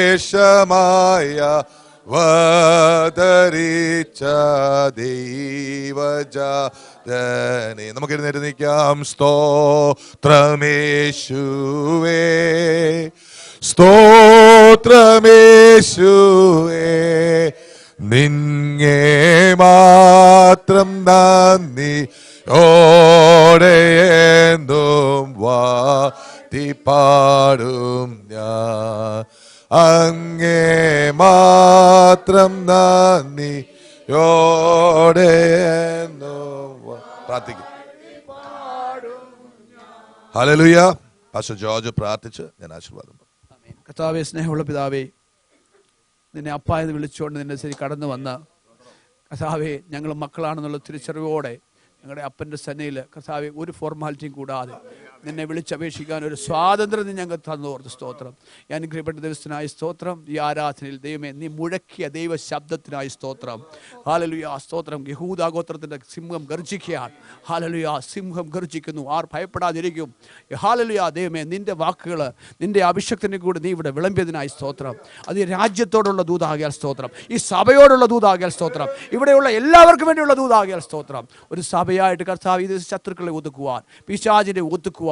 നാരവേഷമായ വദരിച്ച ദൈവജാതനെ നമുക്ക് എഴുന്നേറ്റ് നിൽക്കാം. സ്തോത്രമേശുവേ, സ്തോത്രമേശുവേ, നിങ്ങേ മാത്രം നന്ദി ഓടെയെന്നും വാഴ്ത്തിപ്പാടും ഞാൻ. അങ്ങേ മാത്രം നന്ദിയോടെയെന്നും പ്രാർത്ഥിക്കും. ഹല്ലേലൂയ. പാസ്റ്റർ ജോർജ് പ്രാർത്ഥിച്ച് ഞാൻ ആശീർവാദം. കർത്താവേ, സ്നേഹമുള്ള പിതാവേ, നിന്നെ അപ്പ എന്ന് വിളിച്ചുകൊണ്ട് നിന്റെ ശരി കടന്നു വന്ന കർത്താവേ, ഞങ്ങൾ മക്കളാണെന്നുള്ള തിരിച്ചറിവോടെ ഞങ്ങളുടെ അപ്പൻ്റെ സന്നയിൽ കർത്താവേ ഒരു ഫോർമാലിറ്റിയും കൂടാതെ നിന്നെ വിളിച്ചപേക്ഷിക്കാൻ ഒരു സ്വാതന്ത്ര്യം ഞങ്ങൾ തന്നോർത്ത് സ്തോത്രം. ഈ അനുഗ്രഹപ്പെട്ട ദിവസത്തിനായി സ്തോത്രം. ഈ ആരാധനയിൽ ദൈവമേ നീ മുഴക്കിയ ദൈവ ശബ്ദത്തിനായി സ്തോത്രം. ഹല്ലേലൂയ. സ്തോത്രം. യഹൂദാ ഗോത്രത്തിൻ്റെ സിംഹം ഗർജിക്കുകയാണ്. ഹല്ലേലൂയ. സിംഹം ഗർജിക്കുന്നു, ആർ ഭയപ്പെടാതിരിക്കും. ഹല്ലേലൂയ. ദൈവമേ നിന്റെ വാക്കുകൾ നിന്റെ അഭിഷേകത്തിൻ്റെ കൂടെ നീ ഇവിടെ വിളമ്പിയതിനായി സ്തോത്രം. അത് ഈ രാജ്യത്തോടുള്ള ദൂതാകിയാൽ സ്തോത്രം, ഈ സഭയോടുള്ള ദൂതാകിയാൽ സ്തോത്രം, ഇവിടെയുള്ള എല്ലാവർക്കും വേണ്ടിയുള്ള ദൂതാകിയാൽ സ്തോത്രം. ഒരു സഭയായിട്ട് കർത്താവ് ഇത് ശത്രുക്കളെ ഒതുക്കുവാൻ, പിശാചിനെ ഒതുക്കുവാൻ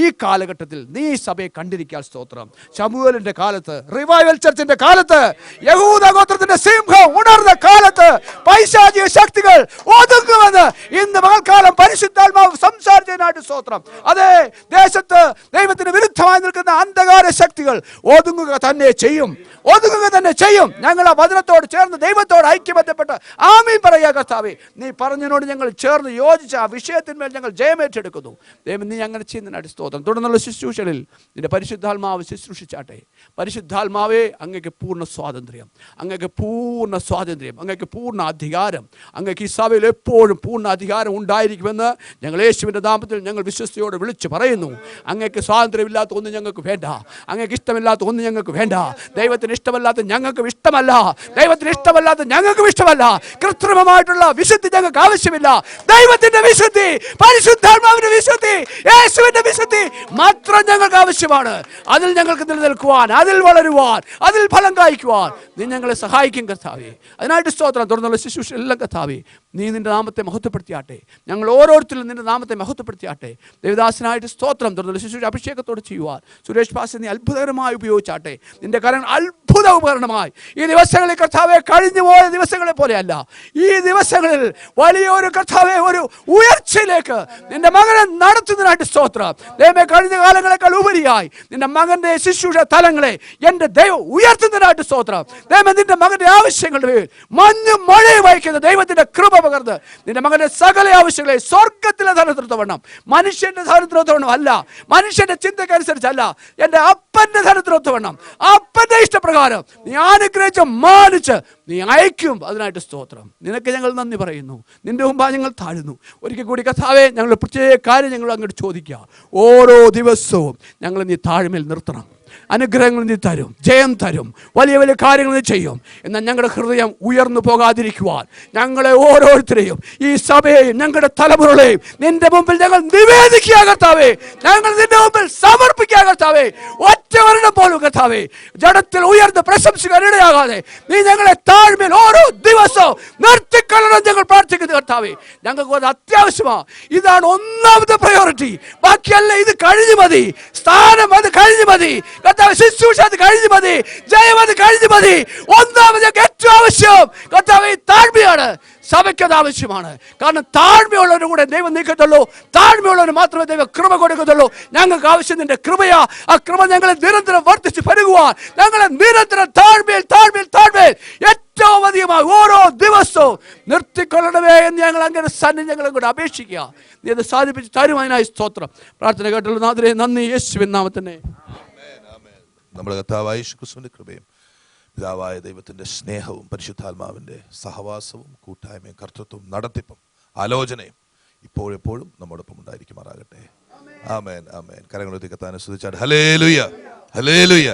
ഈ കാലഘട്ടത്തിൽ നീ സഭയെ കണ്ടിരിക്കാൻ സ്തോത്രം. ശമൂവേലിന്റെ കാലത്ത്, റിവൈവൽ ചർച്ചിന്റെ കാലത്ത്, യഹൂദ ഗോത്രത്തിന്റെ സിംഹം ഉണർന്ന കാലത്ത് പൈശാചിക ശക്തികൾ ഒതുങ്ങുമെന്ന് ഇന്ന് പകൽക്കാലം പരിശുദ്ധാത്മാവ് സംസാരിച്ചതിനാൽ ചെയ്യുന്നതിനായിട്ട് സ്തോത്രം. അതേ ദേശത്ത് ദൈവത്തിന് വിരുദ്ധമായി നിൽക്കുന്ന അന്ധകാര ശക്തികൾ ഒതുങ്ങുക തന്നെ ചെയ്യും, ഒതുങ്ങുക തന്നെ ചെയ്യും. ഞങ്ങൾ ആ വചനത്തോട് ചേർന്ന് ദൈവത്തോട് ഐക്യബന്ധപ്പെട്ട് ആമീൻ പറയുക. കർത്താവേ, നീ പറഞ്ഞതിനോട് ഞങ്ങൾ ചേർന്ന് യോജിച്ച ആ വിഷയത്തിന്മേൽ ഞങ്ങൾ ജയമേറ്റെടുക്കുന്നു. ദൈവം നീ അങ്ങനെ ചെയ്യുന്നതിനായിട്ട് സ്തോത്രം. തുടർന്നുള്ള ശുശ്രൂഷകളിൽ നിന്റെ പരിശുദ്ധാത്മാവ് ശുശ്രൂഷിച്ചാട്ടെ. പരിശുദ്ധാത്മാവേ, അങ്ങേക്ക് പൂർണ്ണ സ്വാതന്ത്ര്യം, അങ്ങേക്ക് പൂർണ്ണ സ്വാതന്ത്ര്യം, അങ്ങേക്ക് പൂർണ്ണ അധികാരം, അങ്ങേക്ക് ഈ സഭയിൽ എപ്പോഴും പൂർണ്ണ അധികാരം ഉണ്ടായിരിക്കുമെന്ന് ഞങ്ങൾ യേശുവിൻ്റെ നാമത്തിൽ ഞങ്ങൾ വിശ്വസ്തയോടെ വിളിച്ചു പറയുന്നു. അങ്ങേക്ക് സ്വാതന്ത്ര്യമില്ലാത്ത ഒന്നും ഞങ്ങൾക്ക് വേണ്ട, അങ്ങേക്ക് ഇഷ്ടമില്ലാത്ത ഒന്നും ഞങ്ങൾക്ക് വേണ്ട. ദൈവത്തിന് ഇഷ്ടമല്ലാത്ത ഞങ്ങൾക്കും ഇഷ്ടമല്ല, ദൈവത്തിന് ഇഷ്ടമല്ലാത്ത ഞങ്ങൾക്കും ഇഷ്ടമല്ല. കൃത്രിമമായിട്ടുള്ള വിശുദ്ധി ഞങ്ങൾക്ക് ആവശ്യമില്ല. ദൈവത്തിന്റെ വിശുദ്ധി, പരിശുദ്ധാത്മാവിന്റെ വിശുദ്ധി, യേശുവിന്റെ വിശുദ്ധി മാത്രം ഞങ്ങൾക്ക് ആവശ്യമാണ്. അതിൽ ഞങ്ങൾക്ക് നിലനിൽക്കുവാൻ, അതിൽ വളരുവാൻ, അതിൽ ഫലം കായ്ക്കുവാൻ നീ ഞങ്ങളെ സഹായിക്കും കർത്താവേ. അതിനായിട്ട് സ്തോത്രം. തുടർന്നുള്ള ശുശ്രൂഷ എല്ലാം കർത്താവേ നീ നിന്റെ നാമത്തെ മഹത്വപ്പെടുത്തിയാട്ടെ. ഞങ്ങൾ ഓരോരുത്തരും നിന്റെ നാമത്തെ മഹത്വപ്പെടുത്തിയാട്ടെ. ദേവദാസനായിട്ട് സ്തോത്രം. തുടർന്നുള്ള ശുശ്രൂഷ അഭിഷേകത്തോട് ചെയ്യുവാൻ സുരേഷ് പാസ് നീ അത്ഭുതകരമായി ഉപയോഗിച്ചാട്ടെ. നിന്റെ കരം അത്ഭുത ഉപകരണമായി ഈ ദിവസങ്ങളിൽ കർത്താവെ കഴിഞ്ഞു പോയ ദിവസങ്ങളെ പോലെയല്ല, ഈ ദിവസങ്ങളിൽ വലിയൊരു കർത്താവെ ഒരു ഉയർച്ചയിലേക്ക് നിന്റെ മകനെ നടത്തുന്നതിനായിട്ട് സ്തോത്രം. ദൈവമേ, കഴിഞ്ഞ കാലങ്ങളെക്കാൾ ഉപരിയായി നിന്റെ മകന്റെ ശുശ്രൂഷ തലങ്ങളെ എൻ്റെ ദൈവം ഉയർത്തുന്നതിനായിട്ട് സ്തോത്രം. ദൈവമേ, നിന്റെ മകന്റെ ആവശ്യങ്ങളുടെ മഞ്ഞും മഴയും വഹിക്കുന്ന ദൈവത്തിന്റെ കൃപ പകർന്ന് നിന്റെ മകന്റെ സകല ആവശ്യങ്ങളെ സ്വർഗത്തിലെ ധനത്തിനൊത്തവണ്ണം, മനുഷ്യന്റെ ധനത്തിനൊത്തവണ്ണം അല്ല, മനുഷ്യന്റെ ചിന്തക്കനുസരിച്ചല്ല, എൻ്റെ അപ്പന്റെ ധനത്തിനൊത്തവണ്ണം, അപ്പന്റെ ഇഷ്ടപ്രകാരം നീ അനുഗ്രഹിച്ച് മാനിച്ച് നീ അയക്കും. അതിനായിട്ട് സ്തോത്രം. നിനക്ക് ഞങ്ങൾ നന്ദി പറയുന്നു. നിന്റെ മുമ്പാ ഞങ്ങൾ താഴുന്നു. ഒരിക്കൽ കൂടി കർത്താവേ, ഞങ്ങൾ പ്രത്യേക കാര്യം ഞങ്ങൾ അങ്ങോട്ട് ചോദിക്കുക. ഓരോ ദിവസവും ഞങ്ങൾ നീ താഴ്മയിൽ നിർത്തണം. അനുഗ്രഹങ്ങൾ നീ തരും, ജയം തരും, വലിയ വലിയ കാര്യങ്ങൾ നീ ചെയ്യും. എന്നാൽ ഞങ്ങളുടെ ഹൃദയം ഉയർന്നു പോകാതിരിക്കുവാൻ ഞങ്ങളെ ഓരോരുത്തരെയും, ഈ സഭയെയും ഞങ്ങളുടെ തലമുറകളെയും നിന്റെ മുമ്പിൽ ഞങ്ങൾ നിവേദിക്കുക കർത്താവേ. ഞങ്ങൾ നിന്റെ മുമ്പിൽ സമർപ്പിക്കുക കർത്താവേ. ഒറ്റവരുടെ പോലും കർത്താവേ ജഡത്തിൽ ഉയർന്ന് പ്രശംസിക്കാൻ ഇടയാകാതെ നീ ഞങ്ങളെ താഴ്മയിൽ ഓരോ ദിവസവും നിർത്തിക്കൊള്ളണം ഞങ്ങൾ പ്രാർത്ഥിക്കുന്നത് കർത്താവേ. ഞങ്ങൾക്ക് അത് അത്യാവശ്യമാണ്. ഇതാണ് ഒന്നാമത്തെ പ്രയോറിറ്റി. ബാക്കിയല്ല, ഇത് കഴിഞ്ഞു മതി. സ്ഥാനം അത് കഴിഞ്ഞു മതി കർത്താവ്. ശുശ്രൂഷ അത് കഴിഞ്ഞു മതി. ജയം അത് കഴിഞ്ഞു മതി. ഒന്നാമത് ഏറ്റവും ആവശ്യം കർത്താവ് ഈ താഴ്മയാണ്. സഭയ്ക്ക് അത് ആവശ്യമാണ്. കാരണം താഴ്മയുള്ളവരുടെ കൂടെ ദൈവം നീക്കത്തുള്ളൂ. താഴ്മയുള്ളവർ മാത്രമേ ദൈവം കൃപ കൊടുക്കത്തുള്ളൂ. ഞങ്ങൾക്ക് ആവശ്യം നിന്റെ കൃപയാ. ആ കൃപ ഞങ്ങളെ നിരന്തരം വർദ്ധിച്ച് പെരുകുവാൻ, ഞങ്ങളെ നിരന്തരം താഴ്മയിൽ താഴ്മയിൽ താഴ്മയിൽ ഏറ്റവും അധികമായി ഓരോ ദിവസവും നിർത്തിക്കൊള്ളണമേ എന്ന് ഞങ്ങൾ അങ്ങനെ സന്നി ഞങ്ങളെ കൂടെ അപേക്ഷിക്കുക. നീ അത് സാധിപ്പിച്ച് തരും. അതിനായി സ്തോത്രം. പ്രാർത്ഥന കേട്ടുള്ള നാഥനെ നന്ദി. യേശുവിൻ നാമത്തിനെ നമ്മുടെ കർത്താവായ യേശുക്രിസ്തുവിന്റെ കൃപയും പിതാവായ ദൈവത്തിന്റെ സ്നേഹവും പരിശുദ്ധാത്മാവിന്റെ സഹവാസവും കൂട്ടായ്മയും കർത്തൃത്വവും നടത്തിപ്പും ആലോചനയും ഇപ്പോഴെപ്പോഴും നമ്മോടൊപ്പം ഉണ്ടായിരിക്കുമാറാകട്ടെ. ആമേൻ, ആമേൻ. കരങ്ങൾ ഉയർത്തി കർത്താവിനെ സ്തുതിച്ചാട്ടെ. Hallelujah, hallelujah.